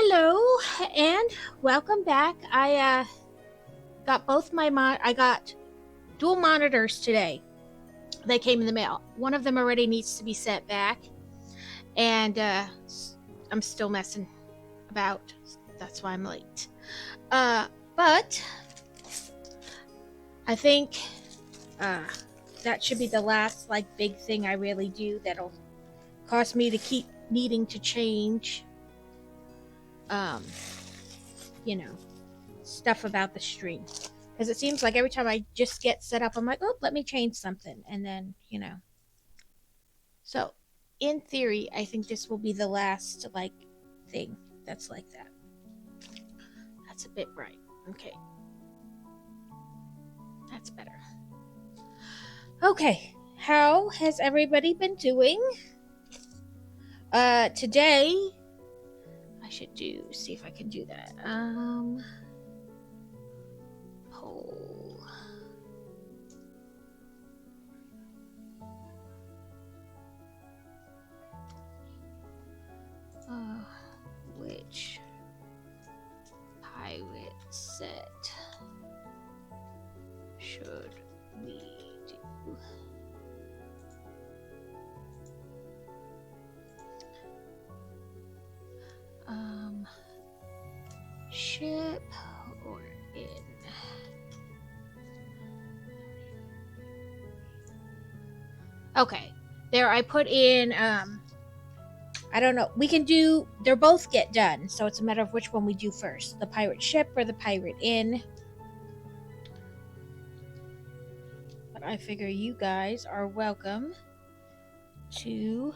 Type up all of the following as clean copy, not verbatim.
Hello and welcome back. I got I got dual monitors today. They came in the mail. One of them already needs to be sent back, and I'm still messing about. That's why I'm late. But I think uh, that should be the last big thing I really do that'll cause me to keep needing to change. Um, you know, stuff about the stream. Because it seems like every time I just get set up, I'm like, oh, let me change something. And then. So, in theory, I think this will be the last, thing that's like that. That's a bit bright. Okay. That's better. Okay. How has everybody been doing? Today, I should see if I can do that. Poll. Which pirate set should we do? Ship or in? Okay. There I put in I don't know. We can do they're both get done, so it's a matter of which one we do first. The pirate ship or the pirate inn. But I figure you guys are welcome to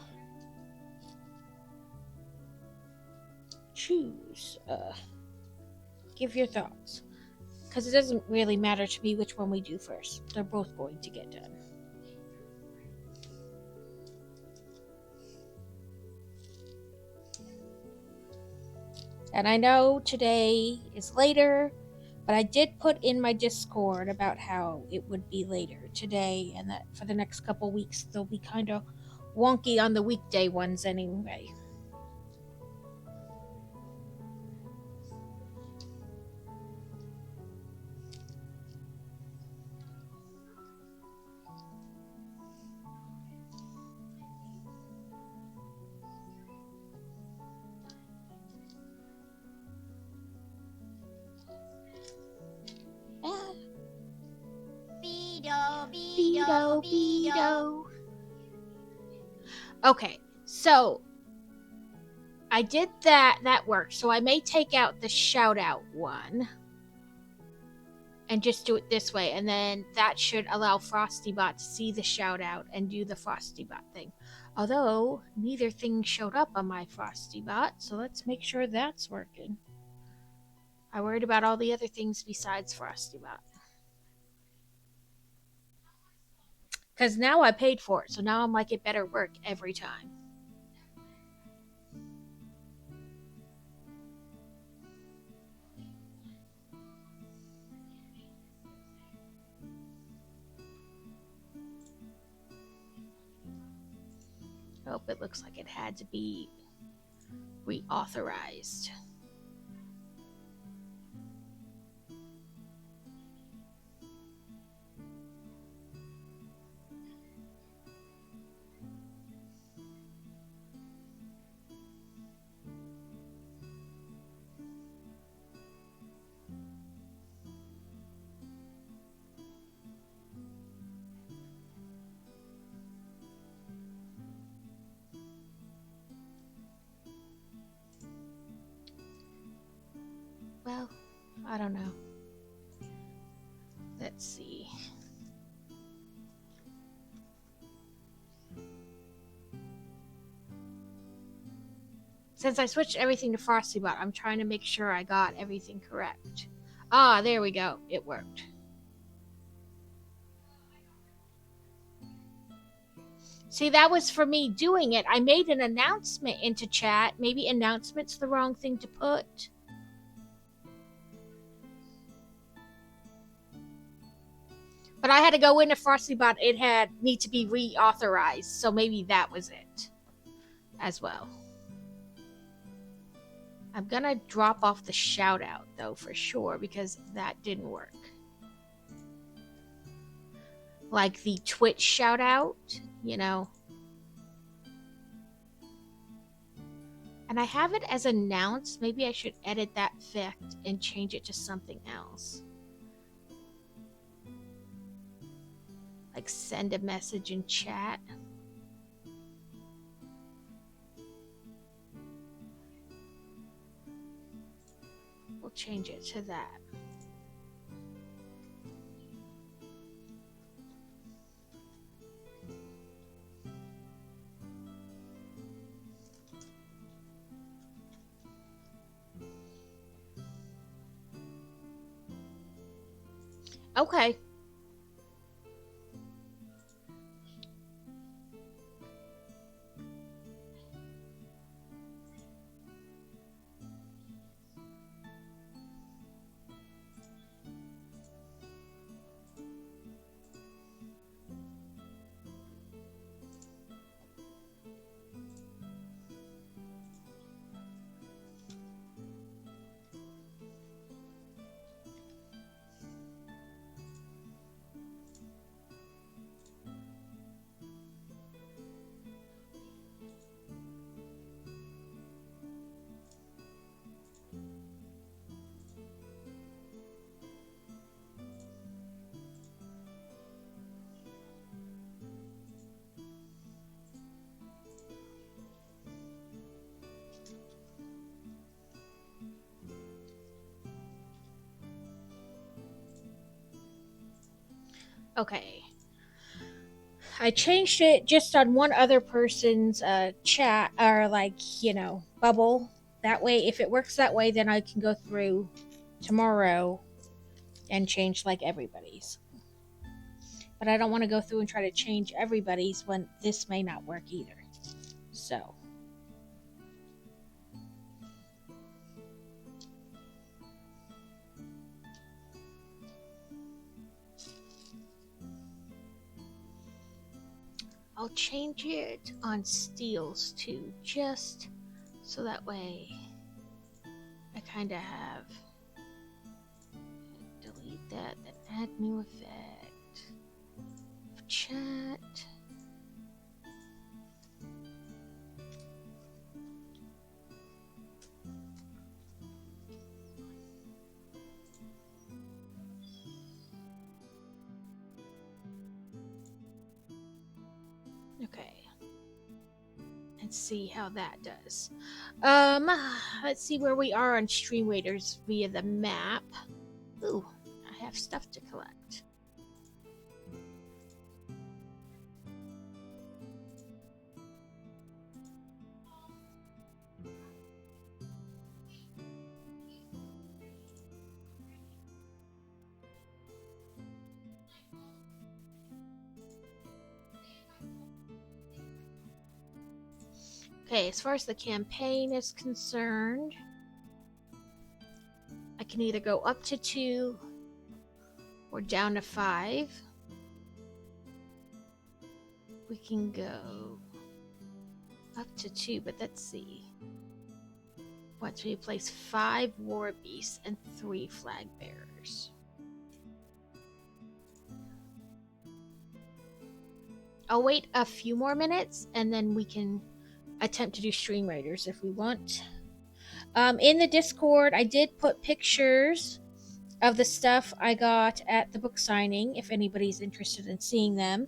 choose. Give your thoughts. Because it doesn't really matter to me which one we do first. They're both going to get done. And I know today is later, but I did put in my Discord about how it would be later today, and that for the next couple weeks they'll be kind of wonky on the weekday ones anyway. Beto. Okay, so I did that. That worked. So I may take out the shout out one and just do it this way. And then that should allow FrostyBot to see the shout out and do the FrostyBot thing. Although neither thing showed up on my FrostyBot, so let's make sure that's working. I worried about all the other things besides FrostyBot. Because now I paid for it, so now I'm like, it better work every time. Oh, it looks like it had to be reauthorized. Well, I don't know. Let's see. Since I switched everything to FrostyBot, I'm trying to make sure I got everything correct. Ah, there we go. It worked. See, that was for me doing it. I made an announcement into chat. Maybe announcement's the wrong thing to put. But I had to go into FrostyBot. It had need to be reauthorized, so maybe that was it as well. I'm gonna drop off the shout out though for sure because that didn't work. Like the Twitch shout out, you know. And I have it as announced. Maybe I should edit that effect and change it to something else. Like send a message in chat. We'll change it to that. Okay. Okay. I changed it just on one other person's chat or bubble. That way, if it works that way, then I can go through tomorrow and change like everybody's. But I don't want to go through and try to change everybody's when this may not work either. So. I'll change it on Steels too, just so that way I kind of have. Delete that, then add new effect. Chat. Okay. Let's see how that does. Let's see where we are on Stream Raiders via the map. Ooh, I have stuff to collect. Okay, as far as the campaign is concerned, I can either go up to 2 or down to 5. We can go up to 2, but let's see. Want to replace 5 war beasts and 3 flag bearers. I'll wait a few more minutes and then we can attempt to do Stream Raiders if we want. In the Discord, I did put pictures of the stuff I got at the book signing, if anybody's interested in seeing them.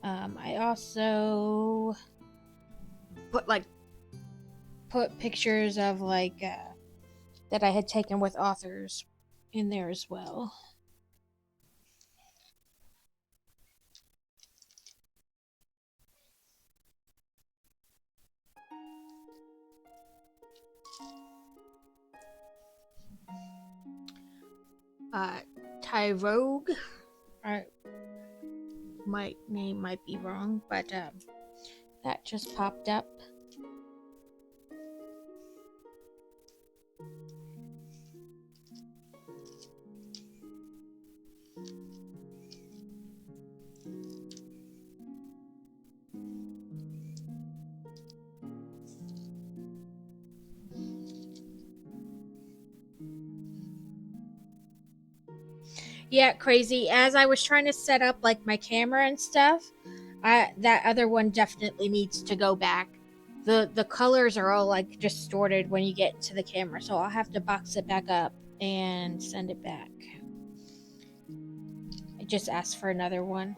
I also put pictures of that I had taken with authors in there as well. Tyrogue, my name might be wrong, but that just popped up. Yeah, crazy. As I was trying to set up like my camera and stuff, that other one definitely needs to go back. The colors are all like distorted when you get to the camera, so I'll have to box it back up and send it back. I just asked for another one.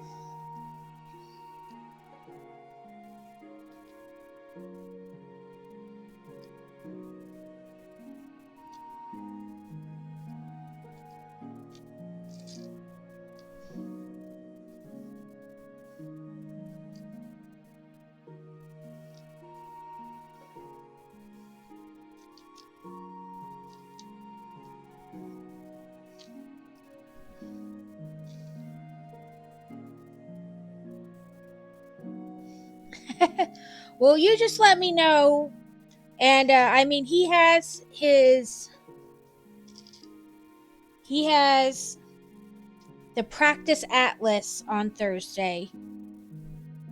Well, you just let me know. And I mean, he has the practice atlas on Thursday.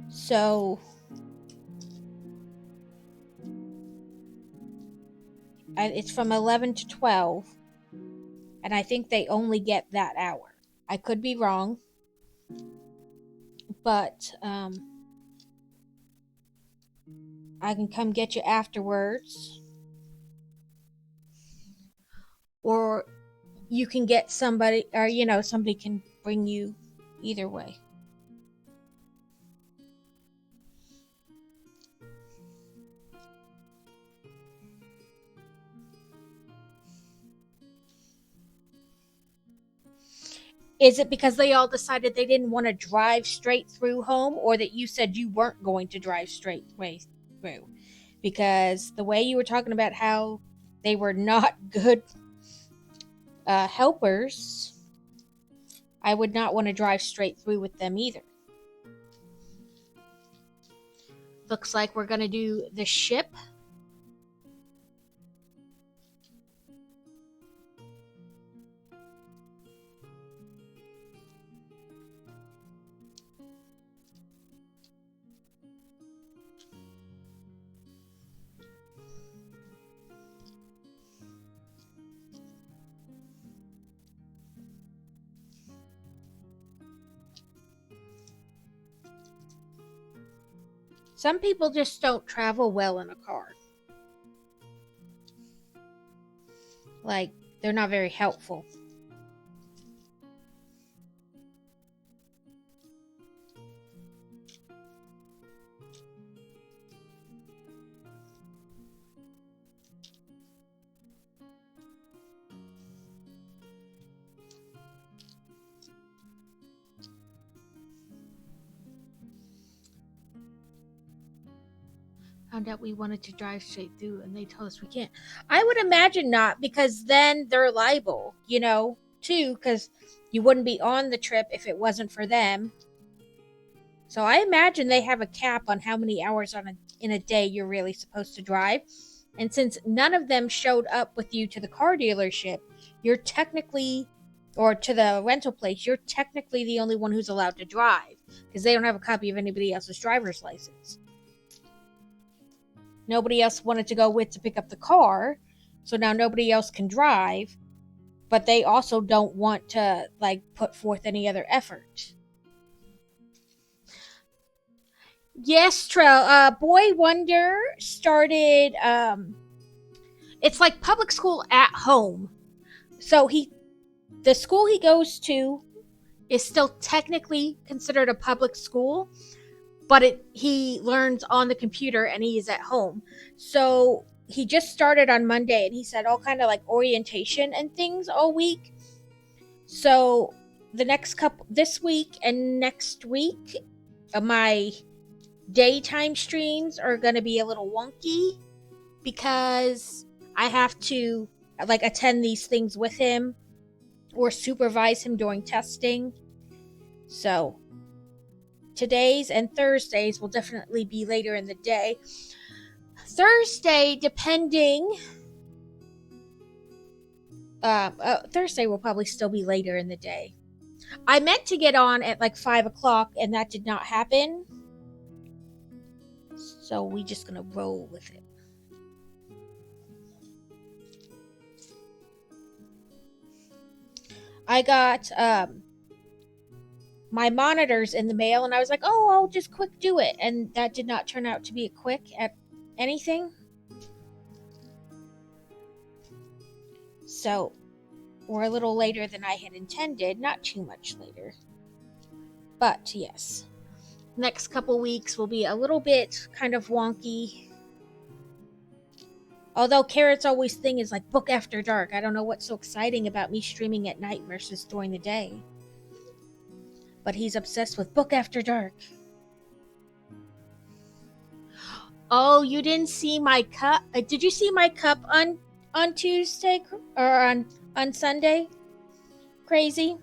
So it's from 11 to 12. And I think they only get that hour. I could be wrong. But I can come get you afterwards. Or you can get somebody, or somebody can bring you either way. Is it because they all decided they didn't want to drive straight through home, or that you said you weren't going to drive straight way through? Because the way you were talking about how they were not good helpers, I would not want to drive straight through with them either. Looks like we're going to do the ship. Some people just don't travel well in a car. Like, they're not very helpful. Found out we wanted to drive straight through and they told us we can't. I would imagine not, because then they're liable, too, because you wouldn't be on the trip if it wasn't for them. So I imagine they have a cap on how many hours in a day you're really supposed to drive. And since none of them showed up with you to the car dealership, you're technically, or to the rental place, you're technically the only one who's allowed to drive, because they don't have a copy of anybody else's driver's license. Nobody else wanted to go with to pick up the car, so now nobody else can drive, but they also don't want to put forth any other effort. Yes, Trell. Boy Wonder started, it's like public school at home. So the school he goes to is still technically considered a public school, but he learns on the computer and he is at home. So he just started on Monday, and he said all kind of orientation and things all week. So this week and next week, my daytime streams are going to be a little wonky because I have to attend these things with him or supervise him during testing. So today's and Thursdays will definitely be later in the day. Thursday, depending... Thursday will probably still be later in the day. I meant to get on at 5 o'clock, and that did not happen. So we just gonna roll with it. I got my monitors in the mail, and I was like, oh, I'll just quick do it. And that did not turn out to be a quick at anything. So we're a little later than I had intended. Not too much later. But yes. Next couple weeks will be a little bit kind of wonky. Although Carrot's always thing is book after dark. I don't know what's so exciting about me streaming at night versus during the day. But he's obsessed with book after dark. Oh, you didn't see my cup? Did you see my cup on Tuesday or on Sunday? Crazy.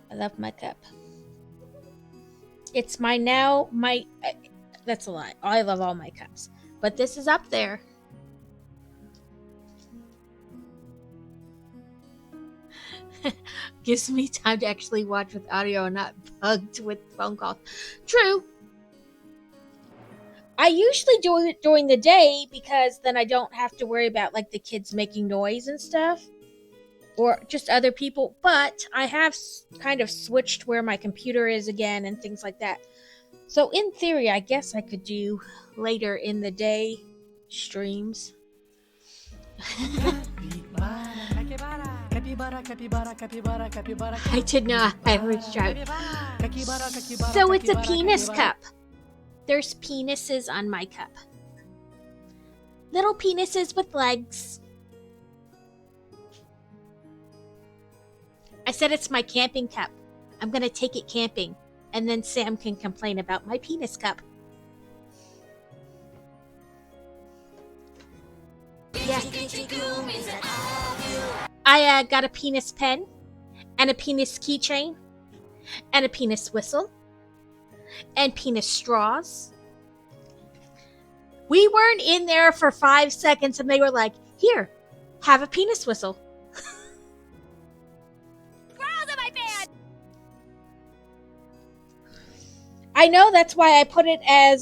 I love my cup. It's that's a lie. I love all my cups. But this is up there. Gives me time to actually watch with audio and not bugged with phone calls. True. I usually do it during the day because then I don't have to worry about the kids making noise and stuff. Or just other people. But I have kind of switched where my computer is again and things like that. So in theory, I guess I could do later in the day streams. Capybara, capybara, capybara, capybara. I did not. I reached out. Capybara, capybara. So it's a capybara, penis capybara. cup. There's penises on my cup. Little penises with legs. I said it's my camping cup. I'm gonna take it camping, and then Sam can complain about my penis cup. Yeah. I got a penis pen, and a penis keychain, and a penis whistle, and penis straws. We weren't in there for 5 seconds, and they were like, "Here, have a penis whistle." I know, that's why I put it as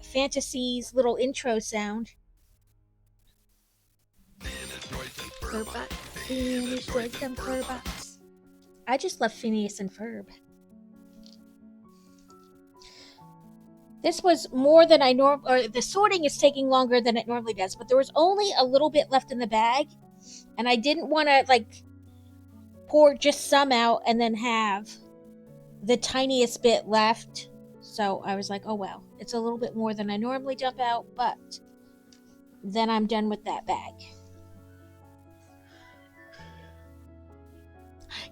Fantasy's little intro sound. Furbuck. Phineas, Droids, and Furbucks. I just love Phineas and Ferb. This was more than I or the sorting is taking longer than it normally does, but there was only a little bit left in the bag, and I didn't want to like pour just some out and then have the tiniest bit left. So I was like, oh well, it's a little bit more than I normally dump out, but then I'm done with that bag.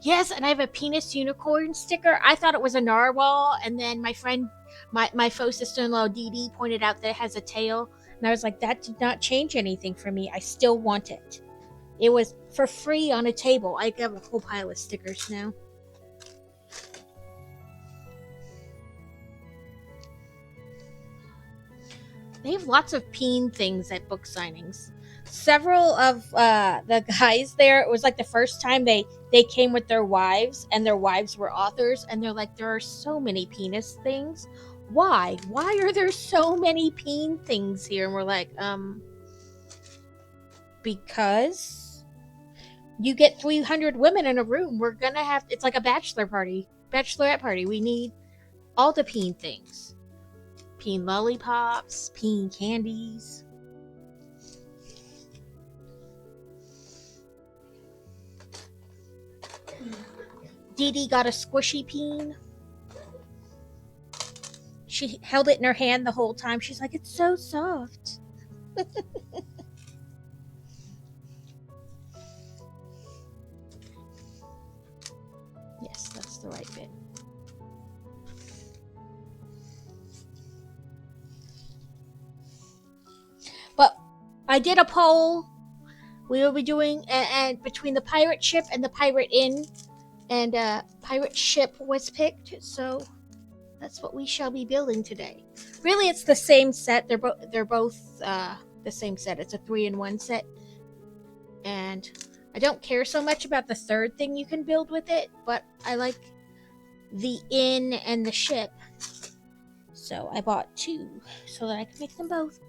Yes, and I have a penis unicorn sticker. I thought it was a narwhal, and then my friend, my faux sister-in-law Dee Dee, pointed out that it has a tail, and I was like, that did not change anything for me. I still want it. It was for free on a table. I have a whole pile of stickers now. They have lots of peen things at book signings. Several of the guys there, it was like the first time they came with their wives, and their wives were authors, and they're like, there are so many penis things. Why are there so many peen things here? And we're like, because you get 300 women in a room. We're gonna have, it's like a bachelorette party. We need all the peen things. Peen lollipops, peen candies. Dee Dee got a squishy peen. She held it in her hand the whole time. She's like, it's so soft. Yes, that's the right bit. But I did a poll. We will be doing, and between the pirate ship and the pirate inn, and pirate ship was picked, so that's what we shall be building today. Really, it's the same set. They're both the same set. It's a 3-in-1 set, and I don't care so much about the third thing you can build with it, but I like the inn and the ship, so I bought 2 so that I can make them both.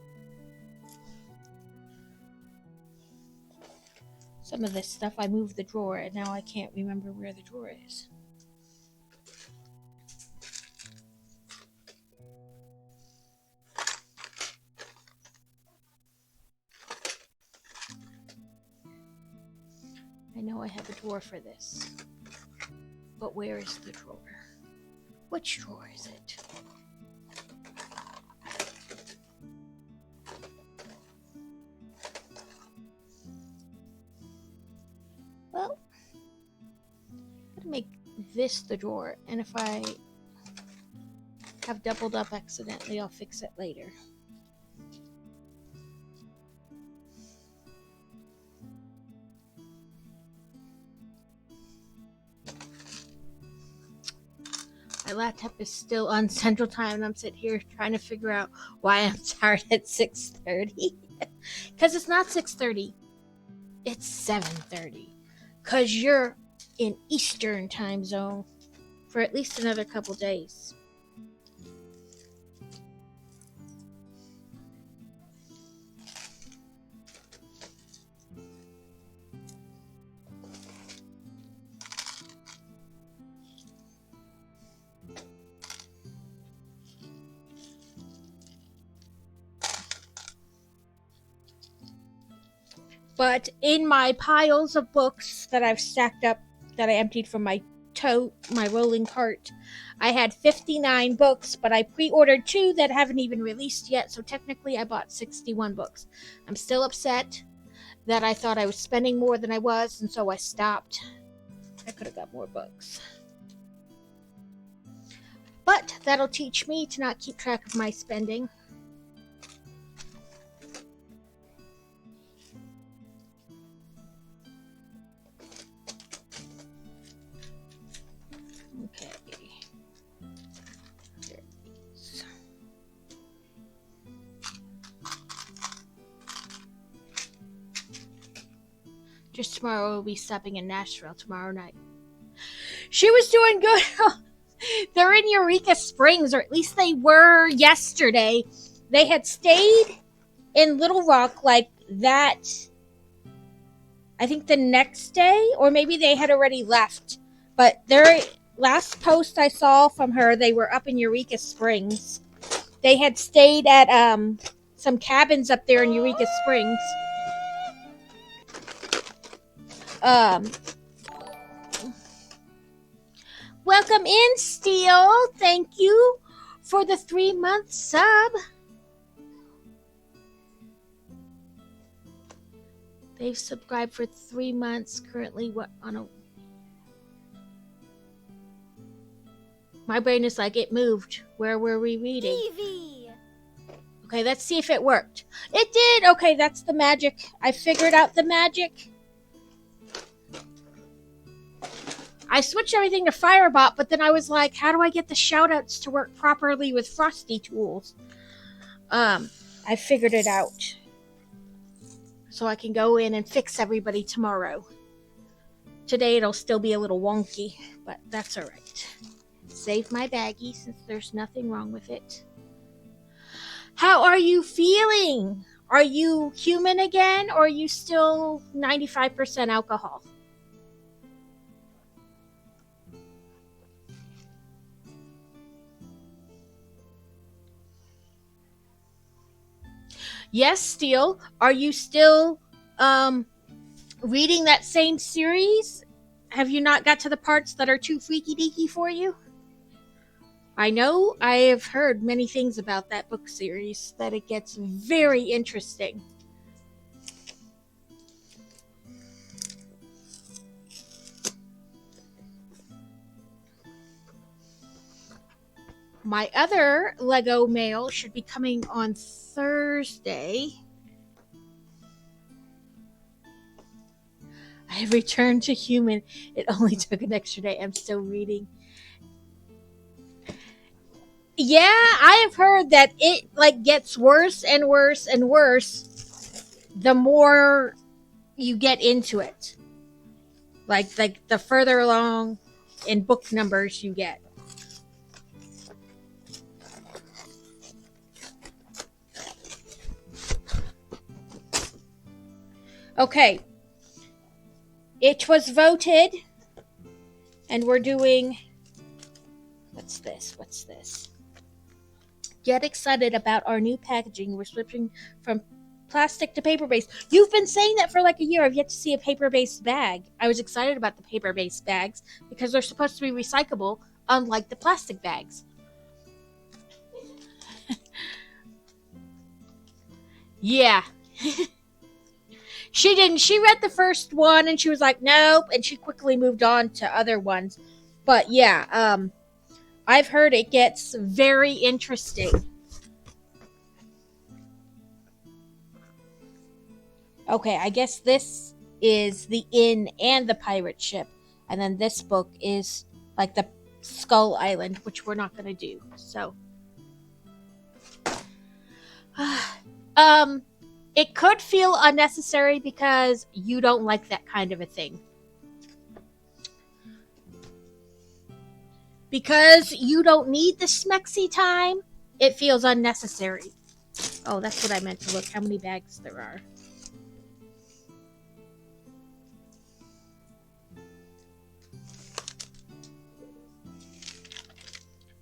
Some of this stuff I moved the drawer, and now I can't remember where the drawer is. I know I have a drawer for this, but where is the drawer? Which drawer is it? Well, I'm gonna make this the drawer, and if I have doubled up accidentally, I'll fix it later. My laptop is still on Central Time, and I'm sitting here trying to figure out why I'm tired at 6:30. Because it's not 6:30. It's 7:30. Because you're in Eastern Time Zone for at least another couple days. But in my piles of books that I've stacked up, that I emptied from my rolling cart, I had 59 books, but I pre-ordered 2 that haven't even released yet, so technically I bought 61 books. I'm still upset that I thought I was spending more than I was, and so I stopped. I could have got more books. But that'll teach me to not keep track of my spending. Okay. There it is. Just tomorrow we'll be stopping in Nashville tomorrow night. She was doing good. They're in Eureka Springs, or at least they were yesterday. They had stayed in Little Rock like that, I think the next day, or maybe they had already left. But their last post I saw from her, they were up in Eureka Springs. They had stayed at some cabins up there in Eureka Springs. Welcome in, Steel. Thank you for the 3-month sub. They've subscribed for 3 months. Currently, My brain is like, it moved. Where were we reading? TV. Okay, let's see if it worked. It did. Okay, that's the magic. I figured out the magic. I switched everything to Firebot, but then I was like, how do I get the shoutouts to work properly with Frosty Tools? I figured it out. So I can go in and fix everybody tomorrow. Today it'll still be a little wonky, but that's alright. Save my baggie since there's nothing wrong with it. How are you feeling? Are you human again, or are you still 95% alcohol? Yes, Steel. Are you still reading that same series? Have you not got to the parts that are too freaky deaky for you? I know I have heard many things about that book series, that it gets very interesting. My other Lego mail should be coming on Thursday. I have returned to human. It only took an extra day. I'm still reading. Yeah, I have heard that it gets worse and worse and worse the more you get into it. Like the further along in book numbers you get. Okay. It was voted, and we're doing... What's this? Get excited about our new packaging. We're switching from plastic to paper-based. You've been saying that for like a year. I've yet to see a paper-based bag. I was excited about the paper-based bags because they're supposed to be recyclable, unlike the plastic bags. Yeah. She didn't. She read the first one and she was like, nope. And she quickly moved on to other ones. But yeah, I've heard it gets very interesting. Okay, I guess this is the inn and the pirate ship. And then this book is like the Skull Island, which we're not going to do. So, it could feel unnecessary because you don't like that kind of a thing. Because you don't need the smexy time, it feels unnecessary. Oh, that's what I meant to look, how many bags there are.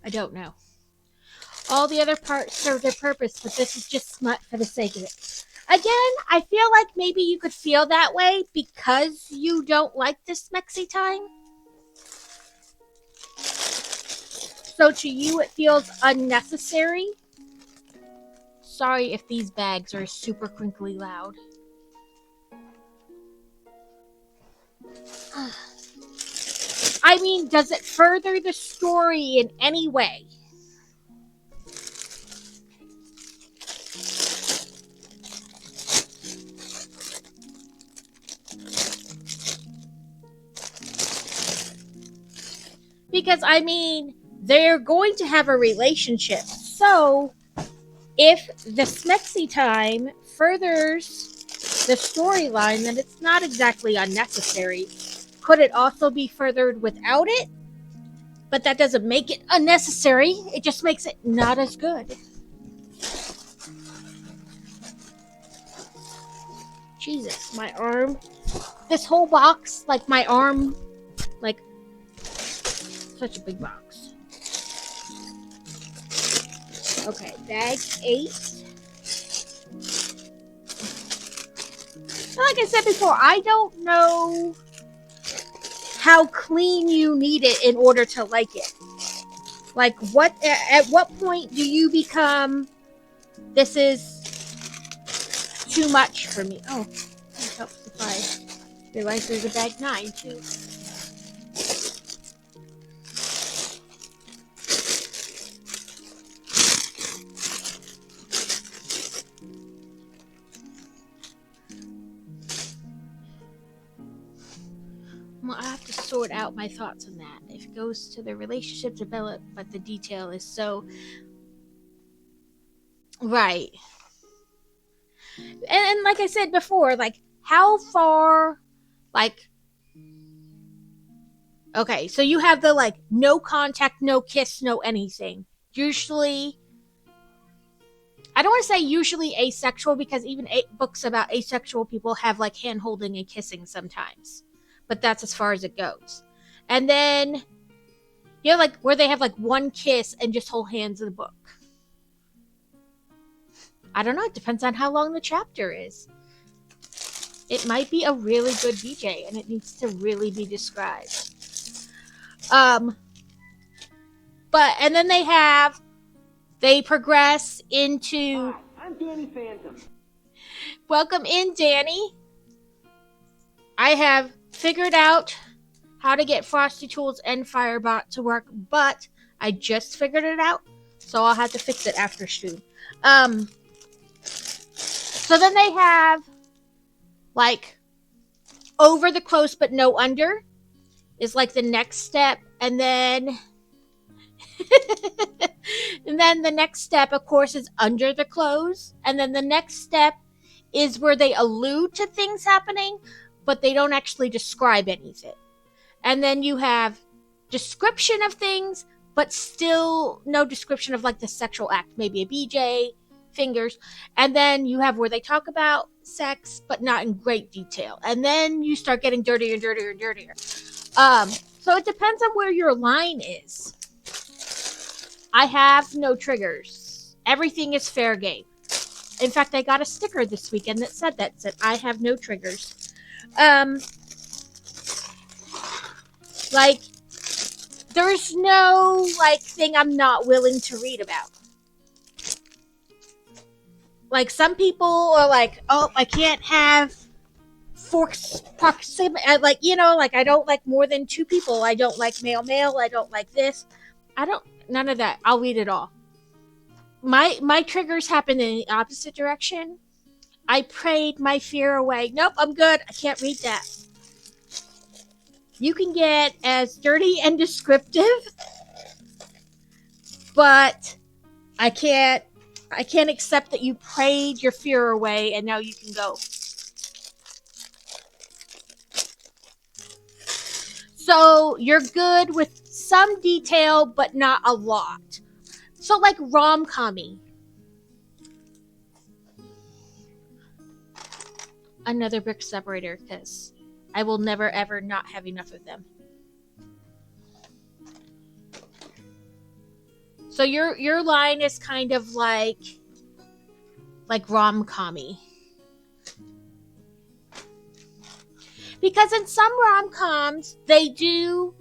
I don't know. All the other parts serve their purpose, but this is just smut for the sake of it. Again, I feel like maybe you could feel that way because you don't like this Mexi time. So to you, it feels unnecessary. Sorry if these bags are super crinkly loud. I mean, does it further the story in any way? Because, I mean, they're going to have a relationship. So, if the Smexy time furthers the storyline, then it's not exactly unnecessary. Could it also be furthered without it? But that doesn't make it unnecessary. It just makes it not as good. Jesus, my arm. This whole box, like my arm, like such a big box. Okay, bag 8. Like I said before, I don't know how clean you need it in order to like it. Like, at what point do you become, this is too much for me? Oh, that helps if I realize there's a bag 9 too. Well, I have to sort out my thoughts on that. If it goes to the relationship developed, but the detail is so right. And like I said before, like how far, like, okay, so you have the like no contact, no kiss, no anything. Usually, I don't want to say usually asexual because even books about asexual people have like hand holding and kissing sometimes, but that's as far as it goes. And then you know, like where they have like one kiss and just hold hands in the book. I don't know. It depends on how long the chapter is. It might be a really good BJ, and it needs to really be described. But and then they progress into. Hi, I'm Danny Phantom. Welcome in, Danny. I have figured out how to get Frosty Tools and Firebot to work, but I just figured it out, so I'll have to fix it after stream. So then they have like over the close but no under is like the next step, and then and then the next step of course is under the clothes, and then the next step is where they allude to things happening but they don't actually describe anything. And then you have description of things but still no description of like the sexual act, maybe a BJ, fingers. And then you have where they talk about sex but not in great detail, and then you start getting dirtier and dirtier and dirtier. So it depends on where your line is. I have no triggers. Everything is fair game. In fact, I got a sticker this weekend that said I have no triggers. Like, there's no like thing I'm not willing to read about. Like, some people are like, oh, I can't have forks proximity. Like, you know, like I don't like more than 2 people. I don't like male. I don't like this. I don't. None of that. I'll read it all. My triggers happen in the opposite direction. I prayed my fear away. Nope, I'm good. I can't read that. You can get as dirty and descriptive, but I can't accept that you prayed your fear away and now you can go. So you're good with some detail, but not a lot. So like rom-commy. Another brick separator, because I will never ever not have enough of them. So your line is kind of like rom-commy. Because in some rom-coms, they do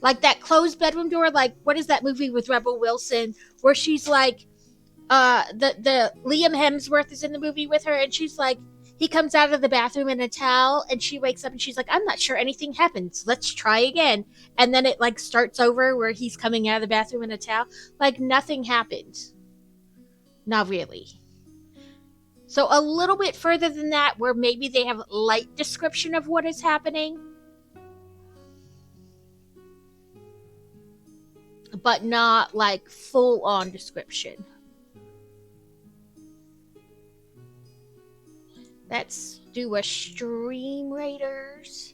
like that closed bedroom door. Like, what is that movie with Rebel Wilson where she's like, the Liam Hemsworth is in the movie with her, and she's like, he comes out of the bathroom in a towel, and she wakes up and she's like, I'm not sure anything happens. Let's try again. And then it like starts over where he's coming out of the bathroom in a towel. Like nothing happened. Not really. So a little bit further than that, where maybe they have light description of what is happening, but not like full on description. Let's do a Stream Raiders.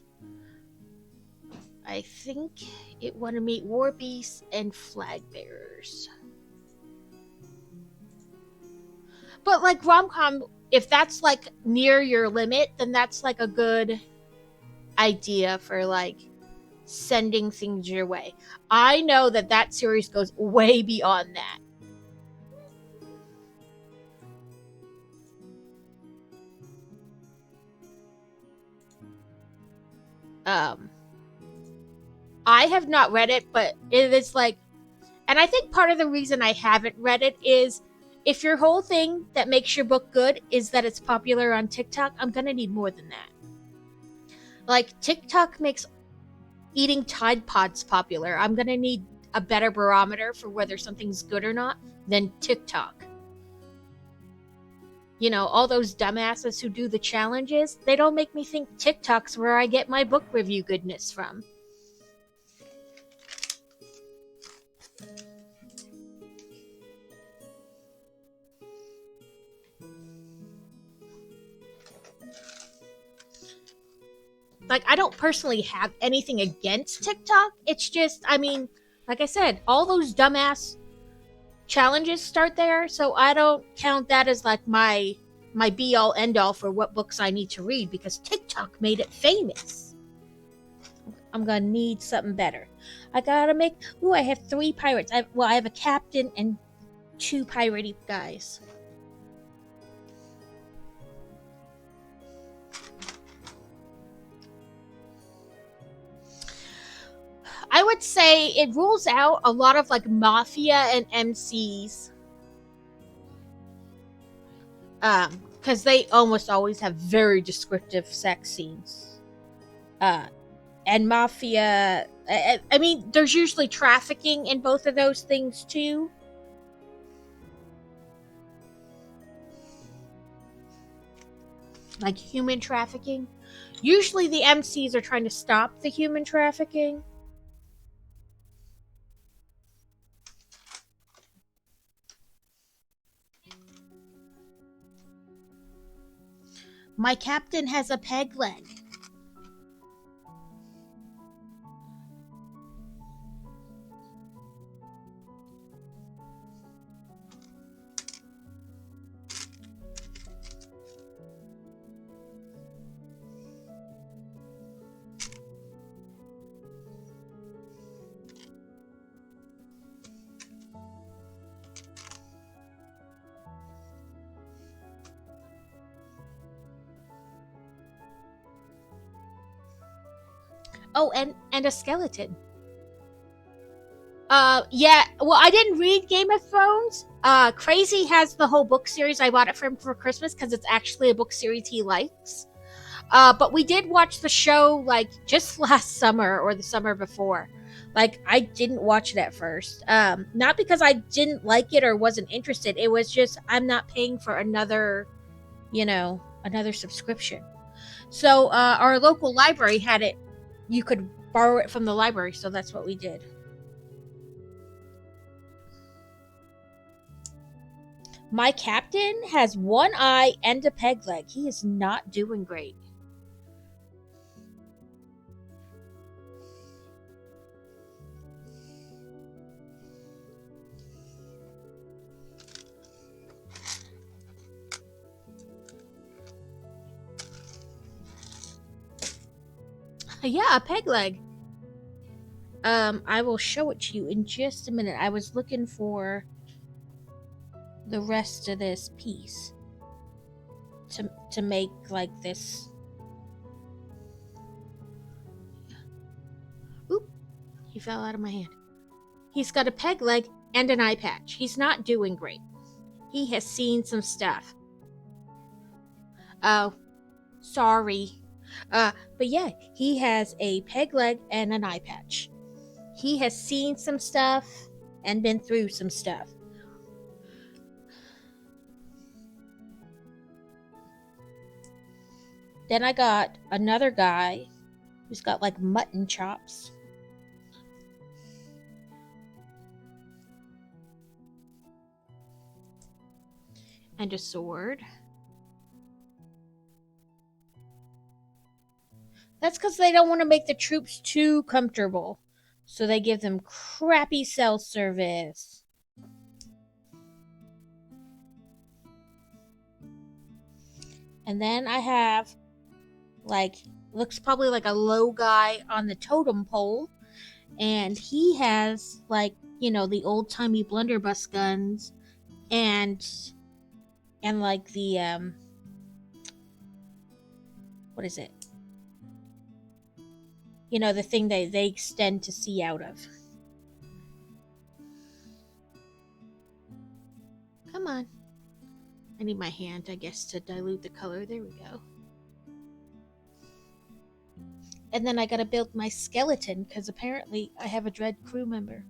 I think it wanted me War Beasts and Flag Bearers. But like rom-com, if that's like near your limit, then that's like a good idea for like sending things your way. I know that that series goes way beyond that. I have not read it, but it is like, and I think part of the reason I haven't read it is if your whole thing that makes your book good is that it's popular on TikTok, I'm gonna need more than that. Like, TikTok makes eating Tide Pods popular. I'm gonna need a better barometer for whether something's good or not than TikTok. You know, all those dumbasses who do the challenges, they don't make me think TikTok's where I get my book review goodness from. Like, I don't personally have anything against TikTok. It's just, I mean, like I said, all those dumbass challenges start there, so I don't count that as like my be all end all for what books I need to read because TikTok made it famous. I'm gonna need something better. I gotta make. Ooh, I have 3 pirates. I have a captain and 2 piratey guys. I would say it rules out a lot of like mafia and MCs. Because they almost always have very descriptive sex scenes. And mafia, I mean, there's usually trafficking in both of those things too. Like human trafficking. Usually the MCs are trying to stop the human trafficking. My captain has a peg leg. Oh, and a skeleton. Yeah, well, I didn't read Game of Thrones. Crazy has the whole book series. I bought it for him for Christmas because it's actually a book series he likes. But we did watch the show, like, just last summer or the summer before. Like, I didn't watch it at first. Not because I didn't like it or wasn't interested. It was just, I'm not paying for another subscription. So, our local library had it. You could borrow it from the library, so that's what we did. My captain has 1 eye and a peg leg. He is not doing great. Yeah, a peg leg. I will show it to you in just a minute. I was looking for the rest of this piece to make like this. He fell out of my hand. He's got a peg leg and an eye patch. He's not doing great. He has seen some stuff. Oh, sorry. But yeah, he has a peg leg and an eye patch. He has seen some stuff and been through some stuff. Then I got another guy who's got like mutton chops. And a sword. That's because they don't want to make the troops too comfortable. So they give them crappy cell service. And then I have, like, looks probably like a low guy on the totem pole. And he has, like, you know, the old-timey blunderbuss guns. And like the, what is it? You know, the thing that they extend to see out of. Come on. I need my hand, I guess, to dilute the color. There we go. And then I gotta build my skeleton, because apparently I have a Dread crew member.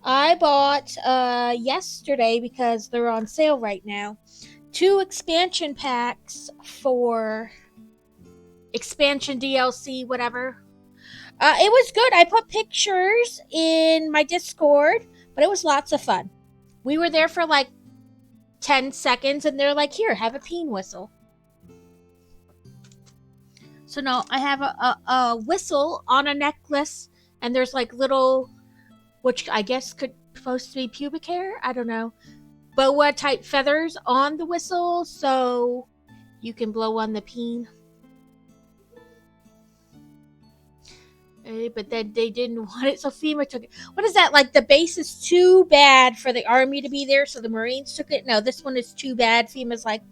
I bought, yesterday, because they're on sale right now, 2 expansion packs for expansion DLC, whatever. It was good. I put pictures in my Discord, but it was lots of fun. We were there for like 10 seconds, and they're like, here, have a peen whistle. So no, I have a whistle on a necklace, and there's like little, which I guess could supposed to be pubic hair, I don't know, boa type feathers on the whistle, so you can blow on the peen. But then they didn't want it, so FEMA took it. What is that? Like, the base is too bad for the Army to be there, so the Marines took it? No, this one is too bad. FEMA's like,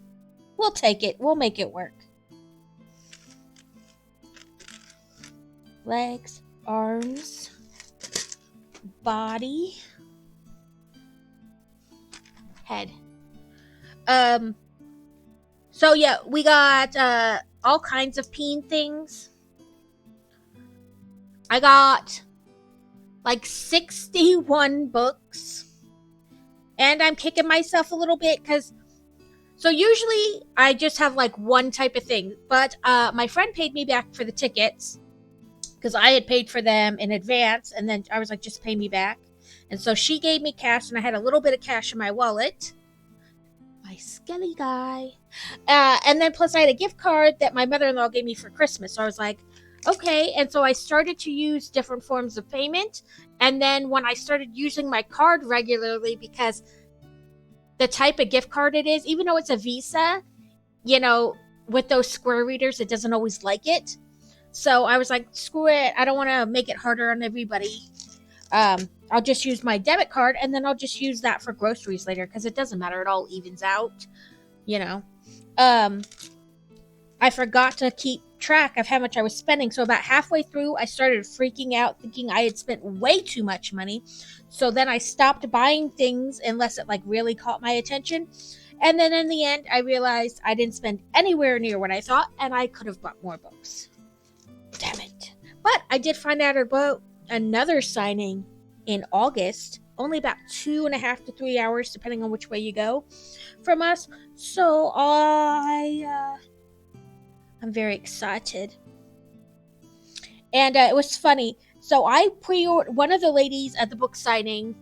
we'll take it. We'll make it work. Legs, arms, body, head. So yeah, we got all kinds of peen things. I got like 61 books. And I'm kicking myself a little bit because, so usually I just have like one type of thing. But my friend paid me back for the tickets because I had paid for them in advance. And then I was like, just pay me back. And so she gave me cash, and I had a little bit of cash in my wallet. My skelly guy. And then plus I had a gift card that my mother-in-law gave me for Christmas. So I was like, okay. And so I started to use different forms of payment. And then when I started using my card regularly, because the type of gift card it is, even though it's a Visa, you know, with those square readers, it doesn't always like it. So I was like, screw it. I don't want to make it harder on everybody. I'll just use my debit card, and then I'll just use that for groceries later, because it doesn't matter. It all evens out, you know. I forgot to keep track of how much I was spending. So about halfway through, I started freaking out, thinking I had spent way too much money. So then I stopped buying things unless it like really caught my attention. And then in the end, I realized I didn't spend anywhere near what I thought, and I could have bought more books. Damn it. But I did find out about another signing in August, only about 2.5 to 3 hours, depending on which way you go from us. So I'm very excited. And it was funny. So I pre-ordered, one of the ladies at the book signing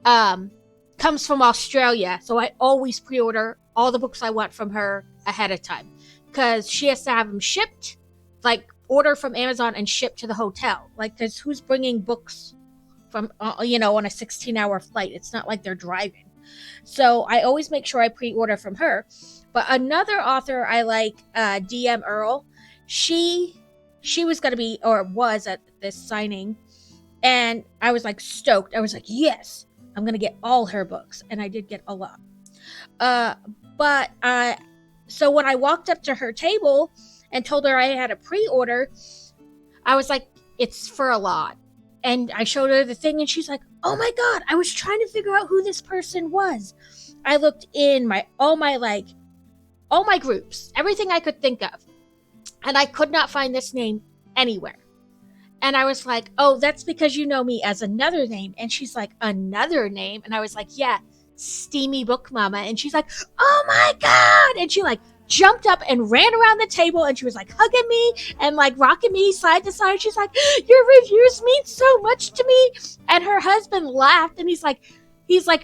comes from Australia. So I always pre-order all the books I want from her ahead of time, because she has to have them shipped, like order from Amazon and ship to the hotel. Like, because who's bringing books from, you know, on a 16-hour flight? It's not like they're driving. So I always make sure I pre-order from her. But another author I like, DM Earl, she was going to be, or was at this signing, and I was like stoked. I was like, yes, I'm going to get all her books. And I did get a lot. So when I walked up to her table and told her I had a pre-order, I was like, It's for a lot. And I showed her the thing and she's like, oh my God, I was trying to figure out who this person was. I looked in all my groups, everything I could think of. And I could not find this name anywhere. And I was like, oh, that's because you know me as another name. And she's like, another name? And I was like, yeah, Steamy Book Mama. And she's like, oh my God. And she like jumped up and ran around the table and she was like hugging me and like rocking me side to side. She's like, your reviews mean so much to me. And her husband laughed and he's like,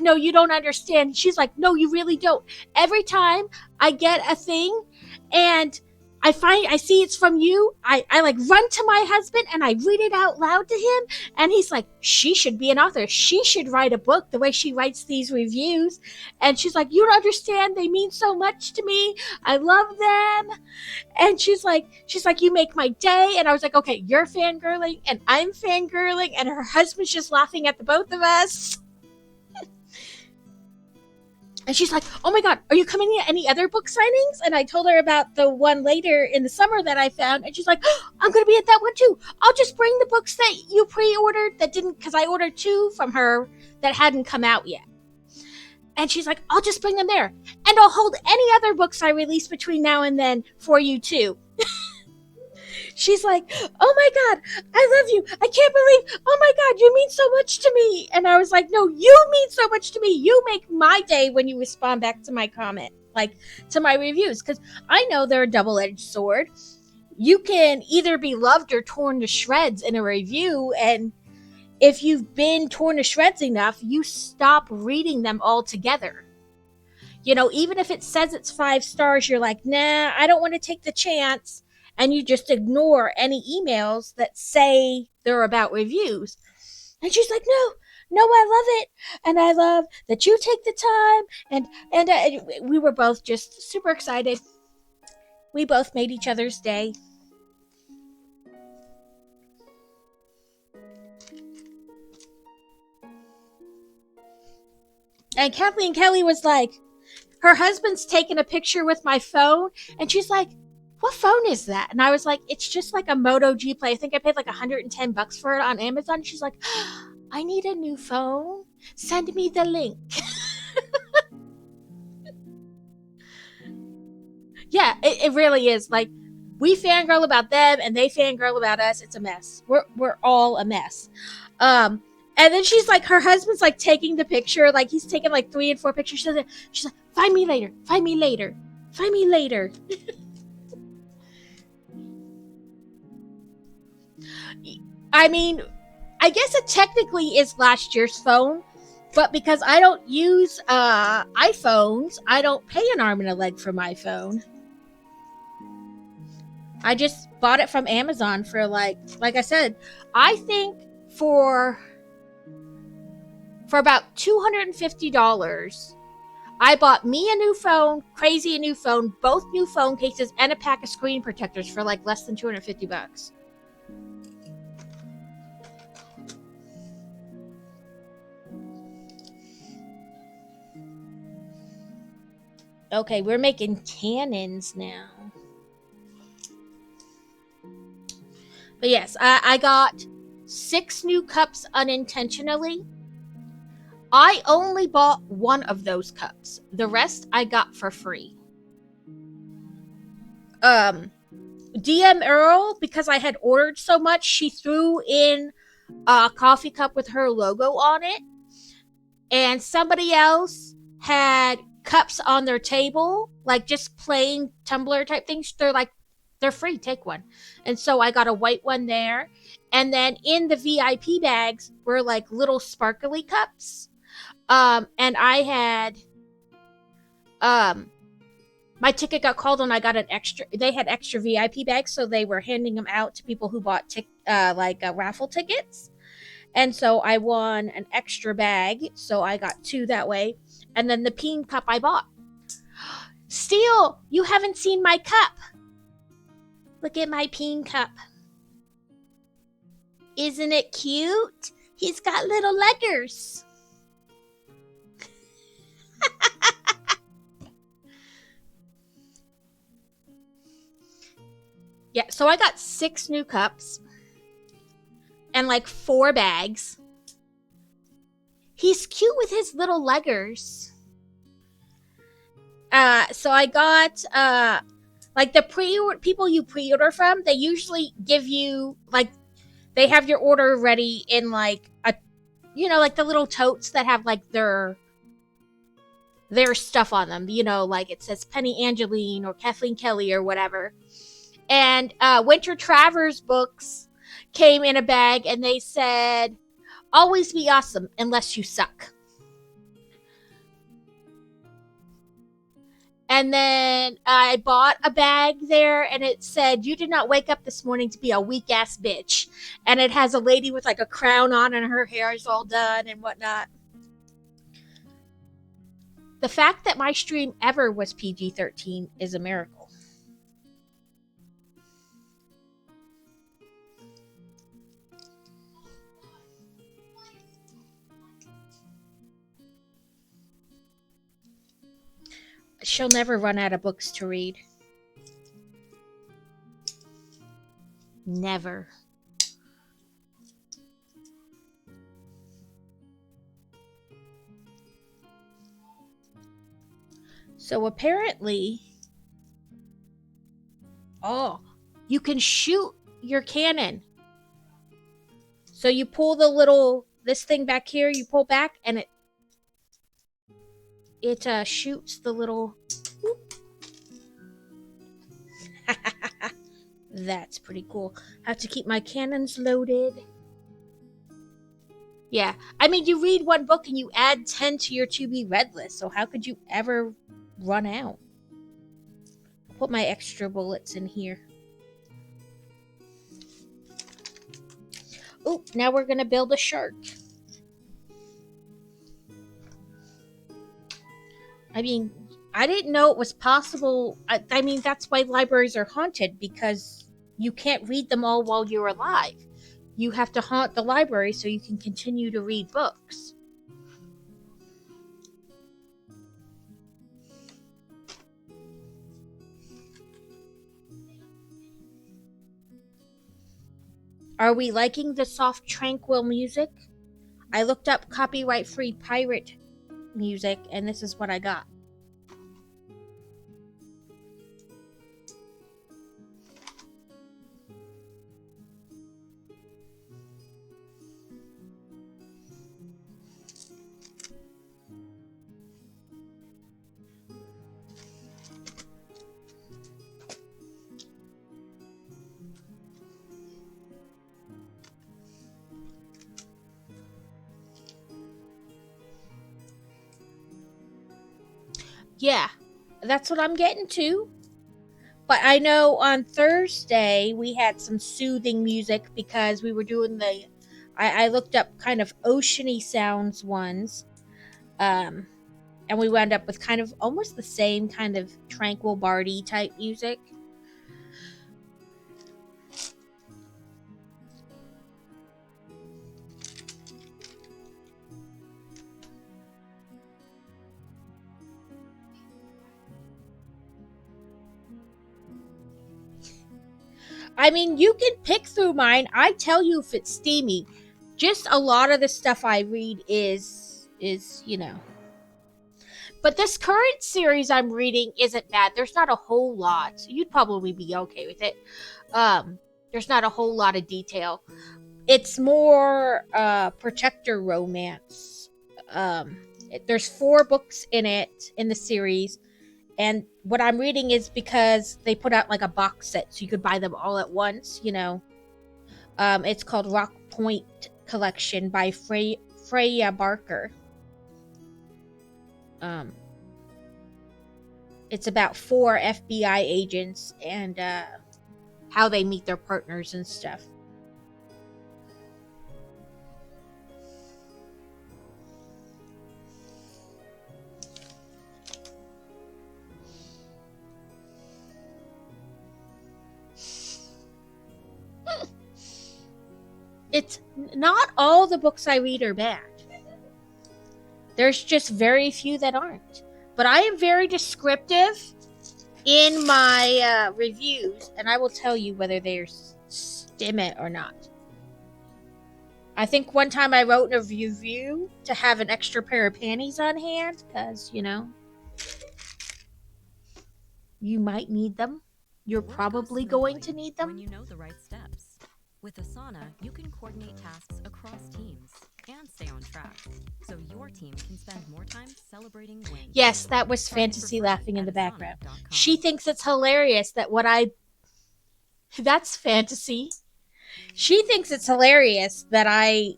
no, you don't understand. She's like, no, you really don't. Every time I get a thing and I see it's from you, I like run to my husband and I read it out loud to him. And he's like, she should be an author. She should write a book the way she writes these reviews. And she's like, you don't understand. They mean so much to me. I love them. And she's like, you make my day. And I was like, okay, you're fangirling and I'm fangirling. And her husband's just laughing at the both of us. And she's like, oh my God, are you coming to any other book signings? And I told her about the one later in the summer that I found. And she's like, oh, I'm going to be at that one too. I'll just bring the books that you pre-ordered that didn't, because I ordered 2 from her that hadn't come out yet. And she's like, I'll just bring them there. And I'll hold any other books I release between now and then for you too. She's like, oh my God, I love you. I can't believe, oh my God, you mean so much to me. And I was like, no, you mean so much to me. You make my day when you respond back to my comment, like to my reviews. Because I know they're a double-edged sword. You can either be loved or torn to shreds in a review. And if you've been torn to shreds enough, you stop reading them altogether. You know, even if it says it's 5 stars, you're like, nah, I don't want to take the chance. And you just ignore any emails that say they're about reviews. And she's like, no, I love it. And I love that you take the time. And we were both just super excited. We both made each other's day. And Kathleen Kelly was like, her husband's taking a picture with my phone. And she's like, what phone is that? And I was like, it's just like a Moto G Play. I think I paid like $110 for it on Amazon. She's like, I need a new phone. Send me the link. Yeah, it really is. Like, we fangirl about them and they fangirl about us. It's a mess. We're all a mess. And then she's like, her husband's like taking the picture. Like, he's taking like 3 and 4 pictures. She's like, find me later. Find me later. Find me later. I mean, I guess it technically is last year's phone, but because I don't use iPhones, I don't pay an arm and a leg for my phone. I just bought it from Amazon for like I said, I think for about $250, I bought me a new phone, Crazy a new phone, both new phone cases, and a pack of screen protectors for like less than $250. Okay, we're making cannons now. But yes, I got 6 new cups unintentionally. I only bought 1 of those cups. The rest I got for free. DM Earl, because I had ordered so much, she threw in a coffee cup with her logo on it. And somebody else had cups on their table, like just plain tumbler type things. They're free, take one. And so I got a white one there. And then in the VIP bags were like little sparkly cups. And I had my ticket got called and I got they had extra VIP bags, so they were handing them out to people who bought raffle tickets. And so I won an extra bag, so I got 2 that way. And then the peen cup I bought. Steele, you haven't seen my cup. Look at my peen cup. Isn't it cute? He's got little leggers. Yeah, so I got 6 new cups. and like 4 bags. He's cute with his little leggers. So I got like the people you pre-order from, they usually give you like they have your order ready in like a like the little totes that have like their stuff on them, like it says Penny Angeline or Kathleen Kelly or whatever. And Winter Travers books came in a bag and they said, always be awesome unless you suck. And then I bought a bag there and it said, you did not wake up this morning to be a weak ass bitch. And it has a lady with like a crown on and her hair is all done and whatnot. The fact that my stream ever was PG-13 is a miracle. She'll never run out of books to read. Never. So apparently, you can shoot your cannon. So you pull this thing back here, you pull back, and it shoots the little. That's pretty cool. Have to keep my cannons loaded. Yeah, I mean, you read one book and you add 10 to your to-be-read list, so how could you ever run out? Put my extra bullets in here. Oh, now we're gonna build a shark. I mean, I didn't know it was possible. I mean, that's why libraries are haunted, because you can't read them all while you're alive. You have to haunt the library so you can continue to read books. Are we liking the soft, tranquil music? I looked up copyright-free pirate music, and this is what I got. Yeah, that's what I'm getting to. But I know on Thursday we had some soothing music because we were doing I looked up kind of oceany sounds ones. And we wound up with kind of almost the same kind of tranquil bardy type music. I mean, you can pick through mine. I tell you if it's steamy. Just a lot of the stuff I read is But this current series I'm reading isn't bad. There's not a whole lot. You'd probably be okay with it. There's not a whole lot of detail. It's more protector romance. There's 4 books in the series. And what I'm reading is because they put out like a box set so you could buy them all at once, It's called Rock Point Collection by Freya Barker. It's about 4 FBI agents and how they meet their partners and stuff. It's not all the books I read are bad. There's just very few that aren't. But I am very descriptive in my reviews, and I will tell you whether they're stim it or not. I think one time I wrote in a review to have an extra pair of panties on hand because, you might need them. You're Work goes probably going to smoothly need when them. you know the right steps. With Asana, you can coordinate tasks across teams and stay on track, so your team can spend more time celebrating wins. Yes, that was Try it for Fantasy free laughing in at the background. asana.com. She thinks it's hilarious that that's Fantasy. She thinks it's hilarious that I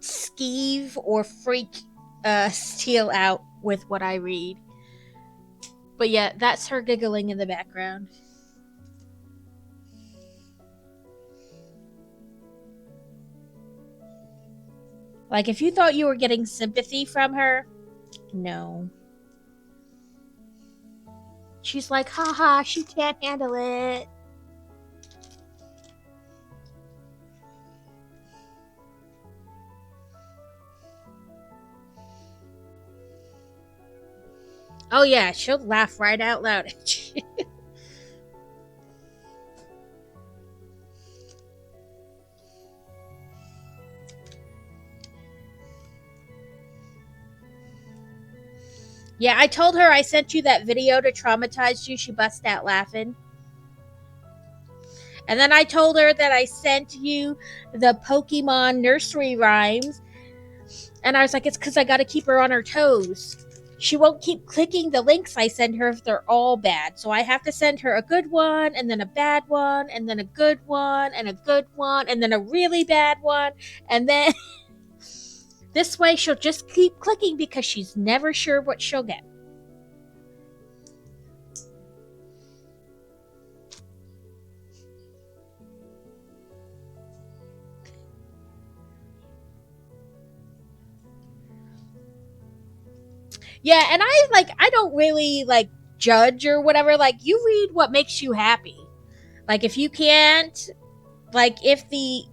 skeeve or freak Steele out with what I read. But yeah, that's her giggling in the background. Like, if you thought you were getting sympathy from her, no. She's like, haha, she can't handle it. Oh yeah, she'll laugh right out loud at you. Yeah, I told her I sent you that video to traumatize you. She bust out laughing. And then I told her that I sent you the Pokemon nursery rhymes. And I was like, it's because I got to keep her on her toes. She won't keep clicking the links I send her if they're all bad. So I have to send her a good one, and then a bad one, and then a good one, and a good one, and then a really bad one. And then this way she'll just keep clicking because she's never sure what she'll get. Yeah, and I don't really judge or whatever. Like, you read what makes you happy. Like, if you can't, if the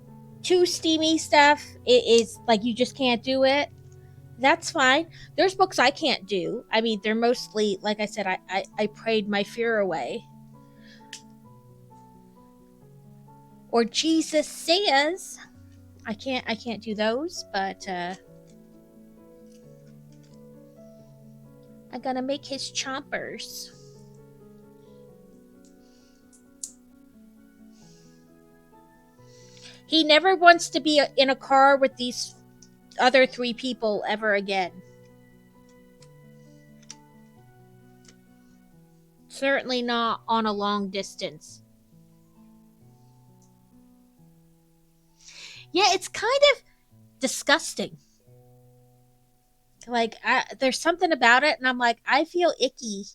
too steamy stuff is like you just can't do it, that's fine. There's books I can't do. I mean, they're mostly, like I said, I prayed my fear away. Or Jesus Says. I can't do those, but I'm gonna make his chompers. He never wants to be in a car with these other 3 people ever again. Certainly not on a long distance. Yeah, it's kind of disgusting. Like, there's something about it, and I'm like, I feel icky.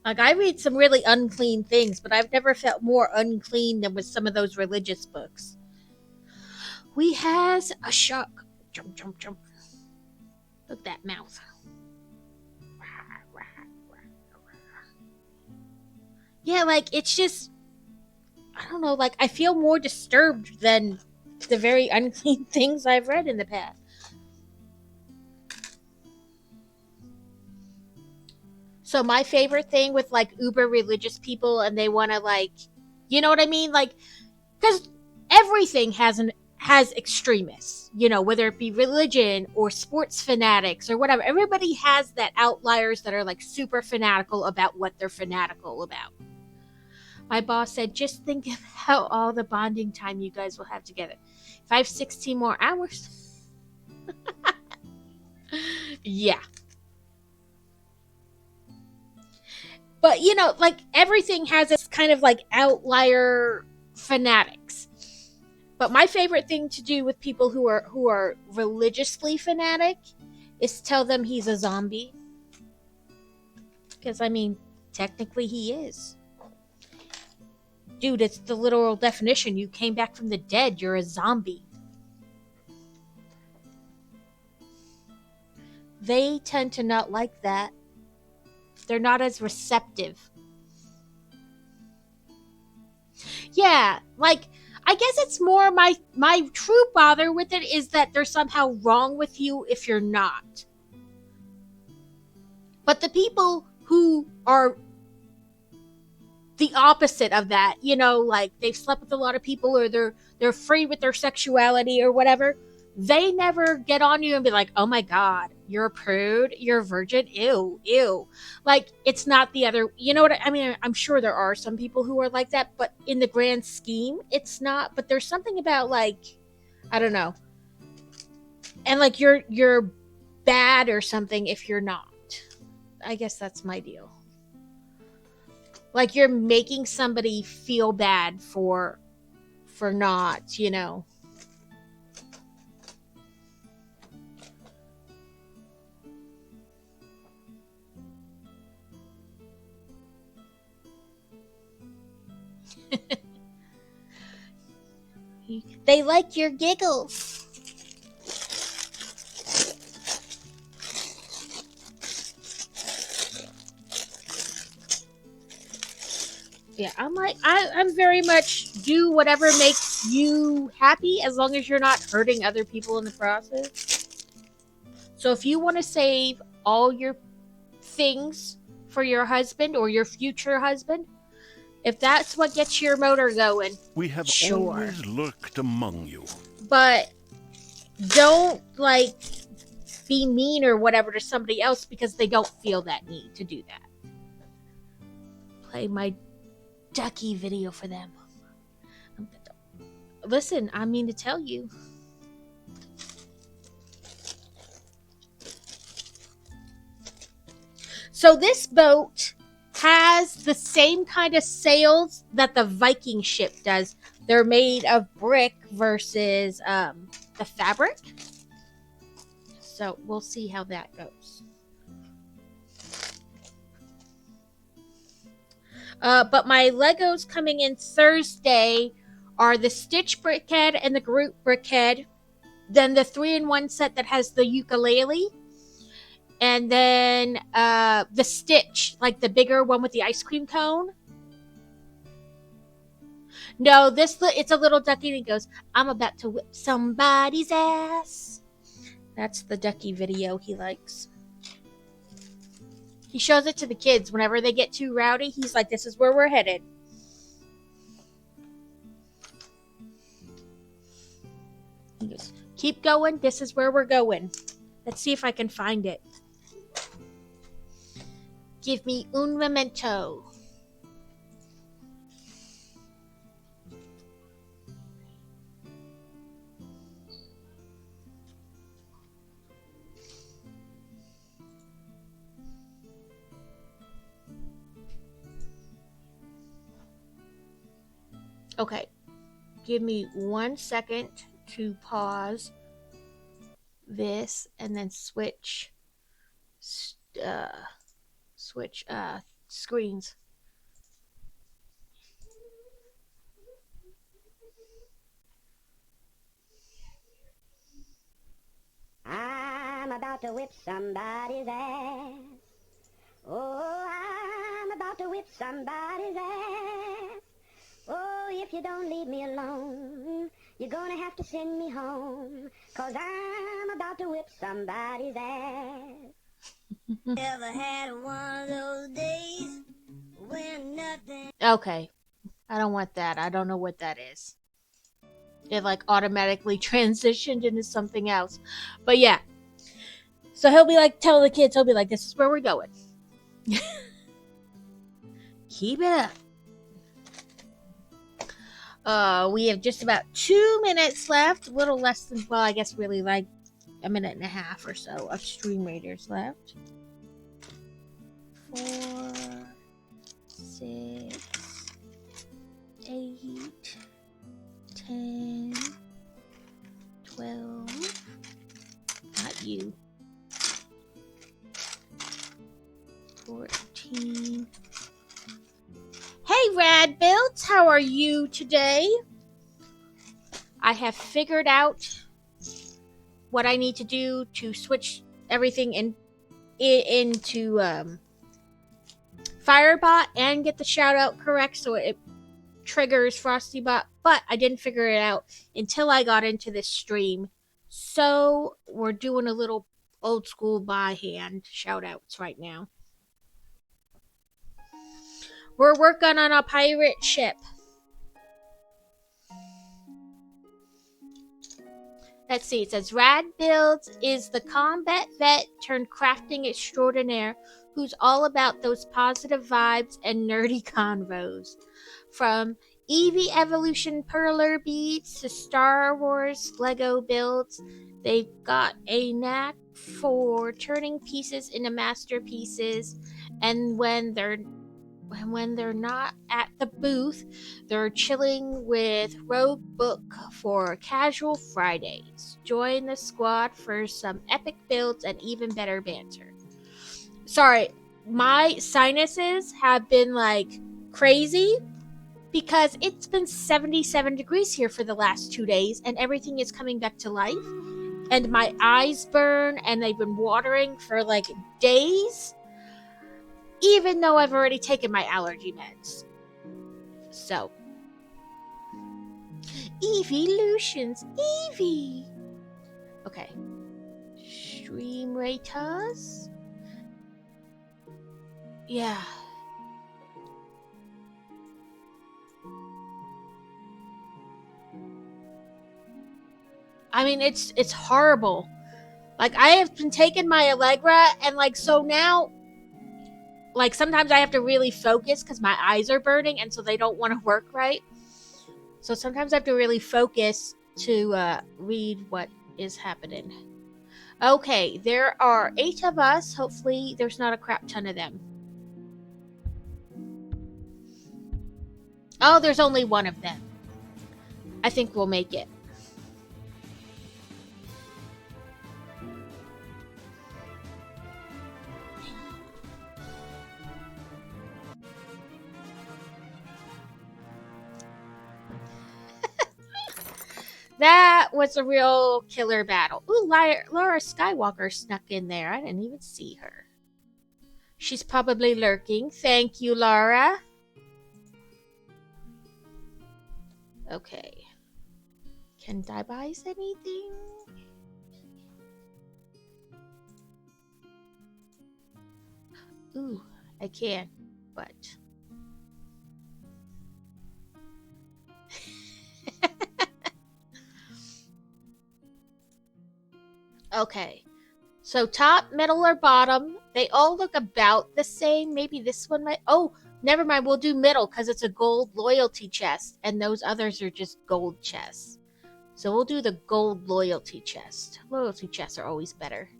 Like, I read some really unclean things, but I've never felt more unclean than with some of those religious books. We has a shark. Jump, jump, jump. Look at that mouth. Yeah, like, it's just, I don't know, like, I feel more disturbed than the very unclean things I've read in the past. So my favorite thing with uber religious people, and they want to you know what I mean? Like, because everything has extremists, whether it be religion or sports fanatics or whatever. Everybody has that outliers that are super fanatical about what they're fanatical about. My boss said, just think about all the bonding time you guys will have together. If I have 16 more hours. Yeah. But everything has its kind of outlier fanatics. But my favorite thing to do with people who are religiously fanatic is tell them he's a zombie. Because I mean, technically he is. Dude, it's the literal definition. You came back from the dead, you're a zombie. They tend to not like that. They're not as receptive. Yeah, like I guess it's more my true bother with it is that there's somehow wrong with you if you're not. But the people who are the opposite of that, you know, like they've slept with a lot of people or they're free with their sexuality or whatever, they never get on you and be like, "Oh my god, you're a prude, you're a virgin, ew, ew." Like it's not the other, you know what I mean? I'm sure there are some people who are like that, but in the grand scheme, it's not. But there's something about like I don't know. And like you're bad or something if you're not. I guess that's my deal. Like you're making somebody feel bad for not, you know. They like your giggles. Yeah, I'm like I'm very much do whatever makes you happy as long as you're not hurting other people in the process. So if you want to save all your things for your husband or your future husband, if that's what gets your motor going, We have sure. always lurked among you. But don't like be mean or whatever to somebody else because they don't feel that need to do that. Play my ducky video for them. Listen, I mean to tell you. So this boat has the same kind of sails that the Viking ship does. They're made of brick versus the fabric. So we'll see how that goes. But my Legos coming in Thursday are the Stitch Brickhead and the Groot Brickhead. Then the 3-in-1 set that has the ukulele. And then the Stitch, like the bigger one with the ice cream cone. No, it's a little ducky and he goes, "I'm about to whip somebody's ass." That's the ducky video he likes. He shows it to the kids whenever they get too rowdy. He's like, "This is where we're headed." He goes, "Keep going. This is where we're going." Let's see if I can find it. Give me un memento. Okay, give me 1 second to pause this and then switch screens. I'm about to whip somebody's ass. Oh, I'm about to whip somebody's ass. Oh, if you don't leave me alone, you're gonna have to send me home, 'cause I'm about to whip somebody's ass. Ever had one of those days when nothing... Okay, I don't want that. I don't know what that is. It like automatically transitioned into something else. But yeah. So he'll be like, tell the kids, he'll be like, "This is where we're going." Keep it up. We have just about 2 minutes left. A little less than, well, I guess really like a minute and a half or so of Stream Raiders left. 4, 6, 8, 10, 12. Not you. 14. Hey, Rad Builds, how are you today? I have figured out what I need to do to switch everything into Firebot and get the shout out correct so it triggers Frostybot, but I didn't figure it out until I got into this stream. So we're doing a little old school by hand shout outs right now. We're working on a pirate ship. Let's see, it says Rad Builds is the combat vet turned crafting extraordinaire who's all about those positive vibes and nerdy convos. From Eevee Evolution Perler beads to Star Wars Lego builds, they've got a knack for turning pieces into masterpieces, and when they're not at the booth, they're chilling with Rogue Book for casual Fridays. Join the squad for some epic builds and even better banter. Sorry, my sinuses have been like crazy because it's been 77 degrees here for the last 2 days and everything is coming back to life. And my eyes burn and they've been watering for like days. Even though I've already taken my allergy meds. So. Eeveelutions. Eevee. Okay. Stream ratas. Yeah. I mean, it's horrible. Like, I have been taking my Allegra and like, so now, like, sometimes I have to really focus because my eyes are burning and so they don't want to work right. So sometimes I have to really focus to read what is happening. Okay, there are 8 of us. Hopefully there's not a crap ton of them. Oh, there's only 1 of them. I think we'll make it. That was a real killer battle. Ooh, Laura Skywalker snuck in there. I didn't even see her. She's probably lurking. Thank you, Laura. Okay. Can I buy anything? Ooh, I can, but... Okay, so top, middle, or bottom, they all look about the same. Maybe this one might... Oh, never mind, we'll do middle because it's a gold loyalty chest, and those others are just gold chests. So we'll do the gold loyalty chest. Loyalty chests are always better.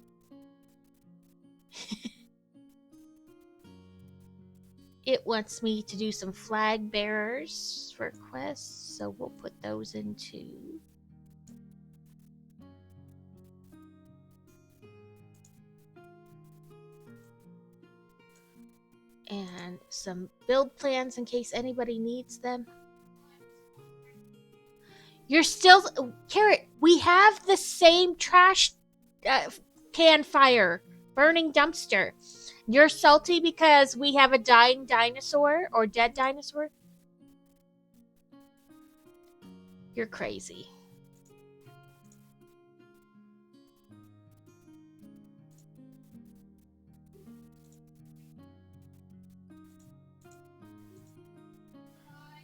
It wants me to do some flag bearers for quests, so we'll put those into... And some build plans in case anybody needs them. You're still... Carrot, we have the same trash can fire. Burning dumpster. You're salty because we have a dying dinosaur or dead dinosaur? You're crazy.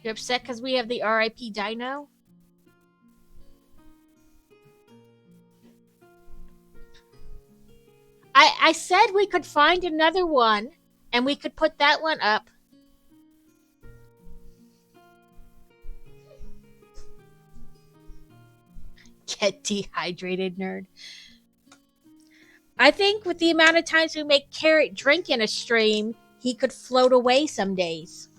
You're upset because we have the RIP dino? I said we could find another one and we could put that one up. Get dehydrated, nerd. I think with the amount of times we make Carrot drink in a stream, he could float away some days.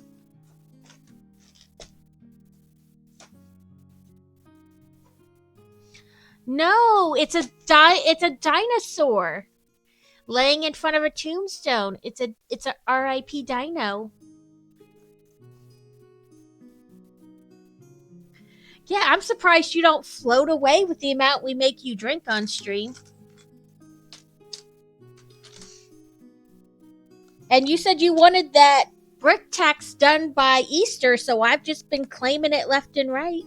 No, it's a dinosaur laying in front of a tombstone. It's a RIP dino. Yeah, I'm surprised you don't float away with the amount we make you drink on stream. And you said you wanted that brick tax done by Easter, so I've just been claiming it left and right.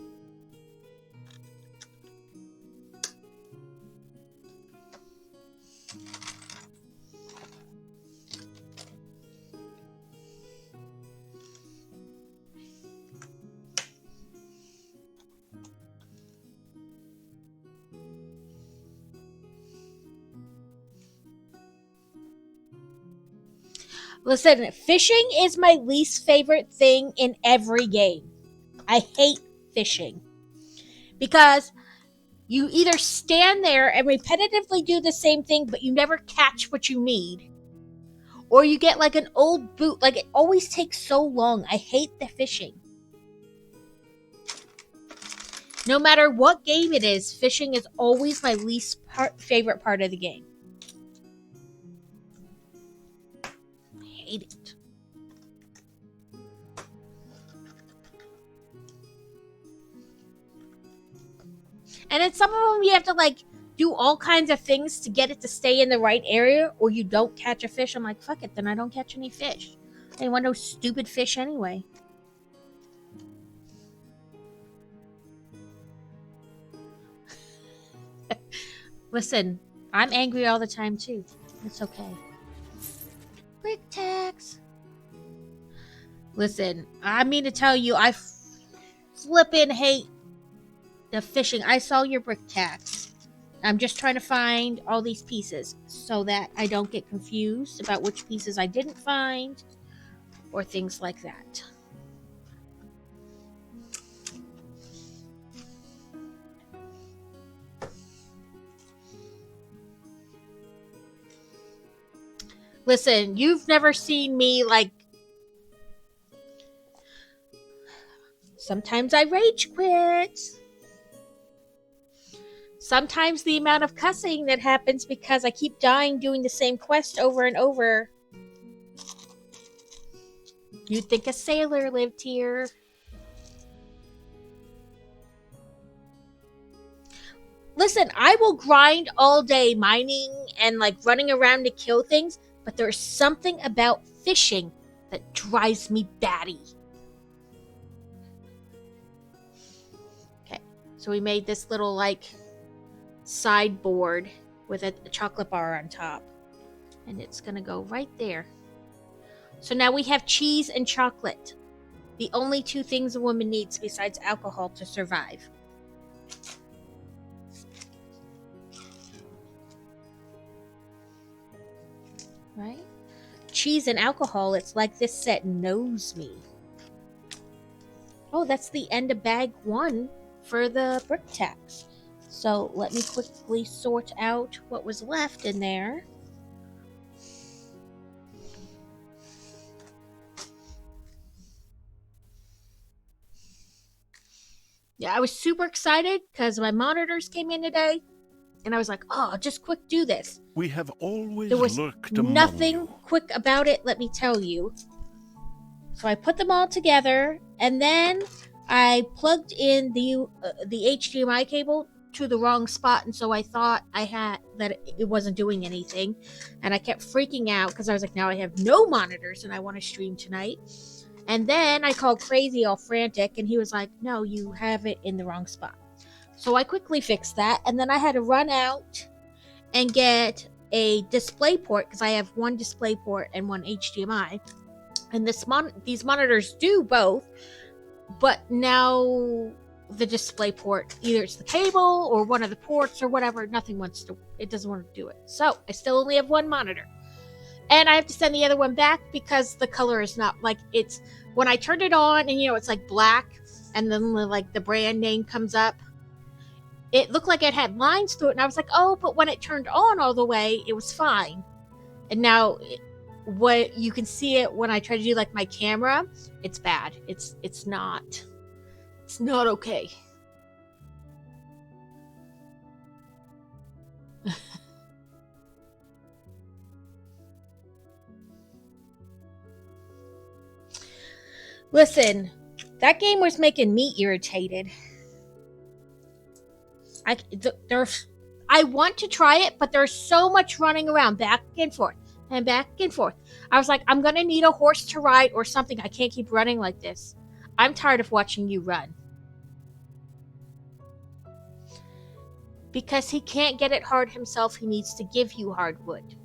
Listen, fishing is my least favorite thing in every game. I hate fishing. Because you either stand there and repetitively do the same thing, but you never catch what you need. Or you get like an old boot. Like, it always takes so long. I hate the fishing. No matter what game it is, fishing is always my least favorite part of the game. Hate it. And in some of them, you have to like do all kinds of things to get it to stay in the right area, or you don't catch a fish. I'm like, fuck it, then I don't catch any fish. I didn't want no stupid fish anyway. Listen, I'm angry all the time too. It's okay. Brick tax. Listen, I mean to tell you, I flippin' hate the fishing. I saw your brick tax. I'm just trying to find all these pieces so that I don't get confused about which pieces I didn't find or things like that. Listen, you've never seen me like... Sometimes I rage quit. Sometimes the amount of cussing that happens because I keep dying doing the same quest over and over. You'd think a sailor lived here. Listen, I will grind all day mining and like running around to kill things, but there's something about fishing that drives me batty. Okay, so we made this little like sideboard with a chocolate bar on top, and it's gonna go right there. So now we have cheese and chocolate, the only two things a woman needs besides alcohol to survive. Right? Cheese and alcohol, it's like this set knows me. Oh, that's the end of bag 1 for the brick tax. So let me quickly sort out what was left in there. Yeah, I was super excited because my monitors came in today. And I was like, oh, just quick do this. We have always There was lurked among nothing you. quick about it, let me tell you. So I put them all together, and then I plugged in the HDMI cable to the wrong spot, and so I thought that it wasn't doing anything. And I kept freaking out because I was like, now I have no monitors and I want to stream tonight. And then I called Crazy all frantic, and he was like, no, you have it in the wrong spot. So I quickly fixed that, and then I had to run out and get a display port because I have one display port and one HDMI. And these monitors do both, but now the display port, either it's the cable or one of the ports or whatever, it doesn't want to do it. So I still only have one monitor. And I have to send the other one back because the color is not like it's when I turned it on and it's like black and then like the brand name comes up. It looked like it had lines through it, and I was like, oh, but when it turned on all the way, it was fine. And now, what you can see it when I try to do like my camera, it's bad. It's not okay. Listen, that game was making me irritated. I want to try it, but there's so much running around back and forth, and back and forth. I was like, I'm gonna need a horse to ride or something. I can't keep running like this. I'm tired of watching you run. Because he can't get it hard himself, he needs to give you hardwood.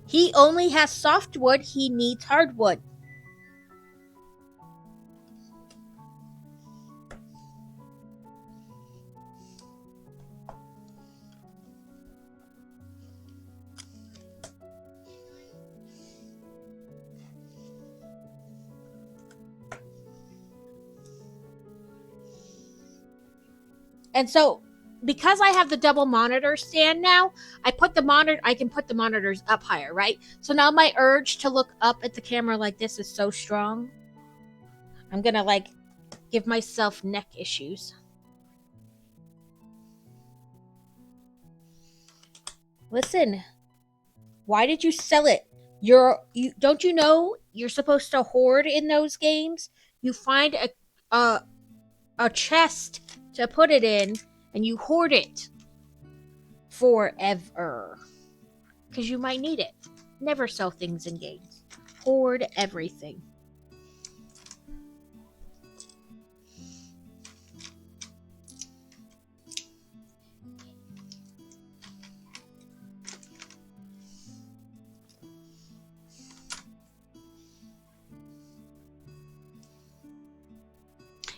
He only has softwood, he needs hardwood. And so, because I have the double monitor stand now, I can put the monitors up higher, right? So now my urge to look up at the camera like this is so strong. I'm gonna like give myself neck issues. Listen, why did you sell it? Don't you know you're supposed to hoard in those games? You find a chest to put it in, and you hoard it forever. Because you might need it. Never sell things in games. Hoard everything.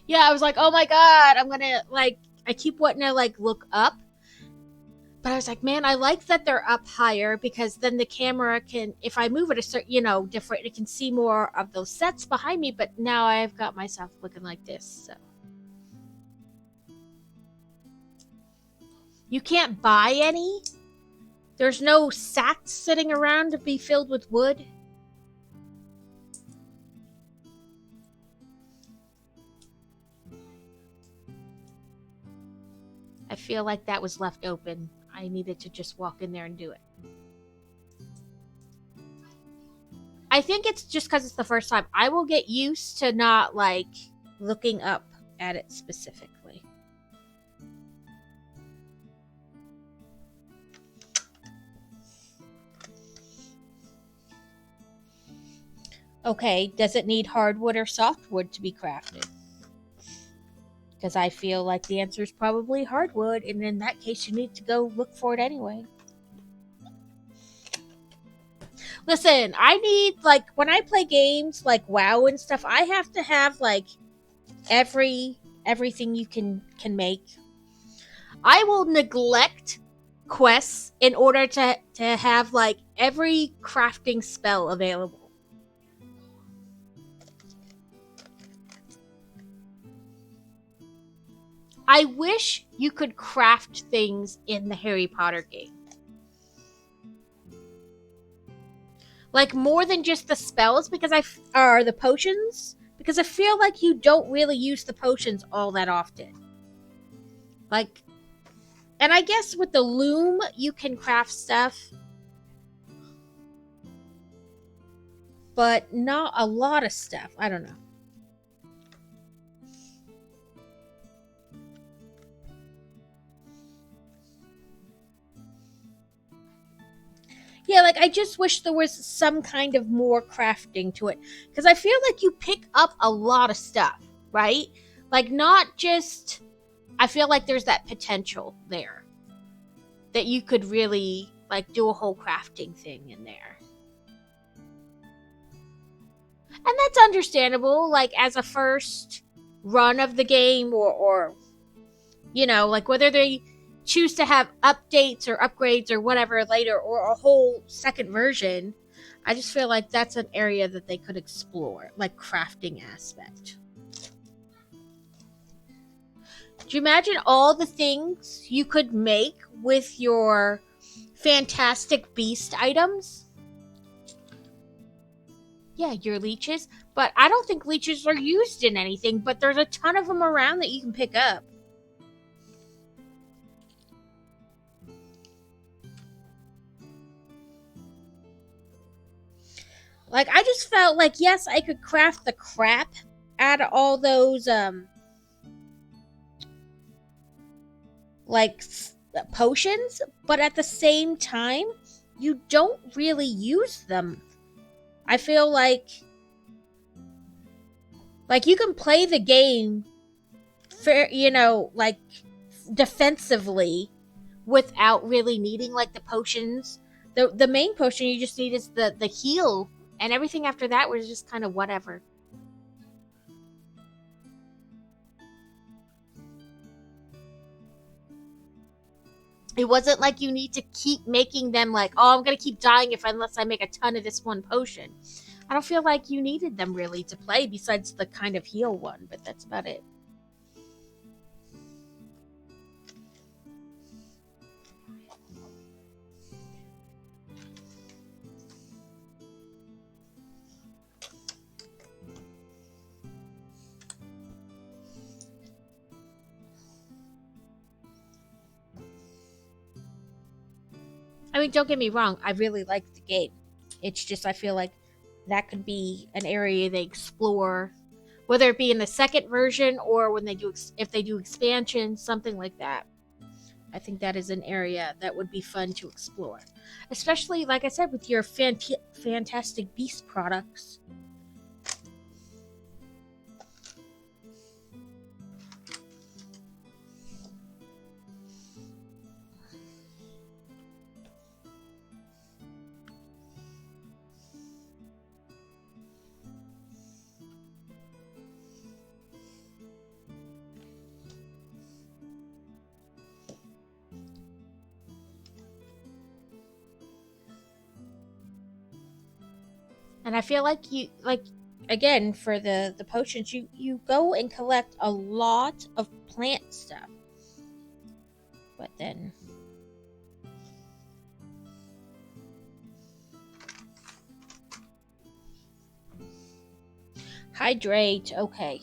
Yeah, I was like, oh my god, I'm gonna, like, I keep wanting to, like, look up. But I was like, man, I like that they're up higher because then the camera can, if I move it a certain, different, it can see more of those sets behind me. But now I've got myself looking like this, so. You can't buy any? There's no sacks sitting around to be filled with wood? I feel like that was left open. I needed to just walk in there and do it. I think it's just because it's the first time. I will get used to not, like, looking up at it specifically. Okay, does it need hardwood or softwood to be crafted? Because I feel like the answer is probably hardwood, and in that case, you need to go look for it anyway. Listen, I need, like, when I play games like WoW and stuff, I have to have, like, everything you can make. I will neglect quests in order to have, like, every crafting spell available. I wish you could craft things in the Harry Potter game. Like, more than just the spells, or the potions, because I feel like you don't really use the potions all that often. Like, and I guess with the loom, you can craft stuff. But not a lot of stuff. I don't know. Yeah, like, I just wish there was some kind of more crafting to it. Because I feel like you pick up a lot of stuff, right? Like, not just... I feel like there's that potential there. That you could really, like, do a whole crafting thing in there. And that's understandable, like, as a first run of the game, or like, whether they choose to have updates or upgrades or whatever later, or a whole second version. I just feel like that's an area that they could explore, like crafting aspect. Do you imagine all the things you could make with your Fantastic Beast items? Yeah, your leeches. But I don't think leeches are used in anything, but there's a ton of them around that you can pick up. Like, I just felt like, yes, I could craft the crap out of all those, potions, but at the same time, you don't really use them. I feel like you can play the game fair, like defensively without really needing like the potions. The main potion you just need is the heal, and everything after that was just kind of whatever. It wasn't like you need to keep making them like, oh, I'm gonna keep dying unless I make a ton of this one potion. I don't feel like you needed them really to play besides the kind of heal one, but that's about it. I mean, don't get me wrong, I really like the game. It's just I feel like that could be an area they explore, whether it be in the second version or when if they do expansions, something like that. I think that is an area that would be fun to explore, especially like I said with your Fantastic Beast products. And I feel like again, for the potions, you go and collect a lot of plant stuff. But then hydrate, okay.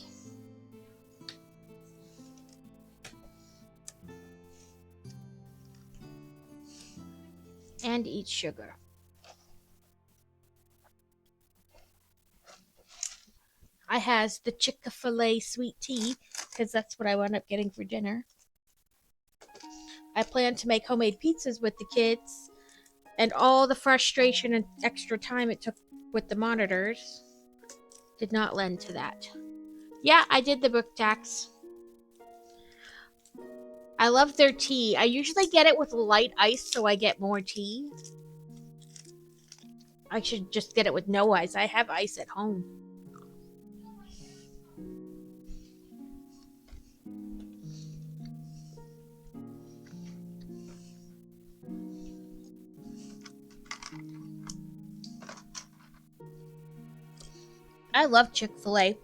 And eat sugar. I has the Chick-fil-A sweet tea, because that's what I wound up getting for dinner. I plan to make homemade pizzas with the kids, and all the frustration and extra time it took with the monitors did not lend to that. Yeah, I did the book tax. I love their tea. I usually get it with light ice, so I get more tea. I should just get it with no ice. I have ice at home. I love Chick-fil-A.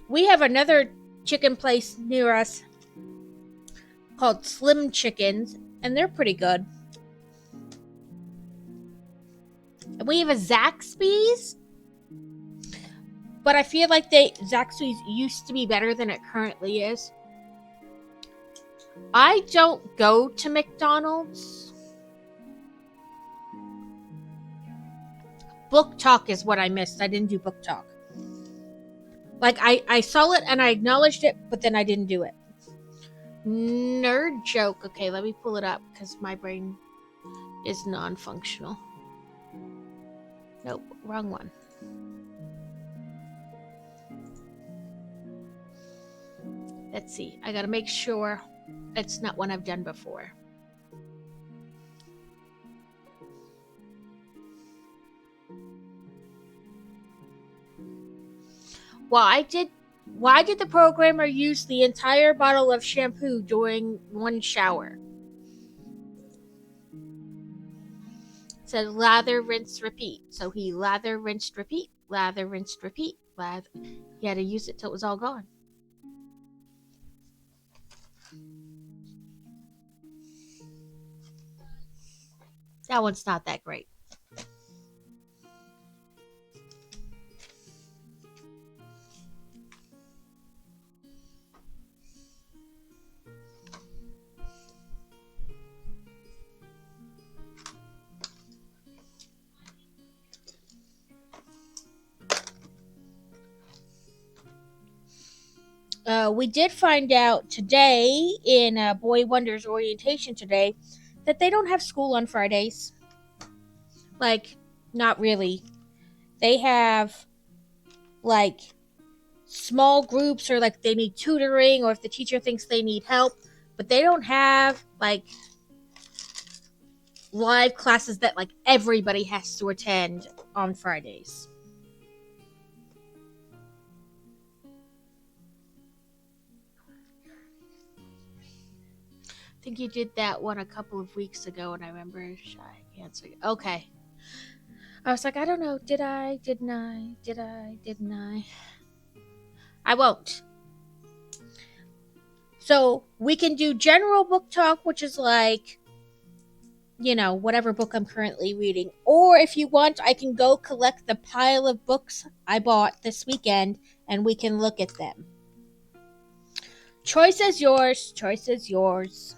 We have another chicken place near us called Slim Chickens, and they're pretty good. And we have a Zaxby's, but I feel like Zaxby's used to be better than it currently is. I don't go to McDonald's. Book Talk is what I missed. I didn't do Book Talk. Like, I saw it and I acknowledged it, but then I didn't do it. Nerd Joke. Okay, let me pull it up because my brain is non-functional. Nope, wrong one. Let's see. I gotta make sure it's not one I've done before. Why did the programmer use the entire bottle of shampoo during one shower? It said lather, rinse, repeat. So he lather, rinsed, repeat. Lather, rinsed, repeat. He had to use it till it was all gone. That one's not that great. We did find out today in Boy Wonders orientation today that they don't have school on Fridays. Like, not really. They have, like, small groups, or like they need tutoring, or if the teacher thinks they need help, but they don't have, like, live classes that, like, everybody has to attend on Fridays. I think you did that one a couple of weeks ago, and I remember shy answering. Okay. I was like, I don't know. Did I? Didn't I? Did I? Didn't I? I won't. So we can do general book talk, which is like, you know, whatever book I'm currently reading. Or if you want, I can go collect the pile of books I bought this weekend, and we can look at them. Choice is yours. Choice is yours.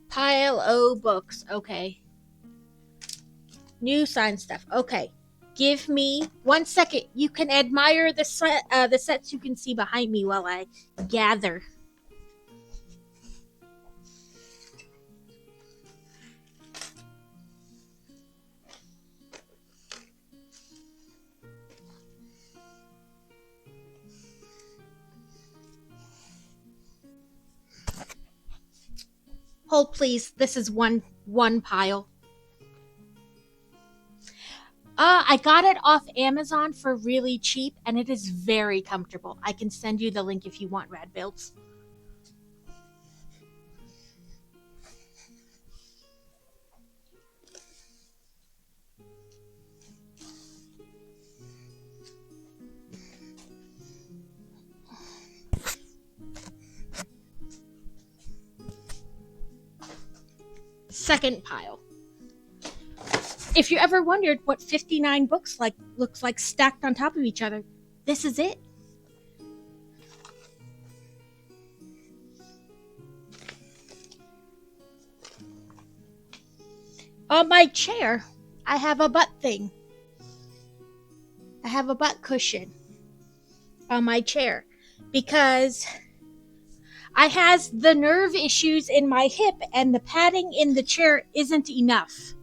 Pile o books. Okay. New sign stuff. Okay. Give me 1 second. You can admire the sets you can see behind me while I gather. Hold, please. This is one pile. I got it off Amazon for really cheap, and it is very comfortable. I can send you the link if you want, Rad Builds. Second pile. If you ever wondered what 59 books looks like stacked on top of each other, this is it. On my chair, I have a butt thing. I have a butt cushion on my chair because I has the nerve issues in my hip, and the padding in the chair isn't enough.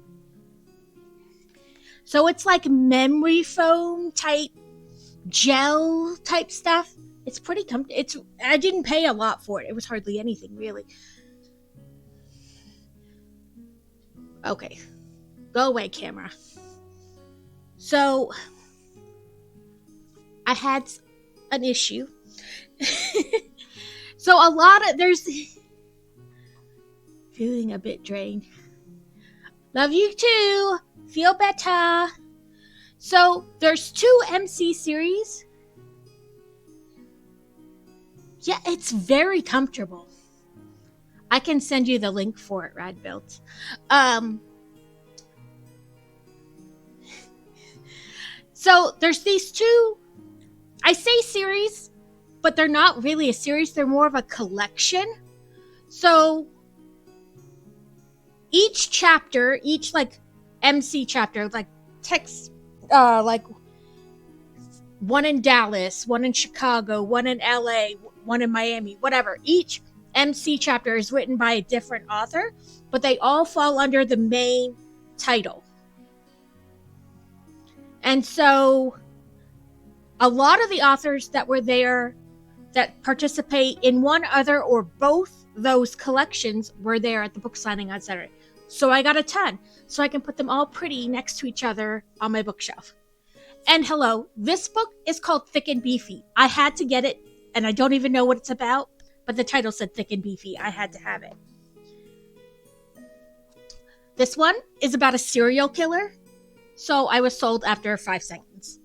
So it's like memory foam type, gel type stuff. It's pretty comfortable. I didn't pay a lot for it. It was hardly anything, really. Okay. Go away, camera. So I had an issue. So there's feeling a bit drained. Love you too. Feel better. So there's 2 MC series. Yeah, it's very comfortable. I can send you the link for it, Rad Built. So there's these 2, I say series, but they're not really a series. They're more of a collection. So each chapter, each like MC chapter, like text, like one in Dallas, one in Chicago, one in LA, one in Miami, whatever. Each MC chapter is written by a different author, but they all fall under the main title. And so a lot of the authors that were there that participate in one, other, or both those collections were there at the book signing on Saturday. So I got a ton, so I can put them all pretty next to each other on my bookshelf. And hello, this book is called Thick and Beefy. I had to get it, and I don't even know what it's about, but the title said Thick and Beefy. I had to have it. This one is about a serial killer, so I was sold after 5 seconds.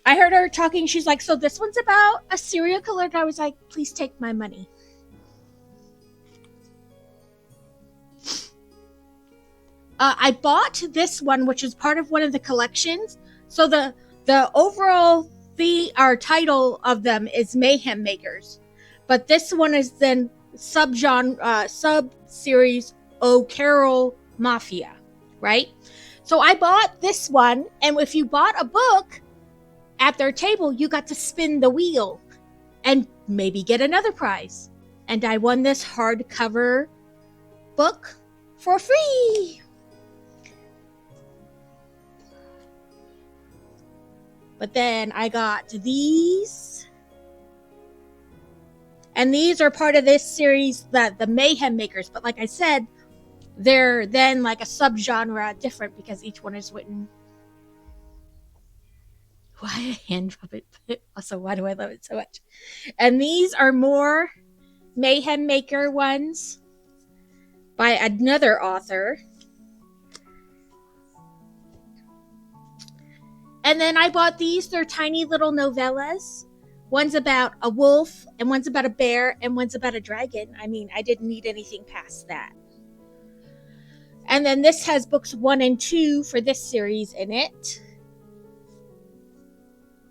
I heard her talking. She's like, so this one's about a serial killer. And I was like, please take my money. I bought this one, which is part of one of the collections. So the overall title of them is Mayhem Makers. But this one is then sub-series O'Carroll Mafia, right? So I bought this one, and if you bought a book at their table, you got to spin the wheel. and maybe get another prize. And I won this hardcover book for free. But then I got these. And these are part of this series, the Mayhem Makers. But like I said, they're then like a subgenre different because each one is written. Why a hand puppet? Also, why do I love it so much? And these are more Mayhem Maker ones by another author. And then I bought these. They're tiny little novellas. One's about a wolf, and one's about a bear, and one's about a dragon. I mean, I didn't need anything past that. And then this has books 1 and 2 for this series in it.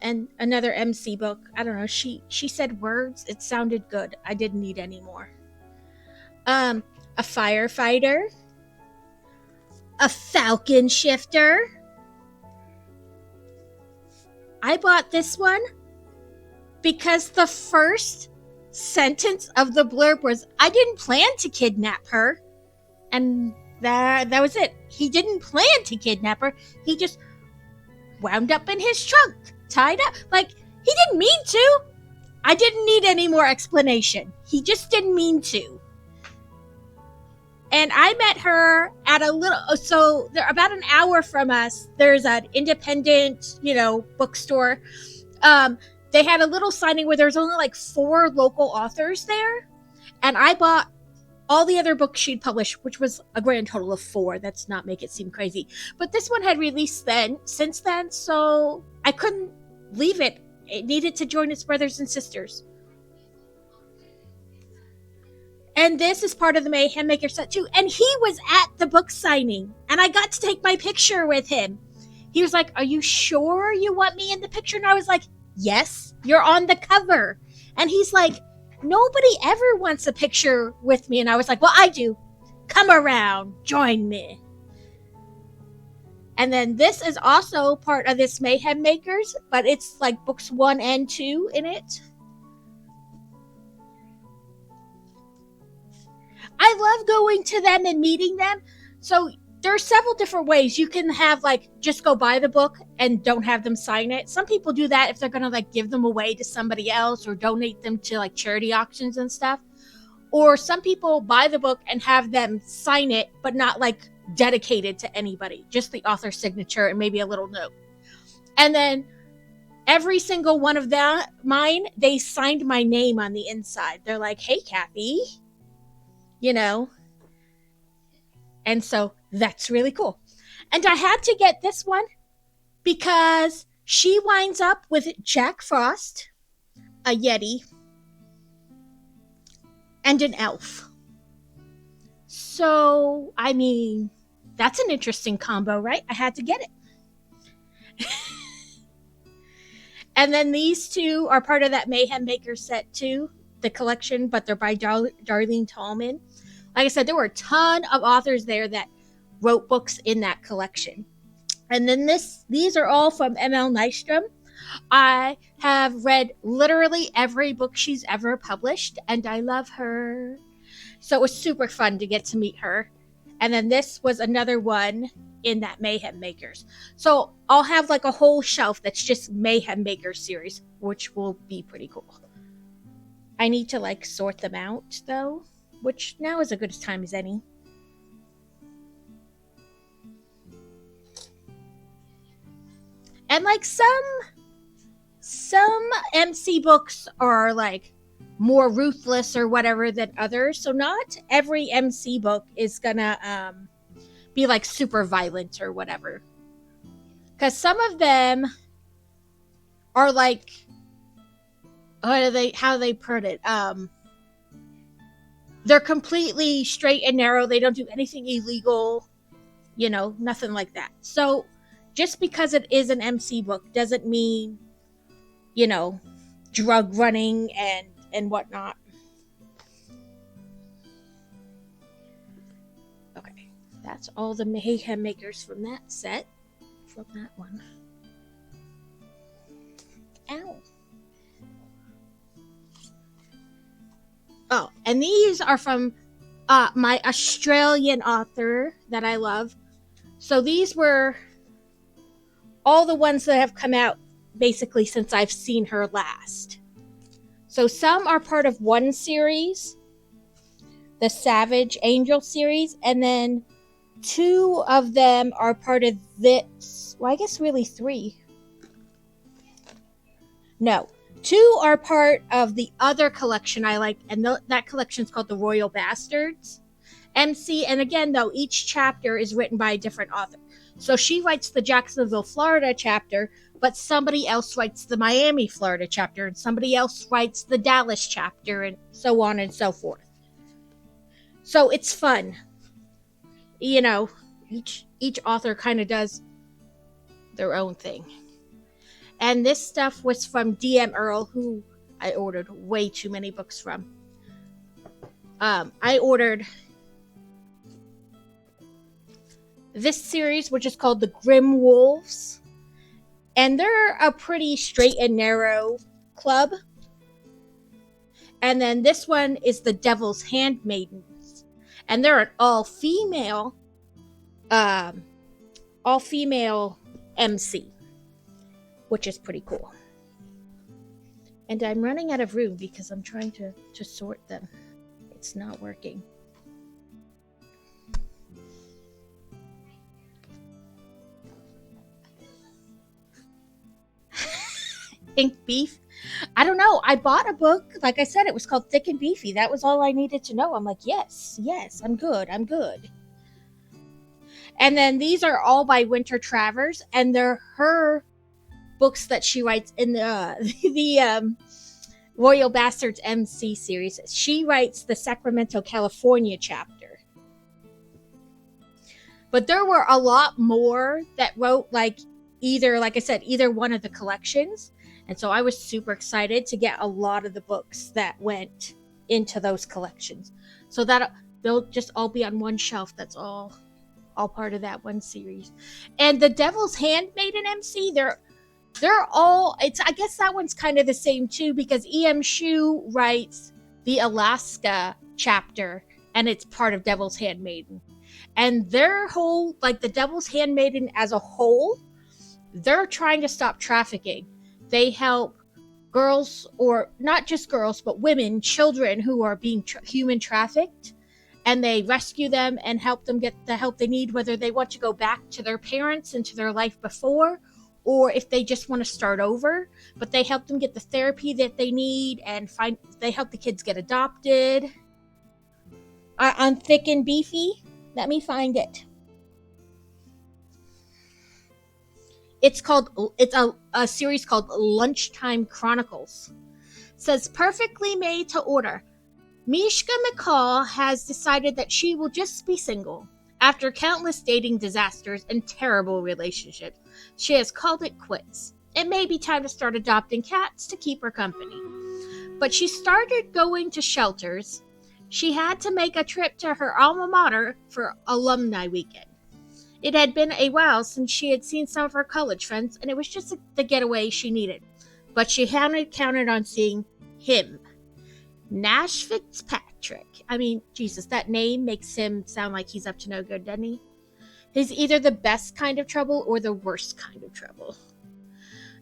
And another MC book. I don't know. She said words. It sounded good. I didn't need any more. A firefighter. A falcon shifter. I bought this one because the first sentence of the blurb was, I didn't plan to kidnap her. And that was it. He didn't plan to kidnap her. He just wound up in his trunk, tied up. Like, he didn't mean to. I didn't need any more explanation. He just didn't mean to. And I met her at so they're about an hour from us. There's an independent, bookstore. They had a little signing where there's only like 4 local authors there. And I bought all the other books she'd published, which was a grand total of 4. That's not make it seem crazy. But this one had released since then, so I couldn't leave it. It needed to join its brothers and sisters. And this is part of the Mayhem Maker set too. And he was at the book signing. And I got to take my picture with him. He was like, are you sure you want me in the picture? And I was like, yes, you're on the cover. And he's like, nobody ever wants a picture with me. And I was like, well, I do. Come around. Join me. And then this is also part of this Mayhem Makers. But it's like books 1 and 2 in it. I love going to them and meeting them. So there are several different ways. You can have just go buy the book and don't have them sign it. Some people do that if they're going to give them away to somebody else or donate them to charity auctions and stuff. Or some people buy the book and have them sign it, but not dedicated to anybody. Just the author's signature and maybe a little note. And then every single one of mine, they signed my name on the inside. They're like, hey, Kathy. And so that's really cool. And I had to get this one because she winds up with Jack Frost, a Yeti, and an elf. So, I mean, that's an interesting combo, right? I had to get it. And then these 2 are part of that Mayhem Maker set too, the collection, but they're by Darlene Tallman. Like I said, there were a ton of authors there that wrote books in that collection. And then these are all from M.L. Nystrom. I have read literally every book she's ever published, and I love her. So it was super fun to get to meet her. And then this was another one in that Mayhem Makers. So I'll have a whole shelf that's just Mayhem Makers series, which will be pretty cool. I need to sort them out though, which now is a good time as any. And some MC books are more ruthless or whatever than others. So not every MC book is gonna be super violent or whatever. Because some of them are how they put it? They're completely straight and narrow. They don't do anything illegal, nothing like that. So just because it is an MC book doesn't mean, drug running and whatnot. Okay, that's all the Mayhem Makers from that set. From that one. Ow. And these are from my Australian author that I love. So these were all the ones that have come out basically since I've seen her last. So some are part of one series, the Savage Angel series, and then 2 of them are part of this. Well, I guess really 3. No, 2 are part of the other collection I like, and that collection is called The Royal Bastards MC. And again, though, each chapter is written by a different author. So she writes the Jacksonville, Florida chapter, but somebody else writes the Miami, Florida chapter, and somebody else writes the Dallas chapter, and so on and so forth. So it's fun. You know, each author kind of does their own thing. And this stuff was from DM Earl, who I ordered way too many books from. I ordered this series, which is called The Grim Wolves. And they're a pretty straight and narrow club. And then this one is The Devil's Handmaidens. And they're an all-female MC, which is pretty cool. And I'm running out of room because I'm trying to sort them. It's not working. Pink Beef. I don't know. I bought a book. Like I said, it was called Thick and Beefy. That was all I needed to know. I'm like, yes, I'm good. And then these are all by Winter Travers, and they're her books that she writes in the Royal Bastards MC series. She writes the Sacramento, California chapter. But there were a lot more that wrote either one of the collections. And so I was super excited to get a lot of the books that went into those collections. So that they'll just all be on one shelf. That's all part of that one series. And the Devil's Handmaiden MC, they're all, I guess that one's kind of the same too, because E.M. Shu writes the Alaska chapter, and it's part of Devil's Handmaiden. And their whole, the Devil's Handmaiden as a whole, they're trying to stop trafficking. They help girls, or not just girls, but women, children who are being human trafficked, and they rescue them and help them get the help they need, whether they want to go back to their parents and to their life before, or if they just want to start over. But they help them get the therapy that they need, and they help the kids get adopted. On Thick and Beefy, let me find it. It's a series called Lunchtime Chronicles. It says, perfectly made to order. Mishka McCall has decided that she will just be single. After countless dating disasters and terrible relationships, she has called it quits. It may be time to start adopting cats to keep her company. But she started going to shelters. She had to make a trip to her alma mater for alumni weekend. It had been a while since she had seen some of her college friends, and it was just the getaway she needed. But she hadn't counted on seeing him. Nash Fitzpatrick. I mean, Jesus, that name makes him sound like he's up to no good, doesn't he? He's either the best kind of trouble or the worst kind of trouble.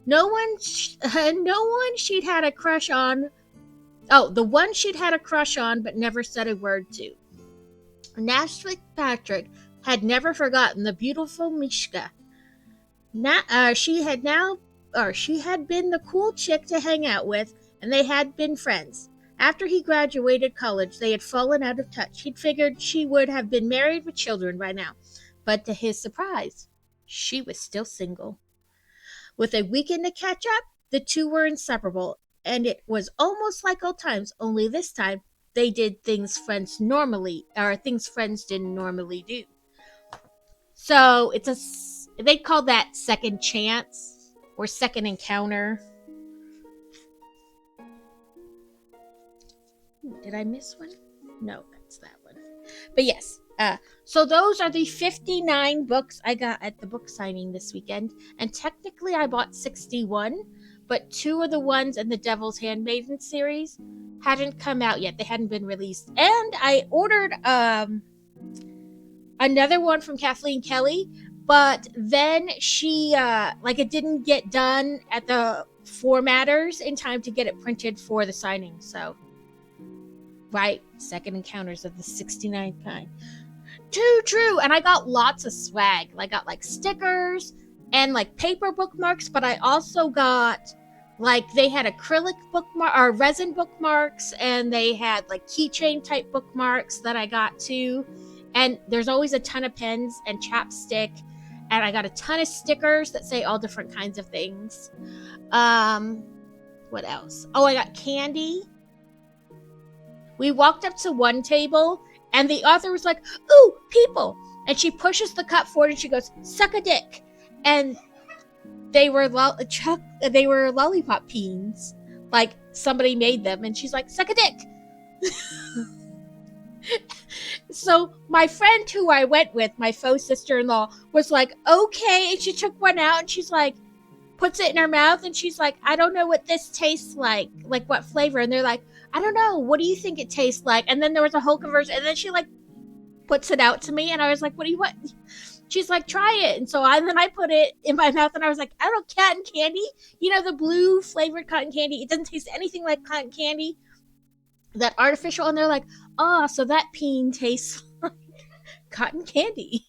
No one she'd had a crush on. Oh, the one she'd had a crush on but never said a word to. Nash Fitzpatrick had never forgotten the beautiful Mishka. She had been the cool chick to hang out with, and they had been friends. After he graduated college, they had fallen out of touch. He'd figured she would have been married with children by now. But to his surprise, she was still single. With a weekend to catch up, the two were inseparable, and it was almost like old times, only this time they did things friends didn't normally do. So they call that second chance or second encounter. Did I miss one? No, that's that one. But yes, so those are the 59 books I got at the book signing this weekend. And technically I bought 61, but 2 of the ones in the Devil's Handmaiden series hadn't come out yet. They hadn't been released. And I ordered another one from Kathleen Kelly, but then she it didn't get done at the formatters in time to get it printed for the signing. So right, Second Encounters of the 69th Kind. Too true. And I got lots of swag. I got like stickers and like paper bookmarks, but I also got they had acrylic bookmark or resin bookmarks, and they had like keychain type bookmarks that I got too. And there's always a ton of pens and chapstick, and I got a ton of stickers that say all different kinds of things. What else? Oh, I got candy. We walked up to one table, and the author was like, "Ooh, people!" And she pushes the cup forward, and she goes, "Suck a dick." And they were lollipop peens, like somebody made them, and she's like, "Suck a dick." So my friend who I went with, my faux sister-in-law, was like, "Okay," and she took one out, and she's like, puts it in her mouth, and she's like, "I don't know what this tastes like what flavor." And they're like, "I don't know, what do you think it tastes like?" And then there was a whole conversation, and then she puts it out to me, and I was like, "What do you want?" She's like, "Try it." And so then I put it in my mouth, and I was like, "I don't know, cotton candy, the blue flavored cotton candy, it doesn't taste anything like cotton candy, that artificial." And they're like, "Oh, so that peen tastes like cotton candy."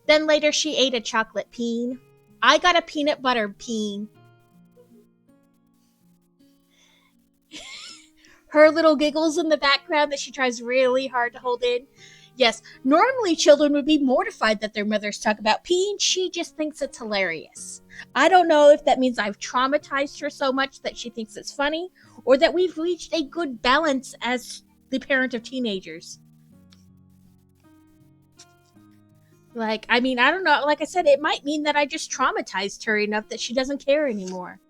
Then later she ate a chocolate peen. I got a peanut butter peen. Her little giggles in the background that she tries really hard to hold in. Yes, normally children would be mortified that their mothers talk about peen. She just thinks it's hilarious. I don't know if that means I've traumatized her so much that she thinks it's funny, or that we've reached a good balance as the parent of teenagers. I don't know. Like I said, it might mean that I just traumatized her enough that she doesn't care anymore.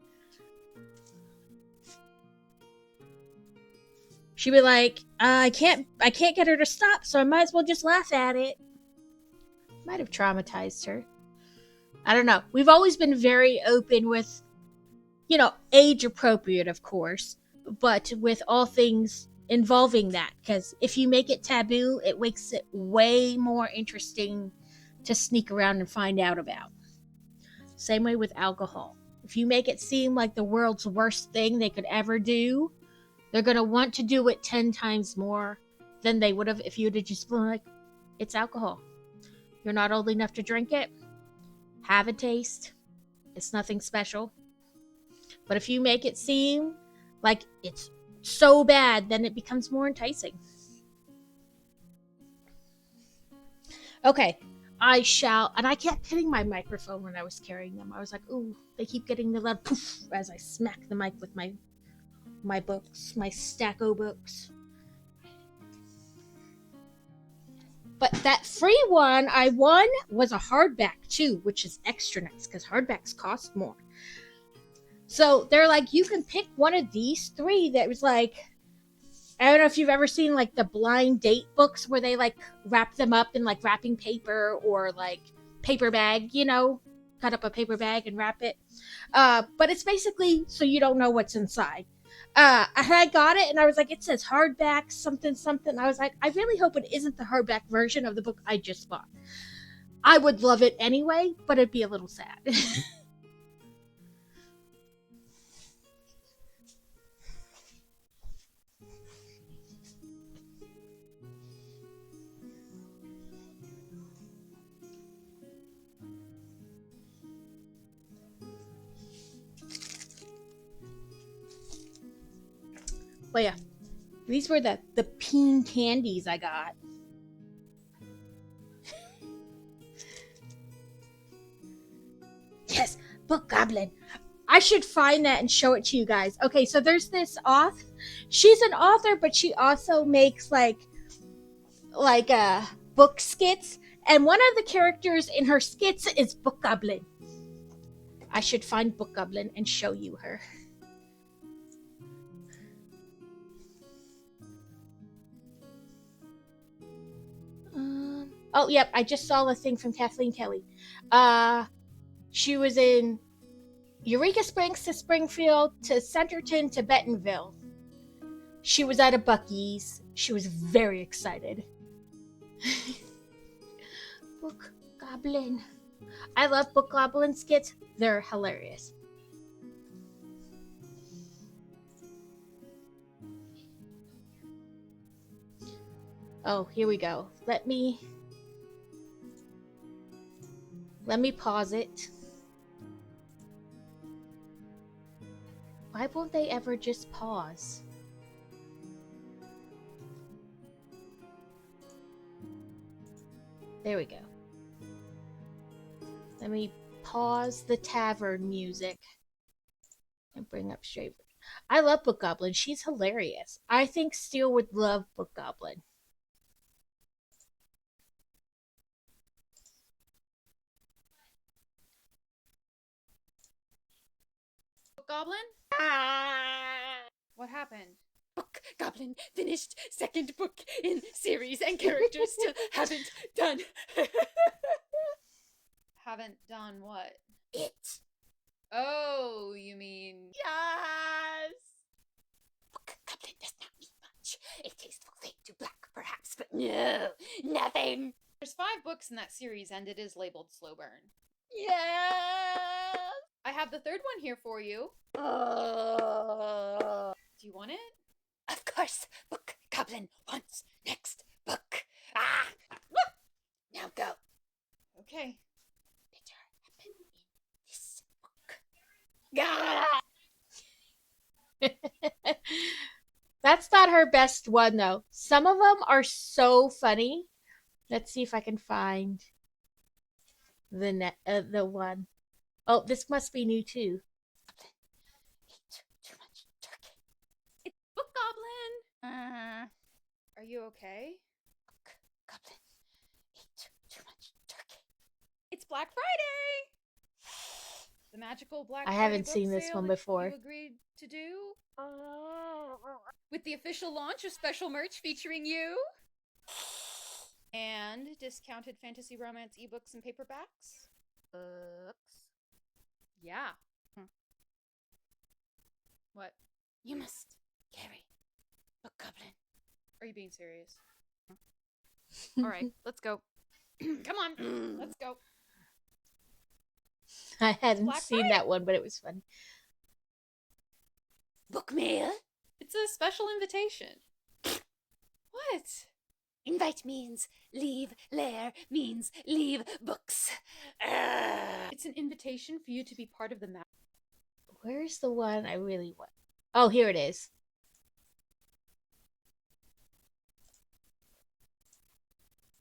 She'd be like, I can't get her to stop, so I might as well just laugh at it. Might have traumatized her. I don't know. We've always been very open with, age appropriate, of course, but with all things involving that, because if you make it taboo, it makes it way more interesting to sneak around and find out about. Same way with alcohol. If you make it seem like the world's worst thing they could ever do, they're going to want to do it 10 times more than they would have if you'd have just been like, "It's alcohol. You're not old enough to drink it. Have a taste. It's nothing special." But if you make it seem like it's so bad, then it becomes more enticing. Okay, and I kept hitting my microphone when I was carrying them. I was like, "Ooh," they keep getting the loud poof as I smack the mic with my books, my stack o' books. But that free one I won was a hardback too, which is extra nice because hardbacks cost more. So they're like, you can pick one of these 3 that was I don't know if you've ever seen the blind date books where they wrap them up in wrapping paper or paper bag, cut up a paper bag and wrap it. But it's basically so you don't know what's inside. I got it and I was like, it says hardback something something. I was like, I really hope it isn't the hardback version of the book I just bought. I would love it anyway, but it'd be a little sad. But yeah, these were the peen candies I got. Yes, Book Goblin. I should find that and show it to you guys. Okay, so there's this author. She's an author, but she also makes book skits. And one of the characters in her skits is Book Goblin. I should find Book Goblin and show you her. Oh, yep, I just saw a thing from Kathleen Kelly. She was in Eureka Springs to Springfield to Centerton to Bentonville. She was at a Buc-ee's. She was very excited. Book Goblin. I love Book Goblin skits. They're hilarious. Oh, here we go. Let me pause it. Why won't they ever just pause? There we go. Let me pause the tavern music and bring up Straver. I love Book Goblin. She's hilarious. I think Steel would love Book Goblin. Goblin? What happened? Book Goblin finished second book in series and characters still haven't done. Haven't done what? It. Oh, you mean... Yes. Book Goblin does not mean much. A tasteful fade to black, perhaps, but no, nothing. There's 5 books in that series and it is labeled slow burn. Yes. I have the 3rd one here for you. Do you want it? Of course, Book Goblin wants next book. Now go. Okay. Better happen in this book. That's not her best one, though. Some of them are so funny. Let's see if I can find the one. Oh, this must be new too. Eat too much turkey. It's Book Goblin! Are you okay? Book Goblin eat too much turkey. It's Black Friday! The magical Black I Friday haven't book seen this sale one that before. You agreed to do? With the official launch of special merch featuring you? And discounted fantasy romance ebooks and paperbacks? Books? Yeah. What? You must carry Book Goblin. Are you being serious? Alright, let's go. Come on, let's go. I hadn't Black seen Friday. that one, but it was fun. Book mail? It's a special invitation. What? Invite means leave, lair means leave books. It's an invitation for you to be part of the map. Where's the one I really want? Oh, here it is.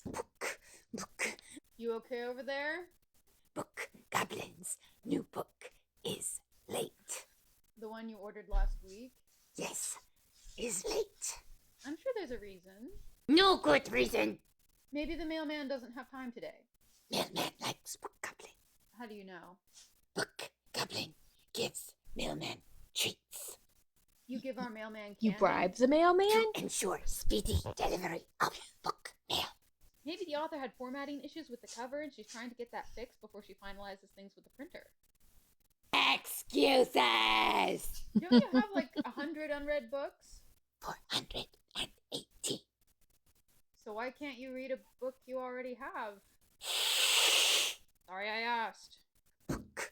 Book. You okay over there? Book Goblin's new book is late. The one you ordered last week? Yes, is late. I'm sure there's a reason. No good reason. Maybe the mailman doesn't have time today. Mailman likes Book Goblin. How do you know? Book Goblin gives mailman treats You give our mailman candy? You bribe the mailman? to ensure speedy delivery of book mail. Maybe the author had formatting issues with the cover and she's trying to get that fixed before she finalizes things with the printer. Excuses! Don't you have like 100 unread books? 418. So why can't you read a book you already have? Sorry I asked. Book.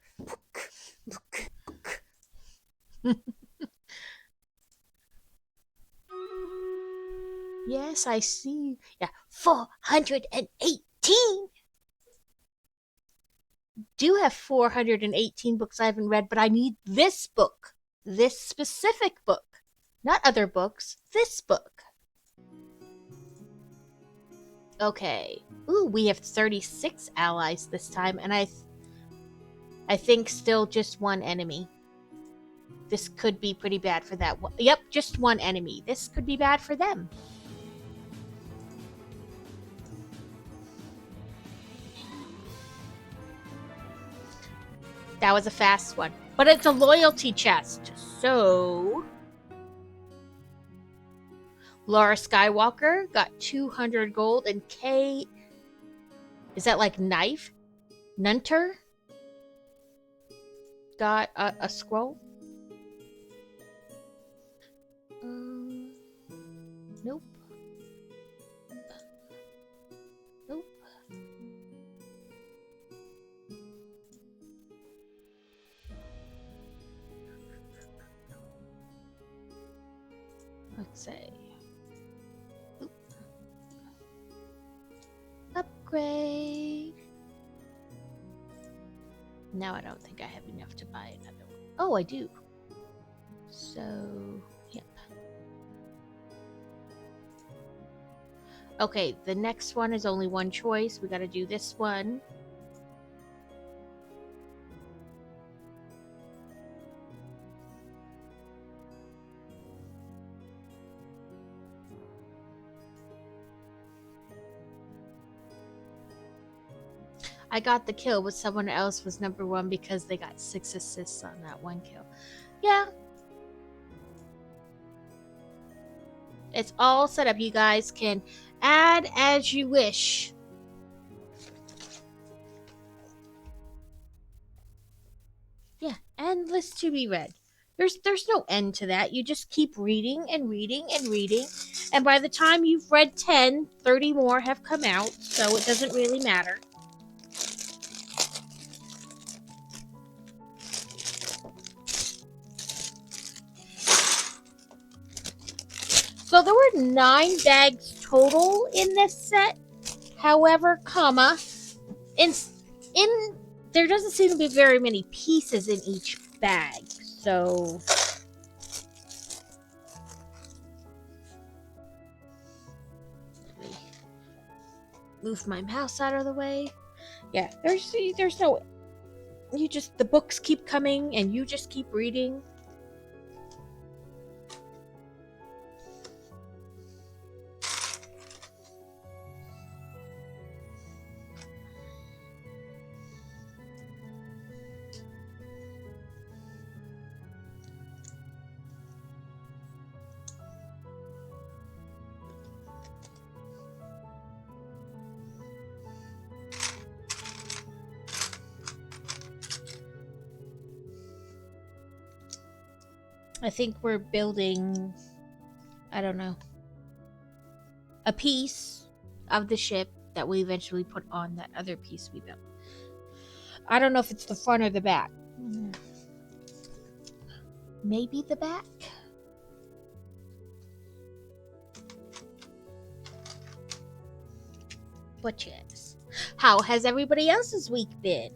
Yes, I see. Yeah, 418. Do have 418 books I haven't read, but I need this book. This specific book. Not other books. This book. Okay. Ooh, we have 36 allies this time, and I think still just one enemy. This could be pretty bad for that one. Yep, just one enemy. This could be bad for them. That was a fast one. But it's a loyalty chest, so... Laura Skywalker got 200 gold, and Kay... Is that like knife? Nunter? got a scroll? Nope. Nope. Let's say upgrade. Now I don't think I have enough to buy another one. Oh, I do. So, yep. Okay, the next one is only one choice. We got to do this one. I got the kill, but someone else was number one because they got 6 assists on that one kill. Yeah. It's all set up. You guys can add as you wish. Yeah, endless to be read. There's no end to that. You just keep reading and reading and reading. And by the time you've read 10, 30 more have come out, so it doesn't really matter. So there were 9 bags total in this set. However, in there doesn't seem to be very many pieces in each bag. So let me move my mouse out of the way. Yeah, there's no, the books keep coming and you just keep reading. I think we're building, I don't know, a piece of the ship that we eventually put on that other piece we built. I don't know if it's the front or the back. Maybe the back? But yes. How has everybody else's week been?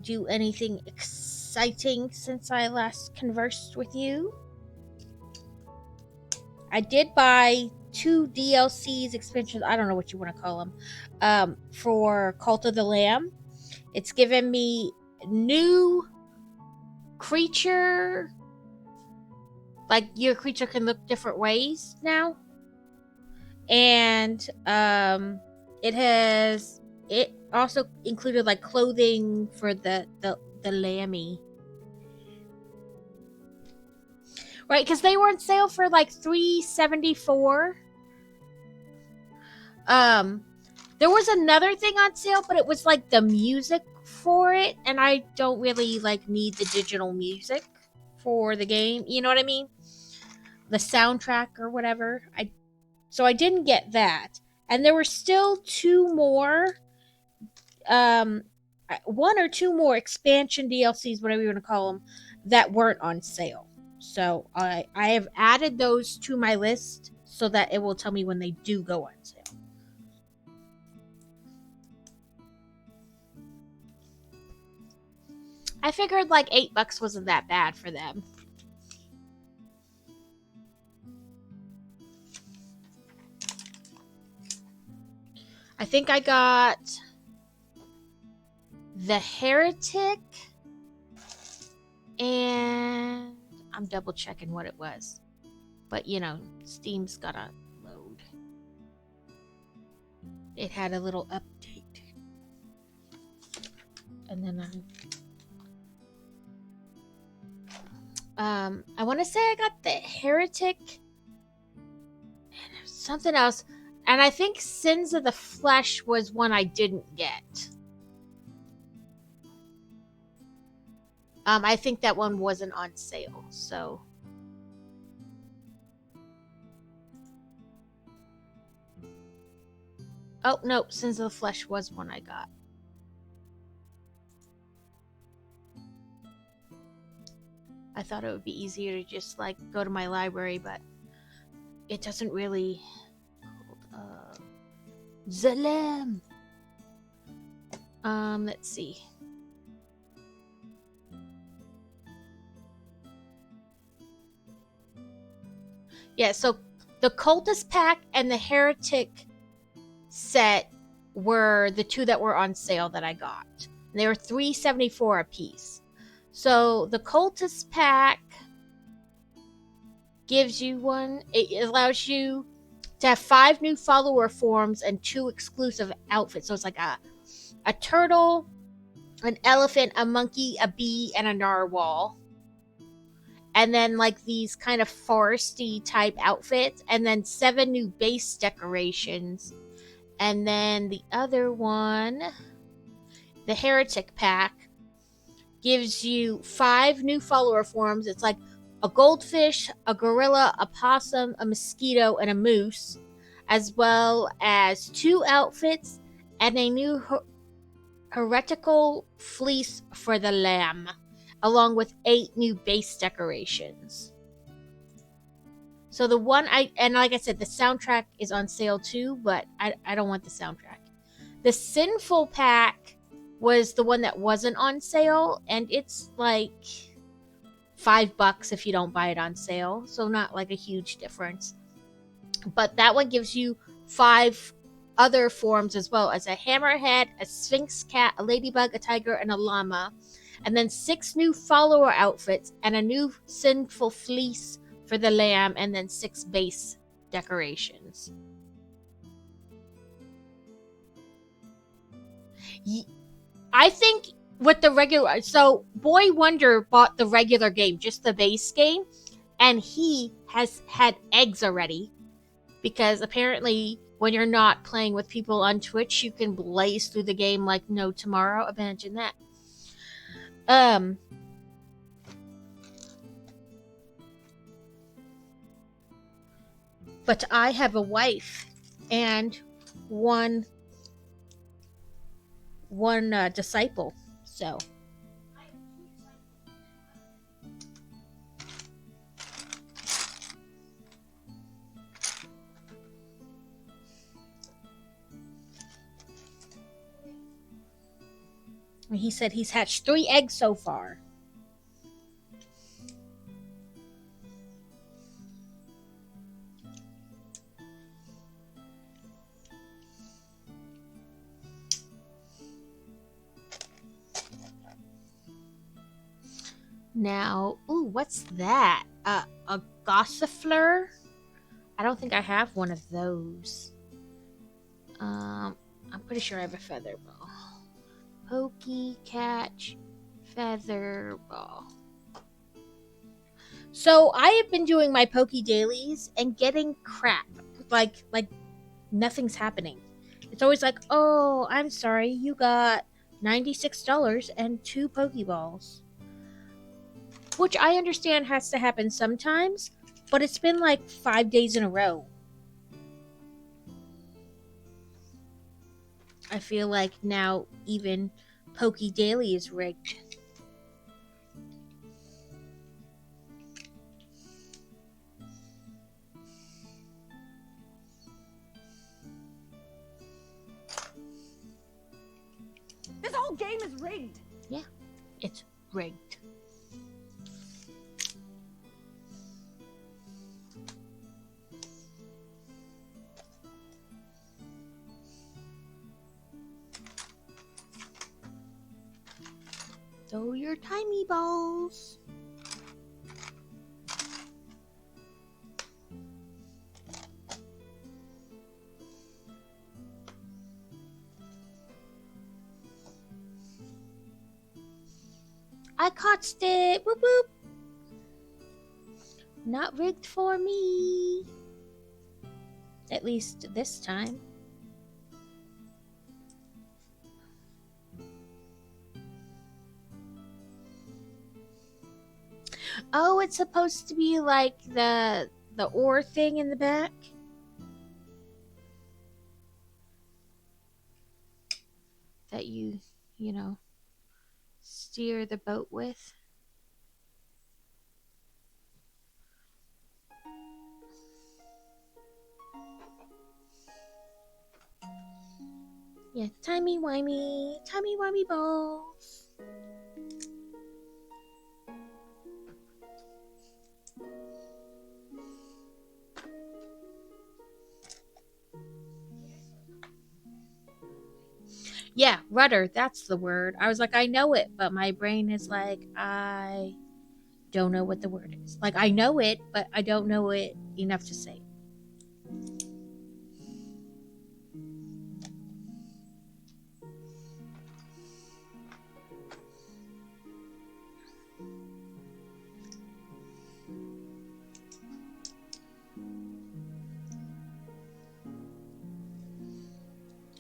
Do anything exciting since I last conversed with you? I did buy 2 DLCs, expansions, I don't know what you want to call them, for Cult of the Lamb. It's given me new creature, like your creature can look different ways now. And it also included like clothing for the lammy. Right, because they were on sale for like $3.74. There was another thing on sale, but it was like the music for it, and I don't really like need the digital music for the game. You know what I mean? The soundtrack or whatever. So I didn't get that, and there were still 2 more, 1 or 2 more expansion DLCs, whatever you want to call them, that weren't on sale. So I have added those to my list so that it will tell me when they do go on sale. I figured like $8 wasn't that bad for them. I think I got the Heretic, and I'm double checking what it was. But you know, Steam's gotta load. It had a little update. And then I want to say I got the Heretic and something else. And I think Sins of the Flesh was one I didn't get. I think that one wasn't on sale, so. Oh, no, Sins of the Flesh was one I got. I thought it would be easier to just, like, go to my library, but it doesn't really... Zalem! Let's see. Yeah, so the Cultist pack and the Heretic set were the two that were on sale that I got. They were $3.74 a piece. So the Cultist pack gives you one. It allows you to have 5 new follower forms and 2 exclusive outfits. So it's like a turtle, an elephant, a monkey, a bee, and a narwhal. And then like these kind of foresty type outfits, and then 7 new base decorations. And then the other one, the Heretic pack, gives you 5 new follower forms. It's like a goldfish, a gorilla, a possum, a mosquito, and a moose, as well as 2 outfits and a new heretical fleece for the lamb, along with 8 new base decorations. So the one and like I said, the soundtrack is on sale too, but I don't want the soundtrack. The Sinful pack was the one that wasn't on sale, and it's like $5 if you don't buy it on sale, so not like a huge difference. But that one gives you 5 other forms as well, as a hammerhead, a sphinx cat, a ladybug, a tiger, and a llama, and then 6 new follower outfits and a new sinful fleece for the lamb, and then 6 base decorations. I think with the regular, so Boy Wonder bought the regular game, just the base game, and he has had eggs already, because apparently when you're not playing with people on Twitch, you can blaze through the game like no tomorrow. Imagine that. But I have a wife and one disciple, so. He said he's hatched 3 eggs so far. Now, ooh, what's that? A Gossifleur? I don't think I have one of those. I'm pretty sure I have a feather ball. Pokey catch feather ball. So I have been doing my Poke dailies and getting crap. Like nothing's happening. It's always like, oh, I'm sorry, you got $96 and 2 Pokeballs. Which I understand has to happen sometimes, but it's been like 5 days in a row. I feel like now even Poke Daily is rigged. This whole game is rigged. Yeah, it's rigged. Throw your tiny balls. I caught it. Boop boop. Not rigged for me. At least this time. Oh, it's supposed to be like the oar thing in the back. That you know, steer the boat with. Yeah, timey-wimey balls. Yeah, rudder, that's the word. I was like, I know it, but my brain is like, I don't know what the word is. Like, I know it, but I don't know it enough to say it.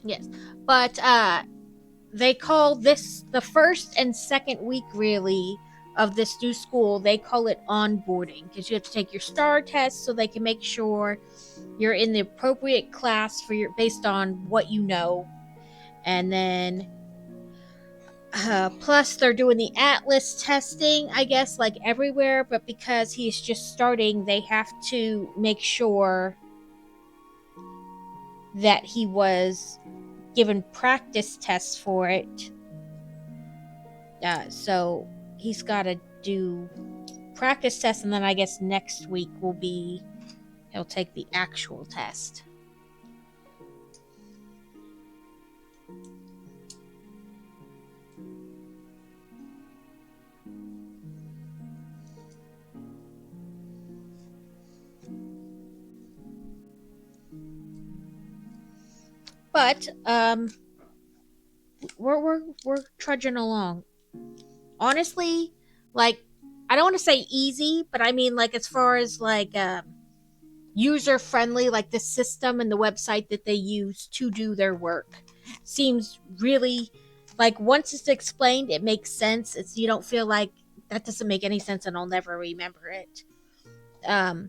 Yes, but they call this the first and second week, really, of this new school. They call it onboarding because you have to take your STAR test so they can make sure you're in the appropriate class for your based on what you know, and then plus they're doing the Atlas testing, I guess, like everywhere. But because he's just starting, they have to make sure that he was given practice tests for it. So he's got to do practice tests, and then I guess next week he'll take the actual test. But we're trudging along. Honestly, like, I don't want to say easy, but I mean, like, as far as like user friendly, like the system and the website that they use to do their work seems really, like, once it's explained, it makes sense. You don't feel like that doesn't make any sense and I'll never remember it. And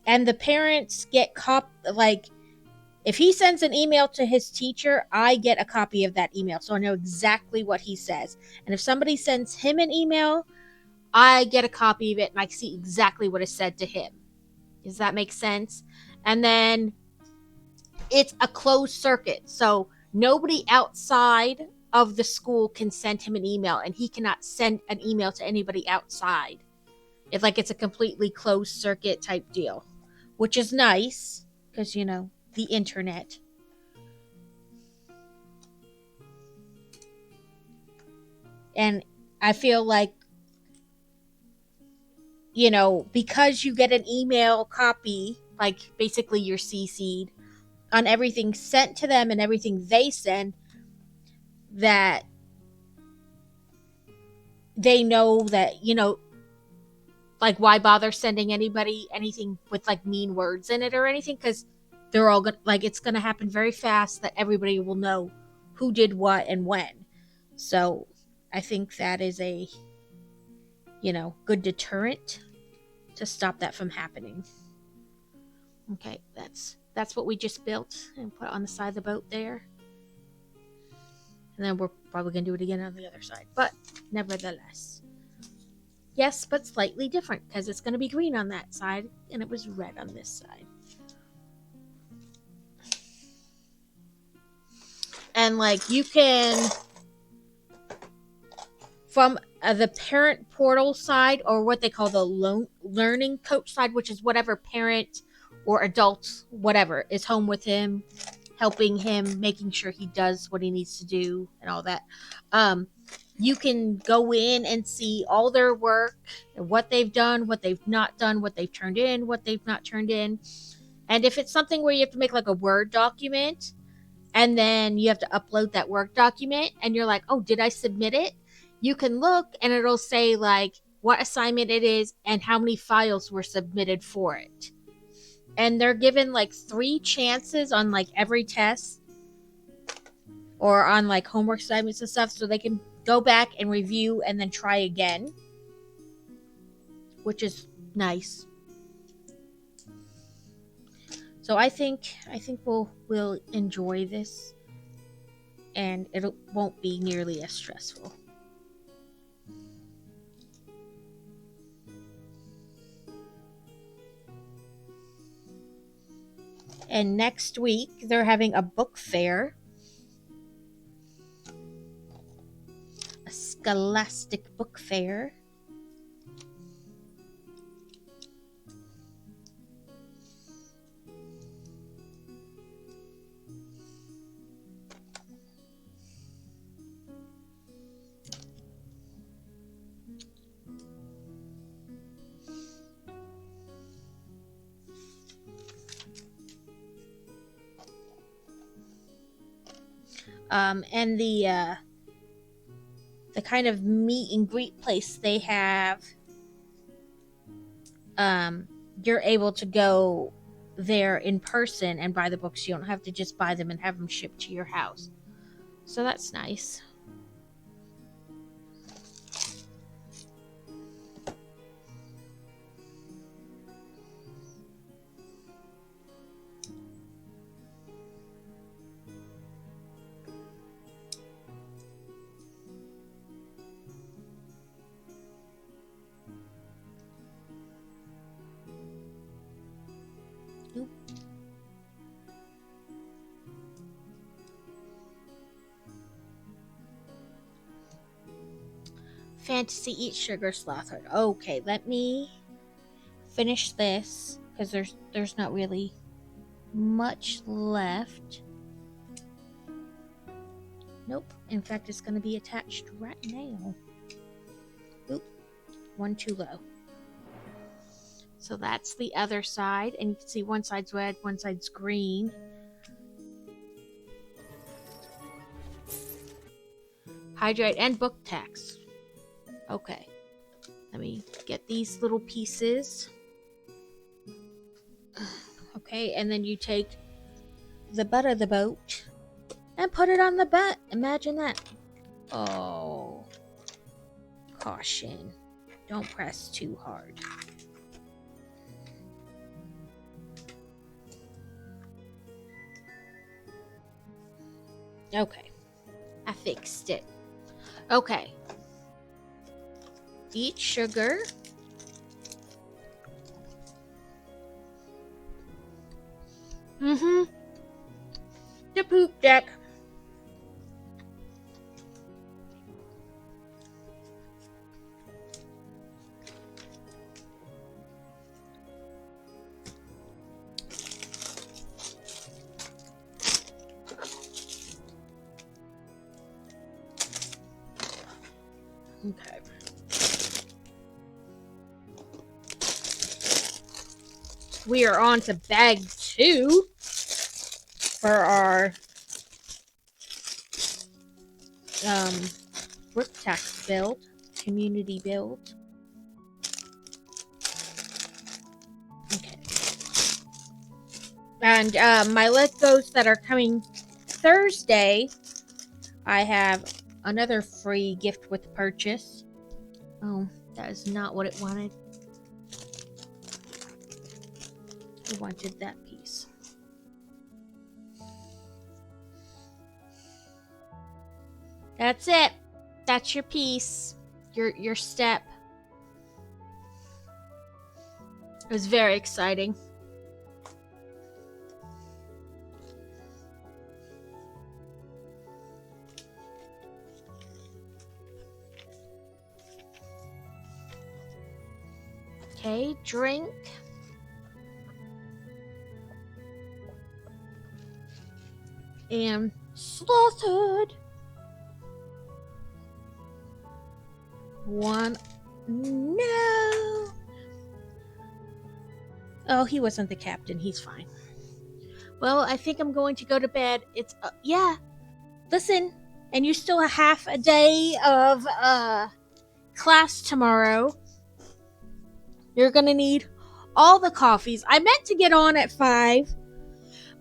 the parents get like, if he sends an email to his teacher, I get a copy of that email, so I know exactly what he says. And if somebody sends him an email, I get a copy of it and I see exactly what is said to him. Does that make sense? And then it's a closed circuit, so nobody outside of the school can send him an email, and he cannot send an email to anybody outside. It's a completely closed circuit type deal, which is nice because, you know, the internet. And I feel like, you know, because you get an email copy, like basically you're CC'd on everything sent to them and everything they send, that they know that, you know, like, why bother sending anybody anything with like mean words in it or anything, because they're all gonna, like, it's gonna happen very fast that everybody will know who did what and when. So I think that is a, you know, good deterrent to stop that from happening. Okay, that's what we just built and put on the side of the boat there. And then we're probably gonna do it again on the other side, but nevertheless, yes, but slightly different because it's gonna be green on that side and it was red on this side. And like, you can, from the parent portal side, or what they call the learning coach side, which is whatever parent or adult, whatever, is home with him, helping him, making sure he does what he needs to do and all that. You can go in and see all their work, what they've done, what they've not done, what they've turned in, what they've not turned in. And if it's something where you have to make like a Word document, and then you have to upload that Word document, and you're like, oh, did I submit it? You can look and it'll say like what assignment it is and how many files were submitted for it. And they're given like 3 chances on like every test or on like homework assignments and stuff, so they can go back and review and then try again. which is nice. So I think we'll enjoy this, and it won't be nearly as stressful. And next week they're having a book fair. A Scholastic Book Fair. And the kind of meet and greet place they have, you're able to go there in person and buy the books. You don't have to just buy them and have them shipped to your house. So that's nice. Fantasy Eat Sugar Slothheart. Okay, let me finish this because there's not really much left. Nope. In fact, it's going to be attached right now. Oop. One too low. So that's the other side, and you can see one side's red, one side's green. Hydrate and book tax. Okay. Let me get these little pieces. Okay, and then you take the butt of the boat and put it on the butt. Imagine that. Oh. Caution. Don't press too hard. Okay. I fixed it. Okay. Eat sugar. The poop deck. Okay. We are on to bag 2 for our work tax build, community build. Okay. And my Let Goes that are coming Thursday, I have another free gift with purchase. Oh, that is not what it wanted. I wanted that piece. That's it. That's your piece. Your step. It was very exciting. Okay, drink. And slaughtered. One. No. Oh, he wasn't the captain. He's fine. Well, I think I'm going to go to bed. It's yeah. Listen, and you still have half a day of class tomorrow. You're gonna need all the coffees. I meant to get on at 5,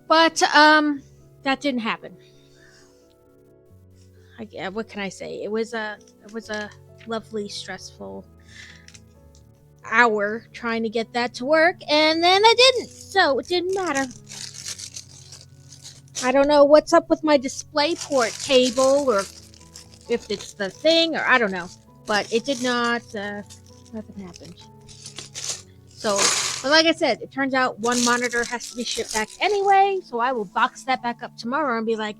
but that didn't happen. What can I say? It was a lovely, stressful hour trying to get that to work, and then I didn't, so it didn't matter. I don't know what's up with my DisplayPort cable, or if it's the thing, or I don't know, but it did not, nothing happened. So, but like I said, it turns out one monitor has to be shipped back anyway, so I will box that back up tomorrow and be like,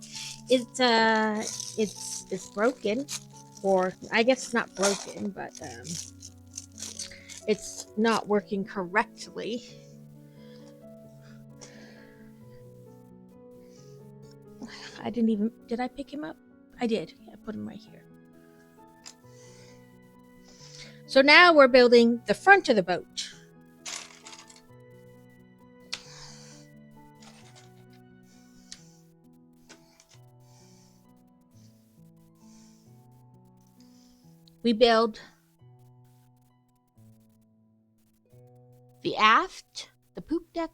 it's broken, or I guess it's not broken, but it's not working correctly. Did I pick him up? I did. Yeah, I put him right here. So now we're building the front of the boat. We build the aft, the poop deck,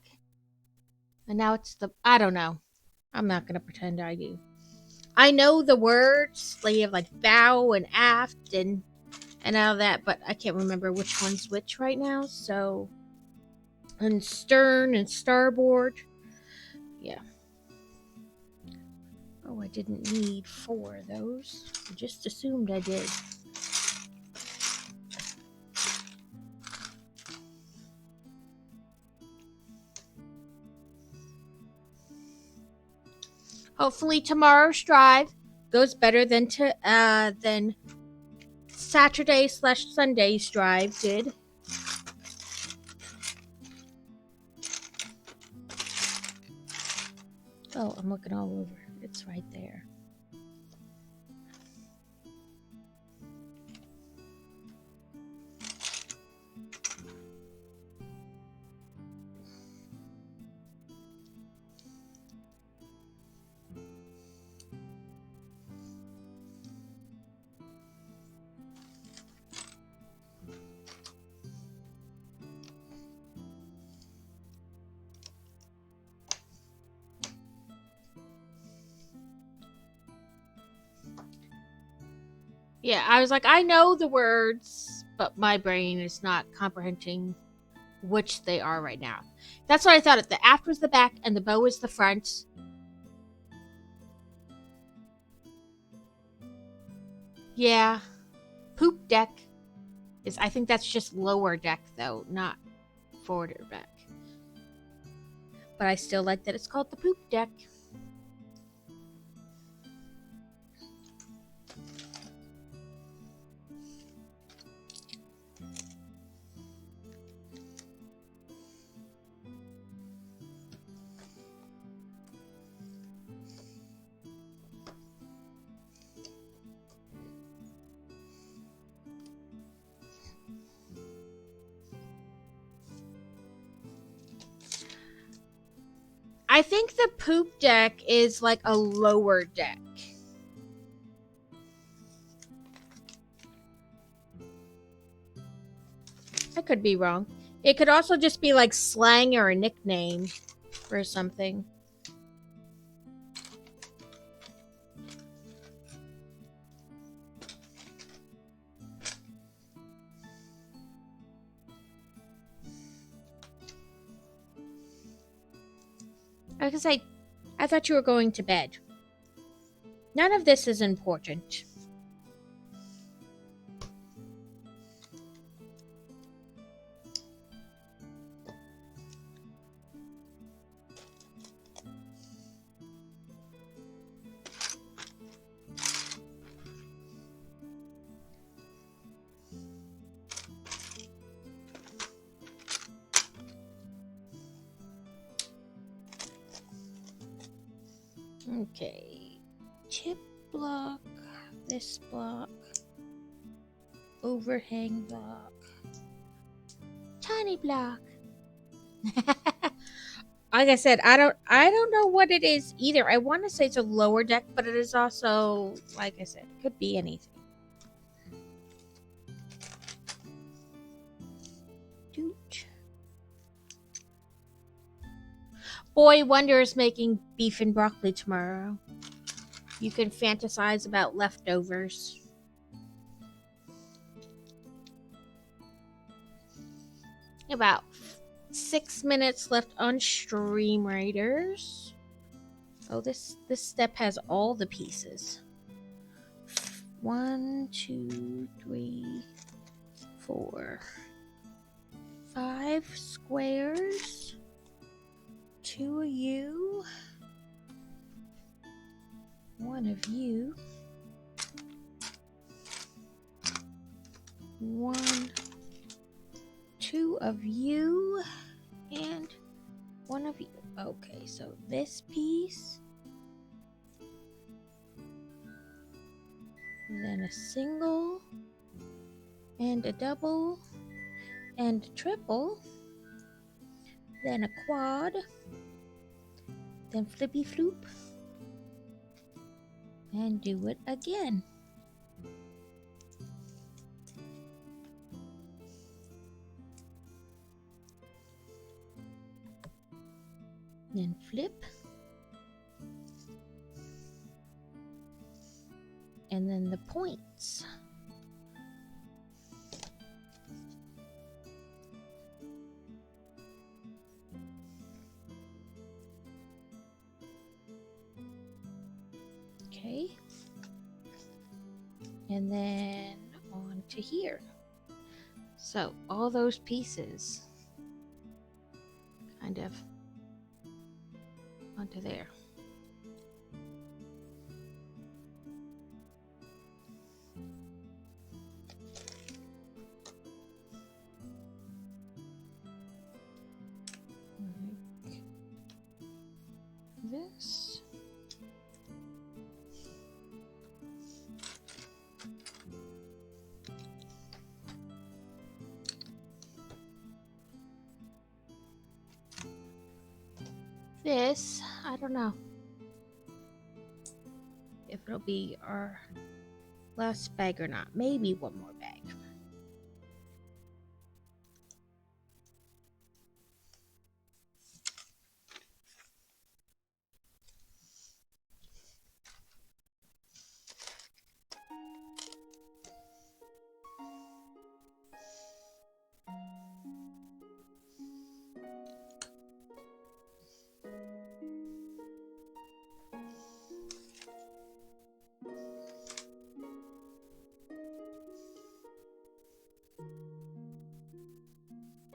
and now it's I don't know. I'm not going to pretend I do. I know the words, like you have like bow and aft and all that, but I can't remember which one's which right now. So, and stern and starboard. Yeah. Oh, I didn't need 4 of those. I just assumed I did. Hopefully tomorrow's drive goes better than Saturday/Sunday's drive did. Oh, I'm looking all over. It's right there. Yeah, I was like, I know the words, but my brain is not comprehending which they are right now. That's what I thought. The aft was the back and the bow is the front. Yeah. Poop deck is, I think that's just lower deck though, not forward or back. But I still like that it's called the poop deck. I think the poop deck is like a lower deck. I could be wrong. It could also just be like slang or a nickname or something. Because I thought you were going to bed. None of this is important. Okay, chip block, this block, overhang block, tiny block. Like I said, I don't know what it is either. I want to say it's a lower deck, but it is also, like I said, it could be anything. Doot. Boy Wonder is making beef and broccoli tomorrow. You can fantasize about leftovers. About 6 minutes left on Stream Raiders. Oh, this step has all the pieces. 1, 2, 3, 4, 5 squares. 2 of you. 1 of you. 1, 2 of you, and 1 of you. Okay, so this piece, then a single, and a double, and a triple, then a quad, then flippy floop, and do it again. Then flip, and then the points. Okay, and then on to here. So all those pieces kind of onto there. Like this. This, I don't know if it'll be our last bag or not. Maybe one more bag.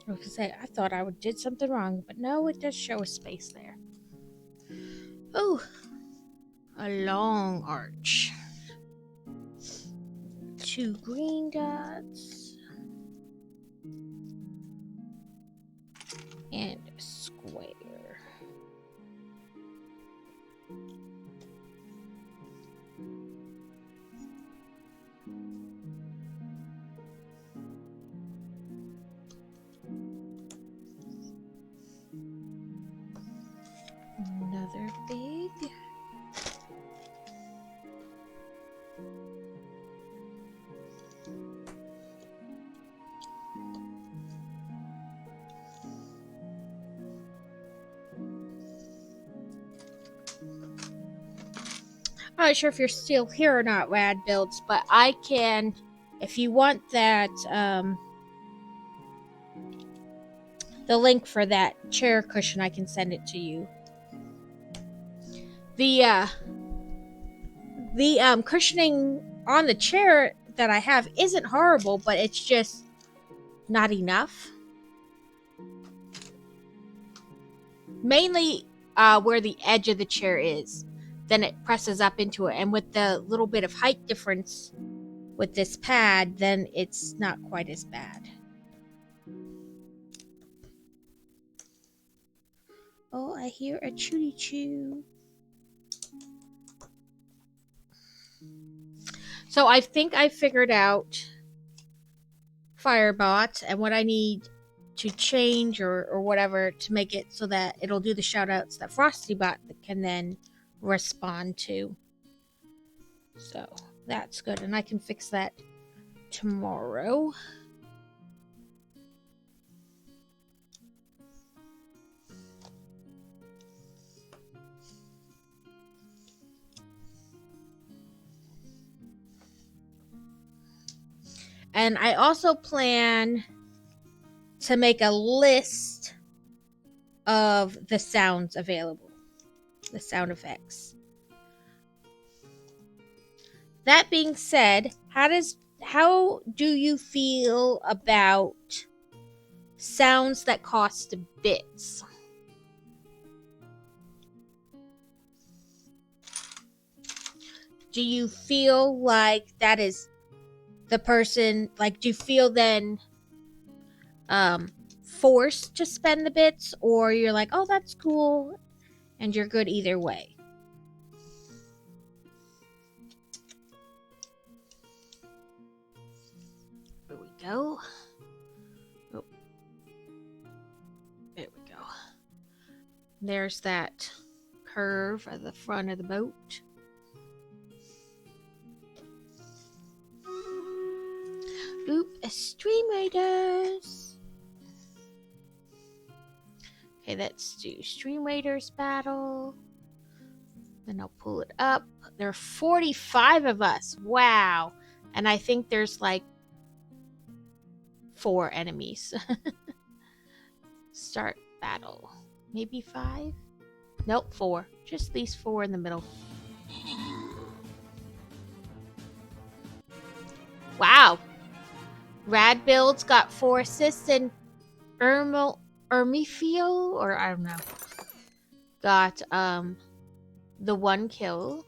I was gonna say, I thought I did something wrong, but no, it does show a space there. Oh, a long arch. 2 green dots. And a square. Another big. I'm not sure if you're still here or not, Rad Builds, but I can, if you want that, the link for that chair cushion, I can send it to you. The cushioning on the chair that I have isn't horrible, but it's just not enough. Mainly where the edge of the chair is. Then it presses up into it. And with the little bit of height difference with this pad, then it's not quite as bad. Oh, I hear a chooty choo. So I think I figured out Firebot and what I need to change or whatever to make it so that it'll do the shoutouts that FrostyBot can then respond to. So that's good, and I can fix that tomorrow. And I also plan to make a list of the sounds available, the sound effects. That being said, how do you feel about sounds that cost bits? Do you feel like that is the person, like, do you feel then forced to spend the bits, or you're like, oh, that's cool, and you're good either way? There we go. Oh. There we go. There's that curve at the front of the boat. Oop, Stream Raiders. Okay, let's do Stream Raiders battle. Then I'll pull it up. There are 45 of us. Wow. And I think there's like 4 enemies. Start battle. Maybe 5? Nope, 4. Just these 4 in the middle. Wow. Rad Build's got 4 assists, and Ermifio, or I don't know, got the 1 kill.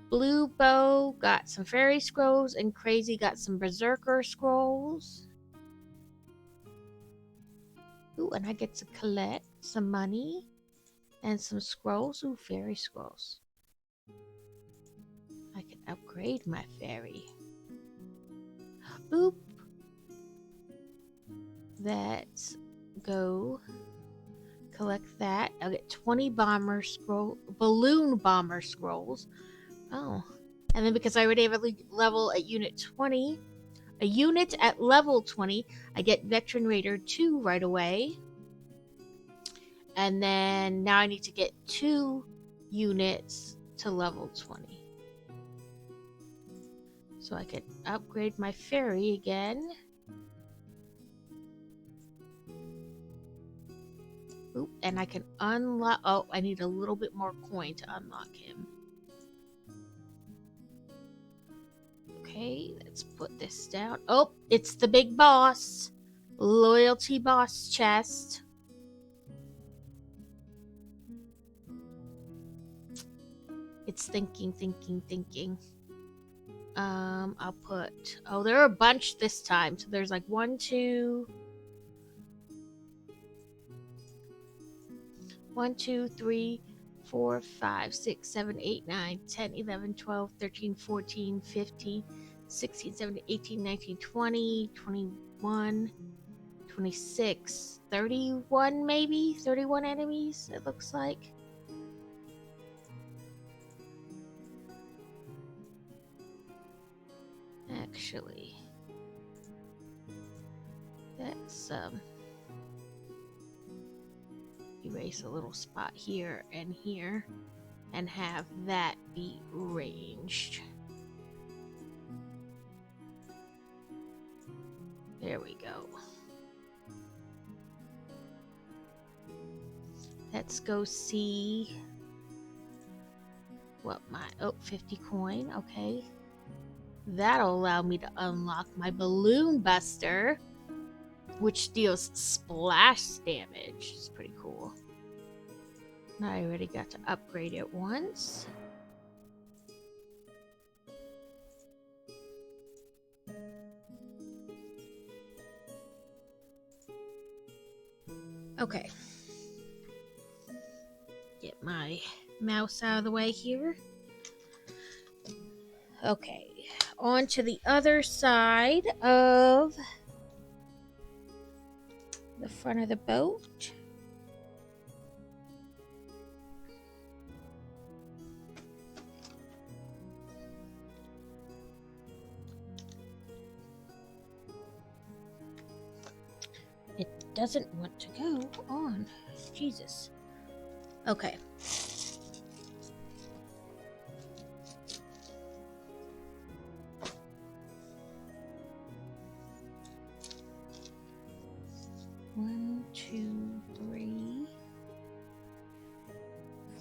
Blue Bow got some fairy scrolls, and Crazy got some berserker scrolls. Ooh, and I get to collect some money and some scrolls. Ooh, fairy scrolls. I can upgrade my fairy. Oop. Let's go collect that. I'll get 20 balloon bomber scrolls. Oh. And then because I already have a level at unit 20, a unit at level 20, I get Veteran Raider 2 right away. And then now I need to get 2 units to level 20. So I can upgrade my fairy again. Oop, and I can unlock... Oh, I need a little bit more coin to unlock him. Okay, let's put this down. Oh, it's the big boss. Loyalty boss chest. It's thinking. I'll put... Oh, there are a bunch this time. So there's like 1, 2... 1, 2, 3, 4, 5, 6, 7, 8, 9, 10, 11, 12, 13, 14, 15, 16, 17, 18, 19, 20, 21, 26, 31 maybe? 31 enemies, it looks like. Actually, let's erase a little spot here and have that be ranged. There we go. Let's go see what my... Oh, 50 coin. Okay. That'll allow me to unlock my Balloon Buster, which deals splash damage. It's pretty cool. Now I already got to upgrade it once. Okay. Get my mouse out of the way here. Okay. On to the other side of the front of the boat. It doesn't want to go on. Jesus. Okay.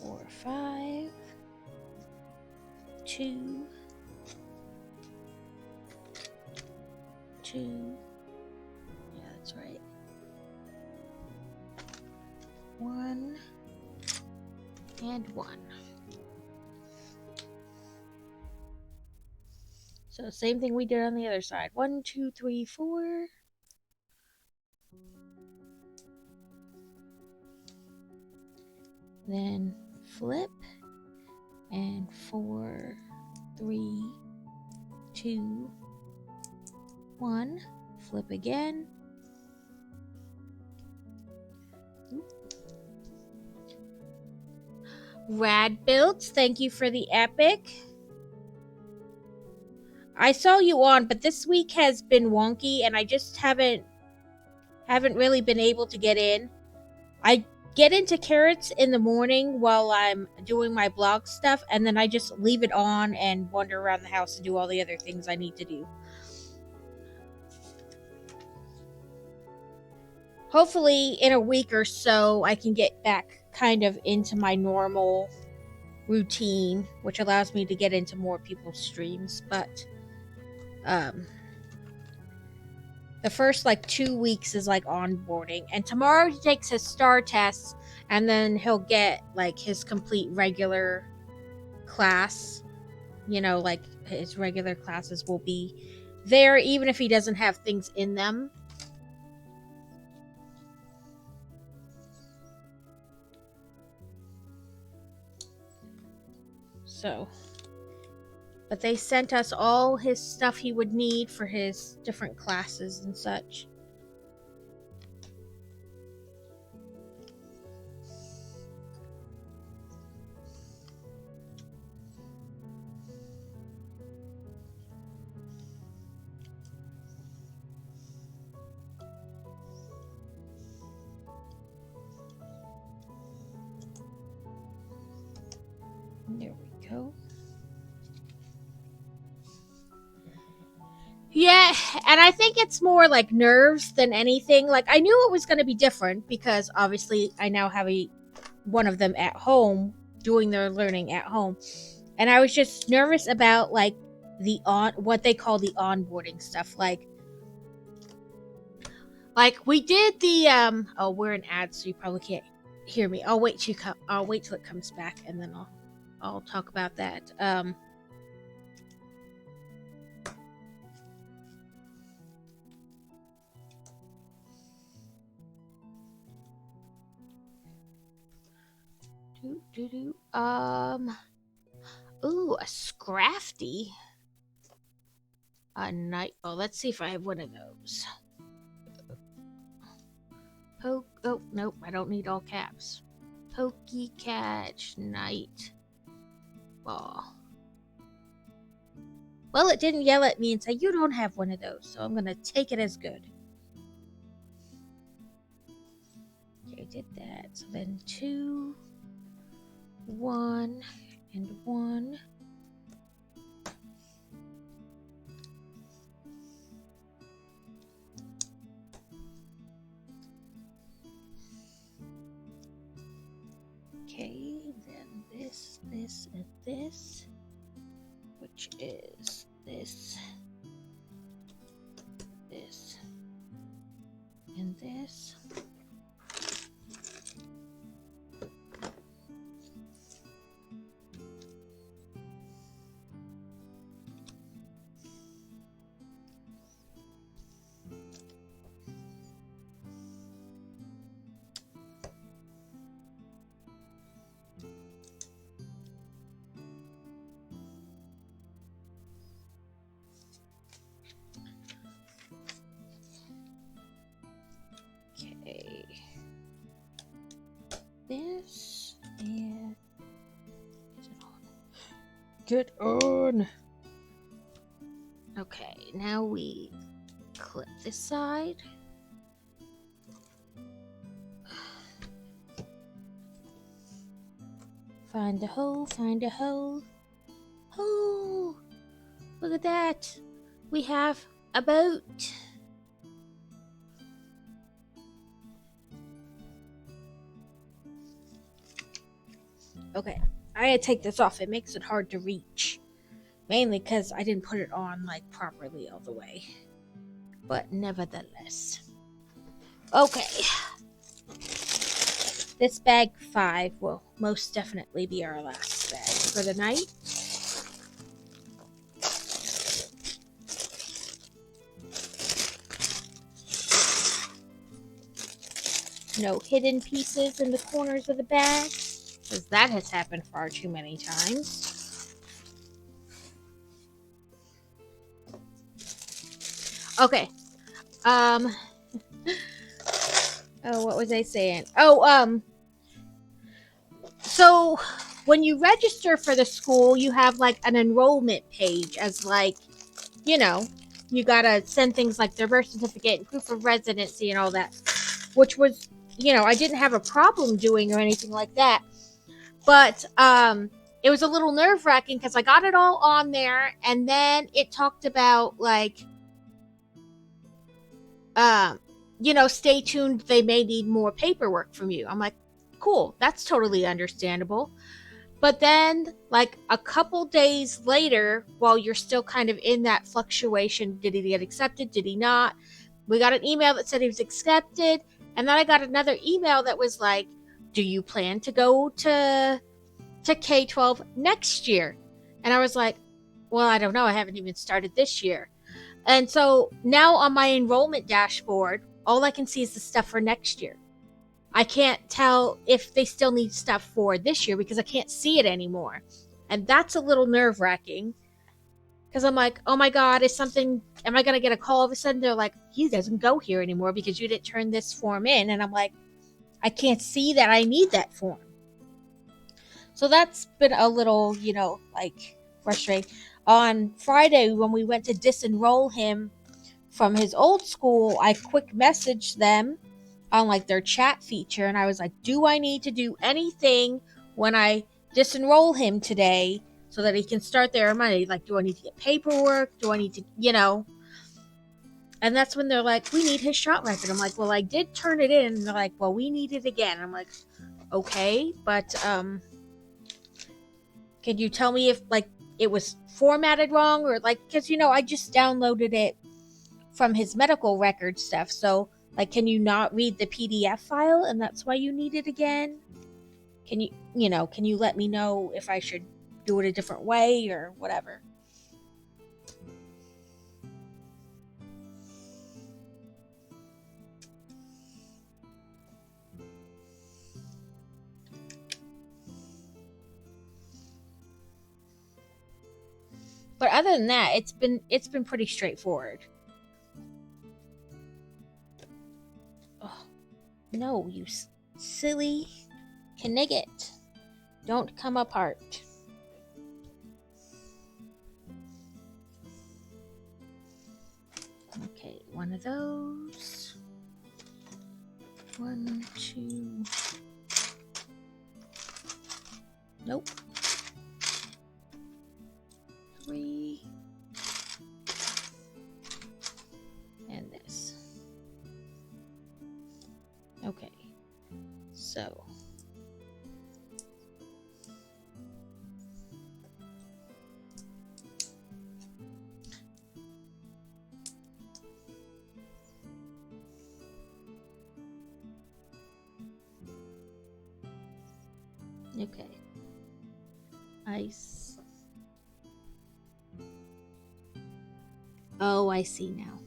4, 5, 2, 2. Yeah, that's right. 1 and 1. So same thing we did on the other side. 1, 2, 3, 4. Then flip and 4, 3, 2, 1. Flip again. Rad Builds, thank you for the epic. I saw you on, but this week has been wonky and I just haven't really been able to get in. I get into Carrots in the morning while I'm doing my blog stuff, and then I just leave it on and wander around the house and do all the other things I need to do. Hopefully in a week or so I can get back kind of into my normal routine, which allows me to get into more people's streams, but the first 2 weeks is onboarding, and tomorrow he takes his star tests, and then he'll get his complete regular class. His regular classes will be there even if he doesn't have things in them. So, but they sent us all his stuff he would need for his different classes and such. There we go. Yeah, and I think it's more nerves than anything. I knew it was going to be different because obviously I now have one of them at home doing their learning at home. And I was just nervous about what they call the onboarding stuff. We did the oh, we're in ads, so you probably can't hear me. I'll wait till it comes back and then I'll talk about that. Ooh, a Scrafty. A night. Oh, let's see if I have one of those. Oh, nope, I don't need all caps. Pokey Catch Night Ball. Well, it didn't yell at me and say, you don't have one of those, so I'm gonna take it as good. Okay, I did that. So then 2, 1, and 1. Okay, then this, and this, which is this, and this. Okay. This and is it on? Get on. Okay, now we clip this side. Find a hole, find a hole. Oh, look at that. We have a boat. Okay, I had to take this off. It makes it hard to reach. Mainly because I didn't put it on, like, properly all the way. But nevertheless. Okay. This bag 5 will most definitely be our last bag for the night. No hidden pieces in the corners of the bag, because that has happened far too many times. Okay. Oh, what was I saying? Oh, so when you register for the school, you have like an enrollment page as like, you know, you gotta send things like their birth certificate and proof of residency and all that, which was, you know, I didn't have a problem doing or anything like that. But it was a little nerve-wracking because I got it all on there, and then it talked about like, you know, stay tuned, they may need more paperwork from you. I'm like, cool, that's totally understandable. But then, like a couple days later, while you're still kind of in that fluctuation, did he get accepted? Did he not? We got an email that said he was accepted, and then I got another email that was like, do you plan to go to K-12 next year? And I was like, well, I don't know. I haven't even started this year. And so now on my enrollment dashboard, all I can see is the stuff for next year. I can't tell if they still need stuff for this year because I can't see it anymore. And that's a little nerve-wracking because I'm like, oh my God, am I going to get a call all of a sudden? They're like, he doesn't go here anymore because you didn't turn this form in. And I'm like, I can't see that I need that form. So that's been a little, you know, like frustrating. On Friday, when we went to disenroll him from his old school, I quick messaged them on like their chat feature, and I was like, do I need to do anything when I disenroll him today so that he can start there on Monday? Like, do I need to get paperwork? Do I need to, you know? And that's when they're like, we need his shot record. I'm like, well, I did turn it in. And they're like, well, we need it again. I'm like, okay, but can you tell me if like it was formatted wrong, or like, because, you know, I just downloaded it from his medical record stuff. So like, can you not read the PDF file and that's why you need it again? Can you let me know if I should do it a different way or whatever? But other than that, it's been pretty straightforward. Oh, no, you silly Knigget. Don't come apart. Okay, one of those. 1, 2. Nope. 3. And this. Okay. So. Okay. Ice. Oh, I see now.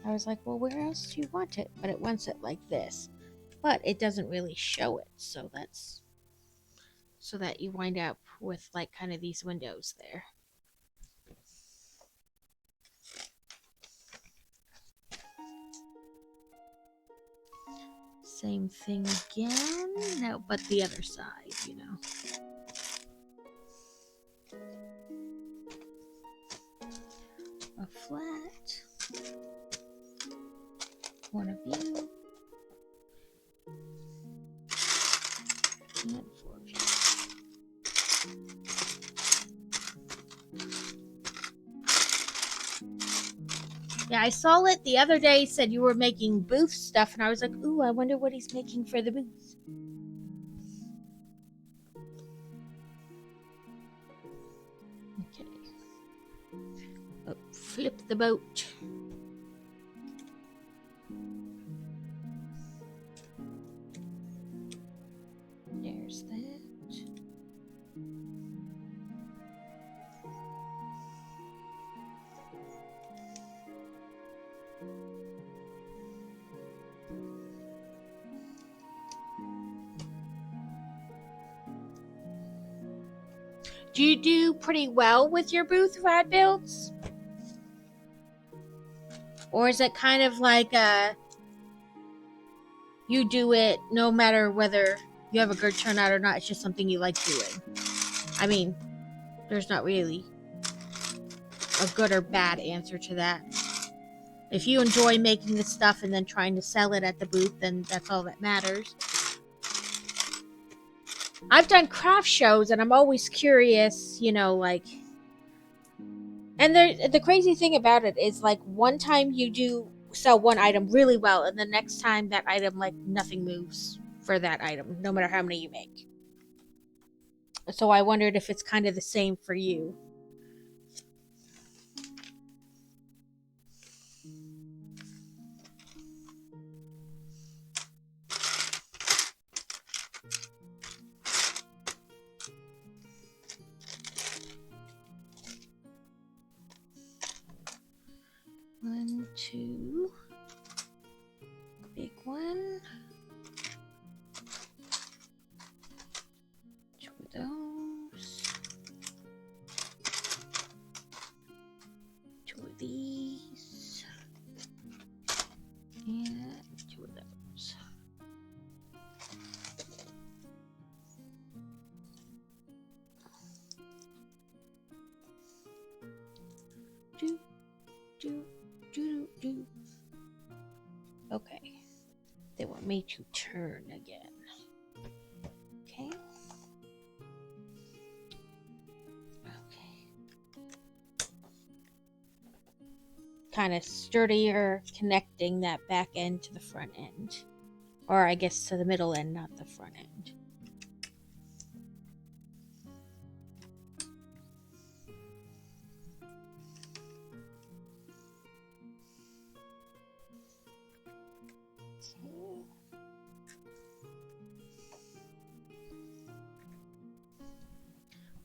I was like, well, where else do you want it? But it wants it like this. But it doesn't really show it, so that's so that you wind up with like kind of these windows there. Same thing again. No, but the other side, you know. A flat. One of you. And 4 of you. Yeah, I saw it the other day. Said you were making booth stuff, and I was like, ooh, I wonder what he's making for the booth. Okay. Oh, flip the boat. There's that. Do you do pretty well with your booth rad builds? Or is it kind of like you do it no matter whether you have a good turnout or not, it's just something you like doing? I mean, there's not really a good or bad answer to that. If you enjoy making the stuff and then trying to sell it at the booth, then that's all that matters. I've done craft shows and I'm always curious, you know, like... And the crazy thing about it is, like, one time you do sell one item really well, and the next time that item, like, nothing moves for that item, no matter how many you make. So I wondered if it's kind of the same for you. One, two. Big one. Two of those. Two of these. And two of those. Do, do. Do. Okay. They want me to turn again. Okay. Okay. Kind of sturdier connecting that back end to the front end. Or I guess to the middle end, not the front end.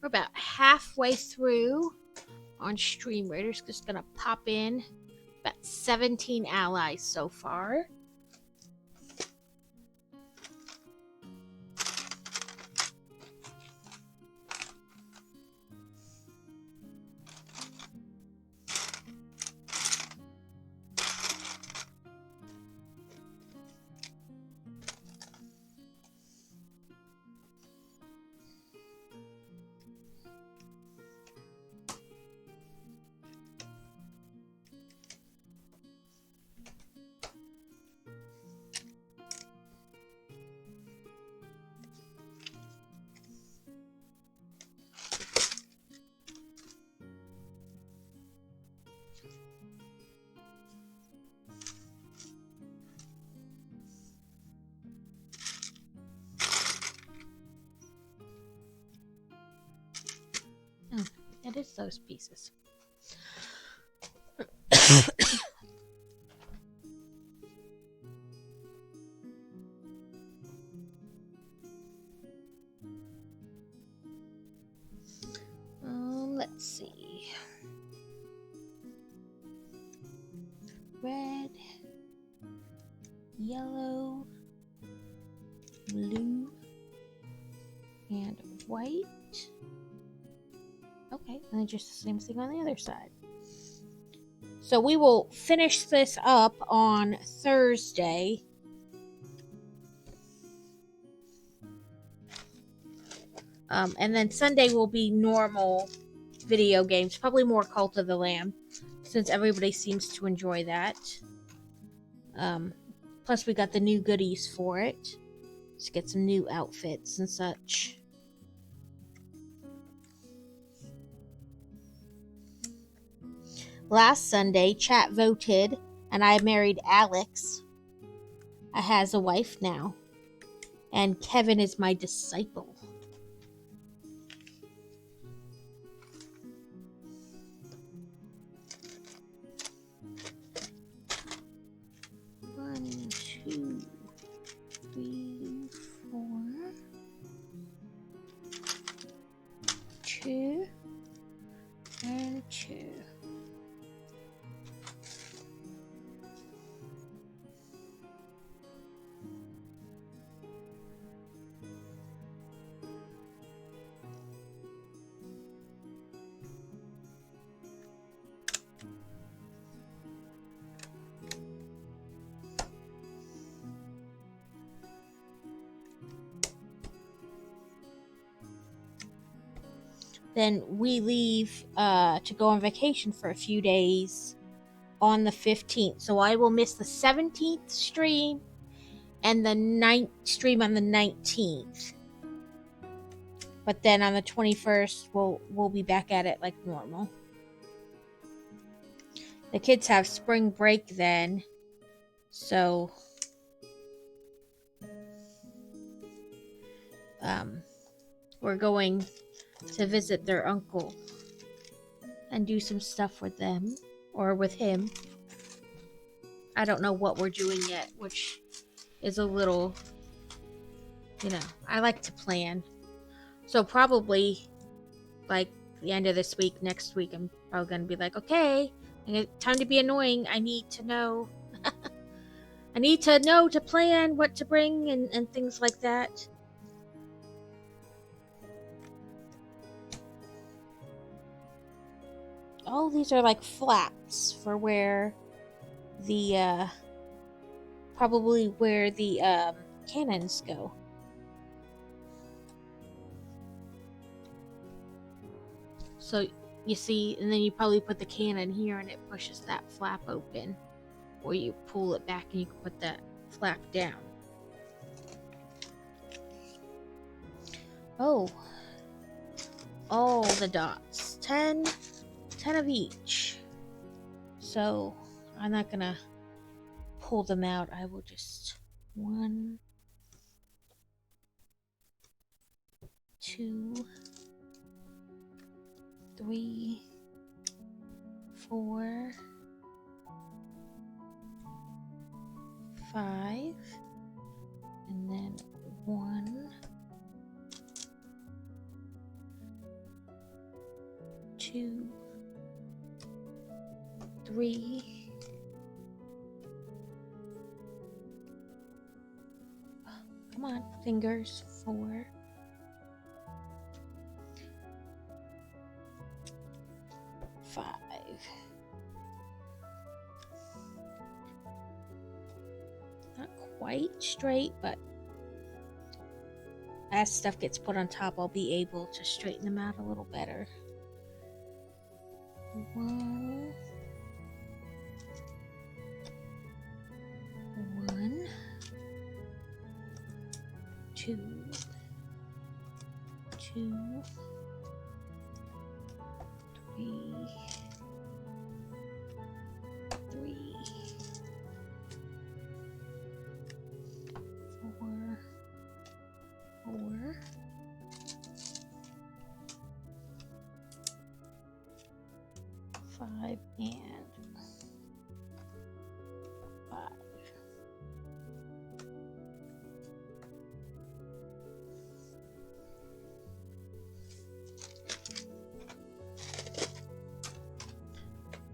We're about halfway through on Stream Raiders. Just gonna pop in about 17 allies so far. Oh, it is those pieces. Let's see. Red, yellow, blue, and white. Okay, and then just the same thing on the other side. So we will finish this up on Thursday. And then Sunday will be normal video games, probably more Cult of the Lamb, since everybody seems to enjoy that. Plus we got the new goodies for it. Let's get some new outfits and such. last Sunday, chat voted, and I married Alex. I has a wife now. And Kevin is my disciple. One, two, three, four. Two and two. Then we leave to go on vacation for a few days on the 15th. So I will miss the 17th stream and the 9th stream on the 19th. But then on the 21st, we'll be back at it like normal. The kids have spring break then. So we're going to visit their uncle and do some stuff with them or with him. I don't know what we're doing yet, which is a little, I like to plan. So probably like the end of this week, next week, I'm probably going to be like, okay, time to be annoying. I need to know. I need to know to plan what to bring and things like that. Oh, these are like flaps for where the probably where the cannons go. So you see, and then you probably put the cannon here and it pushes that flap open, or you pull it back and you can put that flap down. Oh, all the dots, 10 of each. So I'm not gonna pull them out. I will just 1, 2, 3, 4, 5, and then 1, 2, 3, come on, fingers, 4, 5. Not quite straight, but as stuff gets put on top, I'll be able to straighten them out a little better. 1, 2, 2, 3, 3, 4, 4, 5, and 5.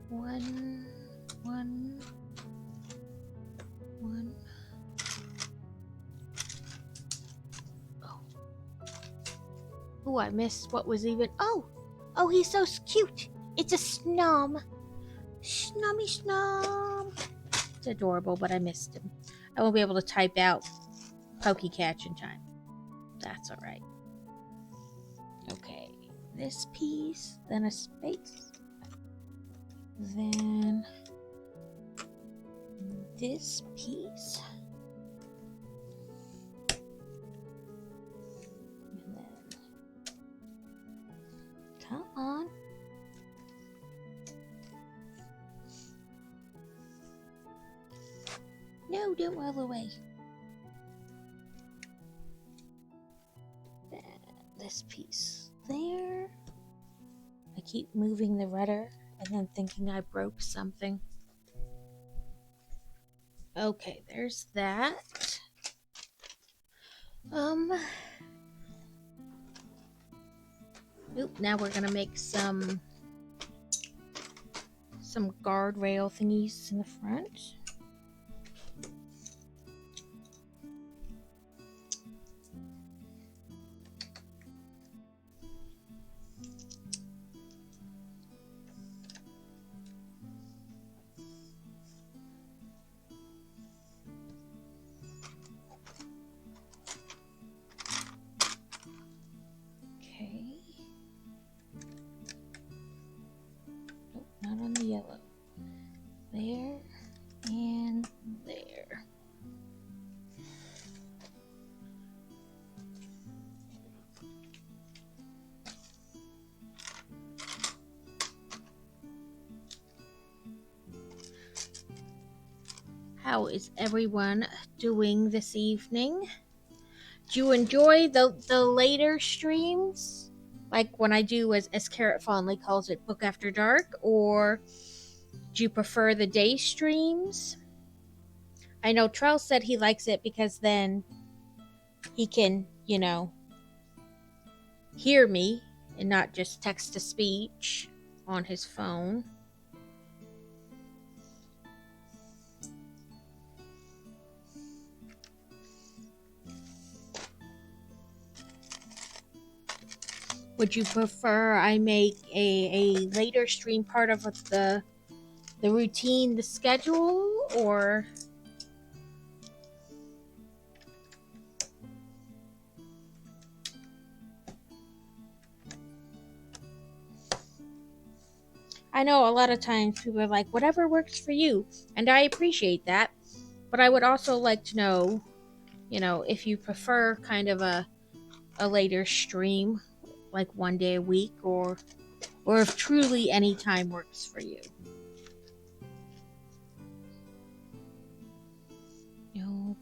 One. Oh, I missed what was even. Oh, he's so cute. It's a snom. Snummy snom. It's adorable, but I missed him. I won't be able to type out Pokecatch in time. That's alright. Okay, this piece, then a space, then this piece, and then, come on, No, don't roll away. This piece there. I keep moving the rudder and then thinking I broke something. Okay, there's that. Oop, now we're gonna make some guardrail thingies in the front. Not on the yellow. There and there. How is everyone doing this evening? Do you enjoy the later streams? Like when I do, as Carrot fondly calls it, Book After Dark? Or do you prefer the day streams? I know Trell said he likes it because then he can, you know, hear me and not just text to speech on his phone. Would you prefer I make a later stream part of the routine, the schedule, or? I know a lot of times people are like, whatever works for you, and I appreciate that, but I would also like to know, you know, if you prefer kind of a later stream, like one day a week, or if truly any time works for you.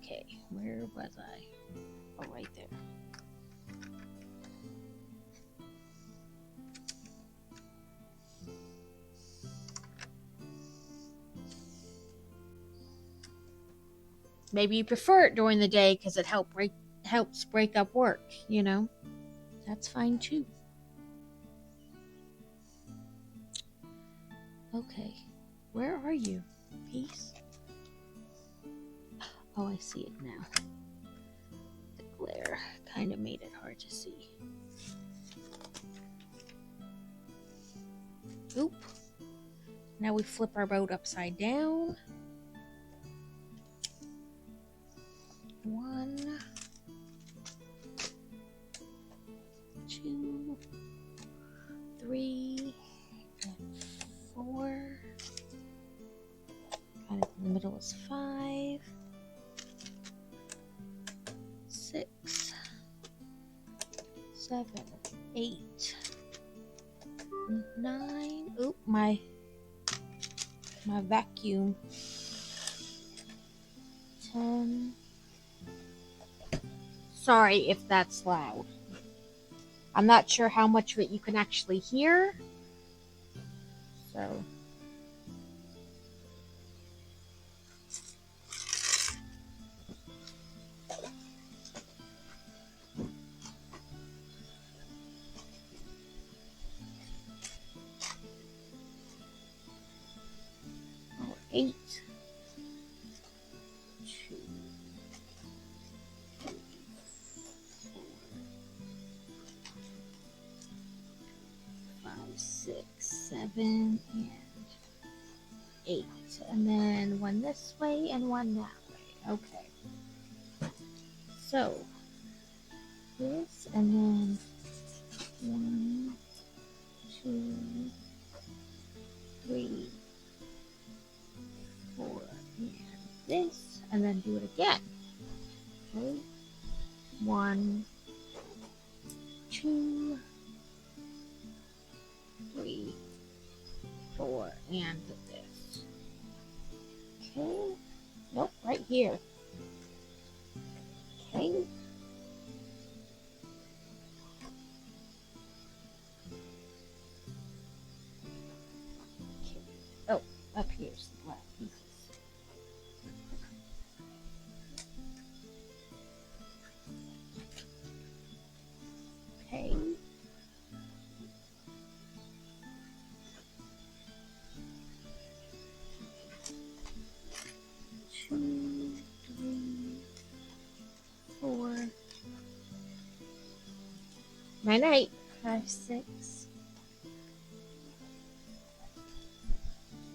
Okay, where was I? Oh, right there. Maybe you prefer it during the day because it helps break up work, you know? That's fine too. Okay, where are you? Peace? Oh, I see it now. The glare kind of made it hard to see. Oop. Now we flip our boat upside down. 1, 2, 3, and 4. Kind of in the middle is 5, 6, 7, 8, 9. Oop, my vacuum. 10. Sorry if that's loud. I'm not sure how much of it you can actually hear. So. Oh, 8. 2. 6, 7, and 8. And then one this way and one that way. Okay. So, this, and then 1, 2, 3, 4, and this, and then do it again. Okay. 1, 2, 3, 4, and this. Okay. Nope, right here. Okay. Oh, up here's the black pieces. Okay. Two, three, four. 9, 8, 5, 6.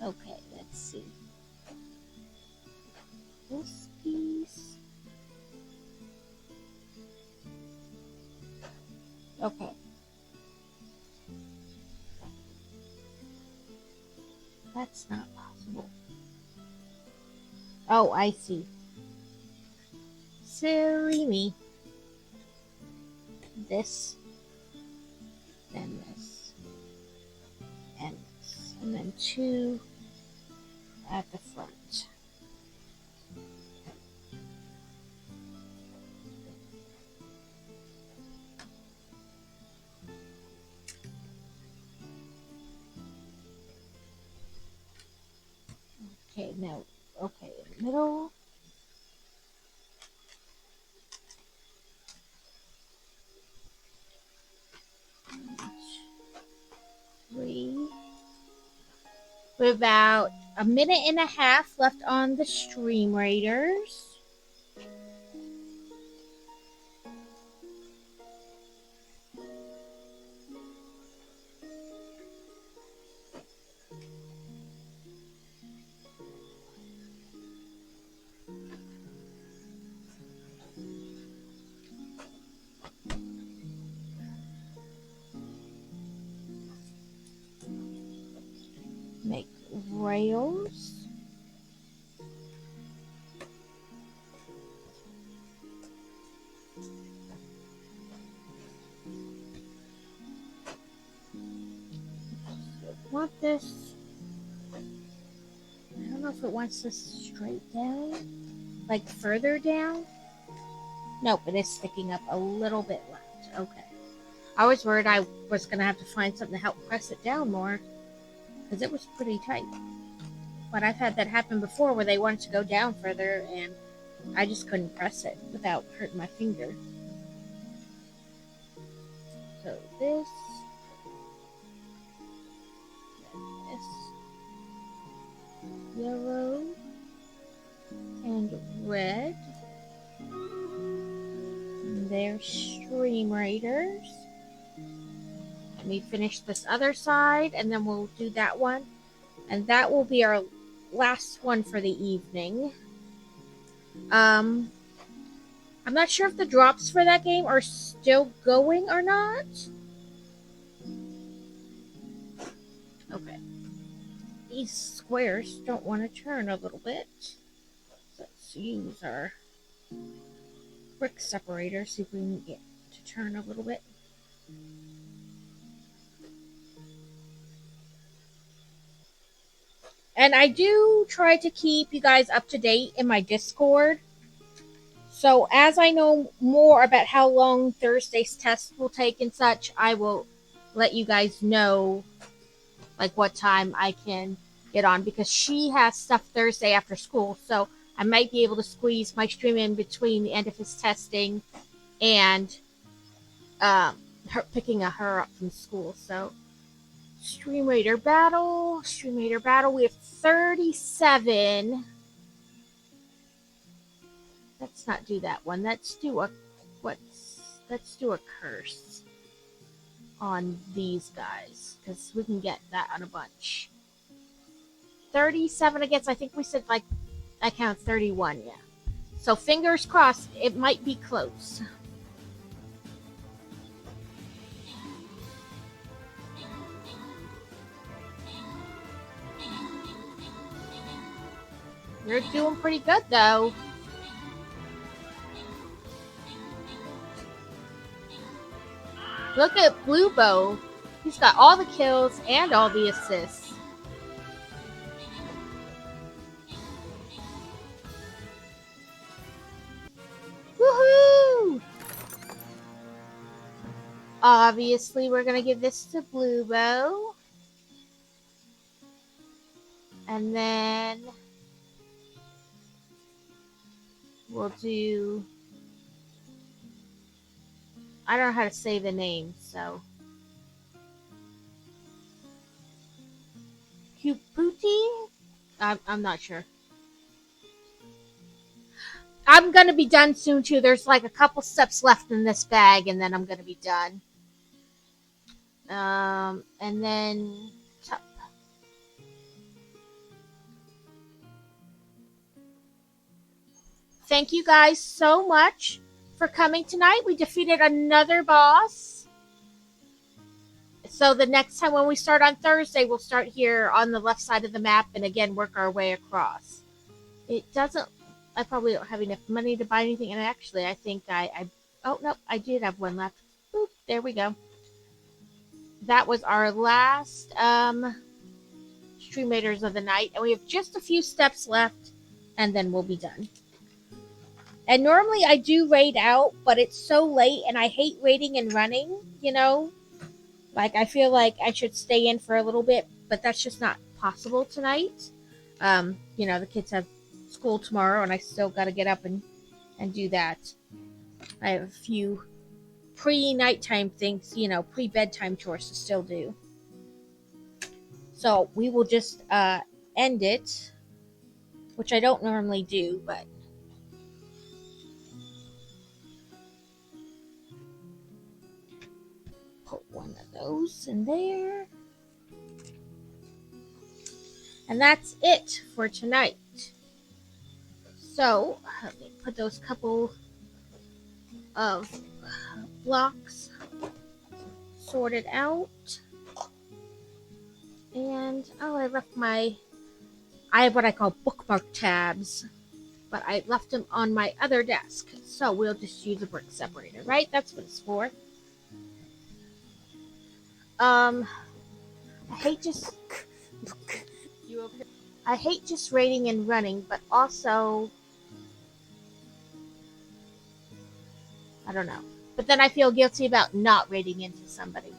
Okay, let's see. This piece. Okay. That's not possible. Oh, I see. Silly me. This, then this, and this, and then 2 at the front. Okay, now, okay, in the middle. Three. We have about a minute and a half left on the Stream Raiders. Make rails. Want this? I don't know if it wants this straight down, like further down. Nope, it is sticking up a little bit left. Okay. I was worried I was gonna have to find something to help press it down more, because it was pretty tight. But I've had that happen before where they wanted to go down further and I just couldn't press it without hurting my finger. So this, yellow and red. And they're Stream Raiders. Let me finish this other side and then we'll do that one. And that will be our last one for the evening. I'm not sure if the drops for that game are still going or not. Okay. These squares don't want to turn a little bit. Let's use our brick separator, see if we can get to turn a little bit. And I do try to keep you guys up to date in my Discord. So as I know more about how long Thursday's test will take and such, I will let you guys know like what time I can get on, because she has stuff Thursday after school, so I might be able to squeeze my stream in between the end of his testing and her picking her up from school. So Stream Raider battle. We have 37. Let's not do that one. Let's do a curse on these guys, because we can get that on a bunch. 37 against, I think we said, like, I count 31, yeah. So fingers crossed, it might be close. You're doing pretty good, though. Look at Blue Bow. He's got all the kills and all the assists. obviously we're going to give this to Bluebo. And then we'll do, I don't know how to say the name, so Cuputi? I'm not sure. I'm going to be done soon, too. There's like a couple steps left in this bag, and then I'm going to be done. And then... Thank you guys so much for coming tonight. We defeated another boss. So the next time when we start on Thursday, we'll start here on the left side of the map and again work our way across. It doesn't... I probably don't have enough money to buy anything. And actually, I think oh, no, I did have one left. Boop, there we go. That was our last Stream Raiders of the night. And we have just a few steps left. And then we'll be done. And normally I do raid out. But it's so late. And I hate raiding and running. You know. Like, I feel like I should stay in for a little bit. But that's just not possible tonight. You know, the kids have school tomorrow, and I still got to get up and do that. I have a few pre-nighttime things, you know, pre-bedtime chores to still do. So we will just end it, which I don't normally do, but put one of those in there. And that's it for tonight. So, let me put those couple of blocks sorted out. And, oh, I left I have what I call bookmark tabs. But I left them on my other desk. So, we'll just use a brick separator, right? That's what it's for. I hate just... You okay? I hate just raiding and running, but also... I don't know. But then I feel guilty about not raiding into somebody.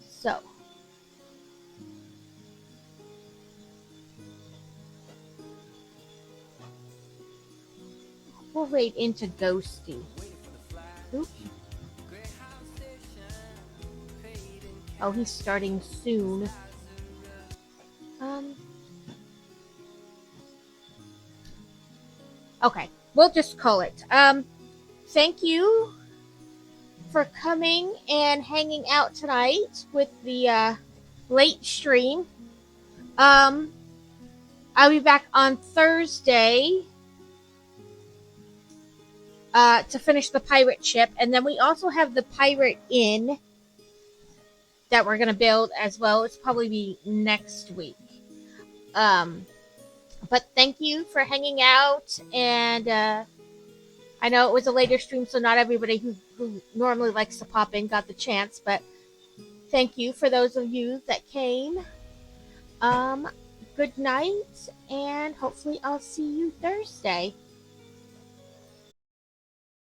So. We'll raid into Ghosty. Oops. Oh, he's starting soon. Okay. We'll just call it. Thank you for coming and hanging out tonight with the late stream. I'll be back on Thursday to finish the pirate ship. And then we also have the pirate inn that we're going to build as well. It's probably be next week. But thank you for hanging out, and I know it was a later stream, so not everybody who normally likes to pop in got the chance, but thank you for those of you that came. Good night, and hopefully I'll see you Thursday.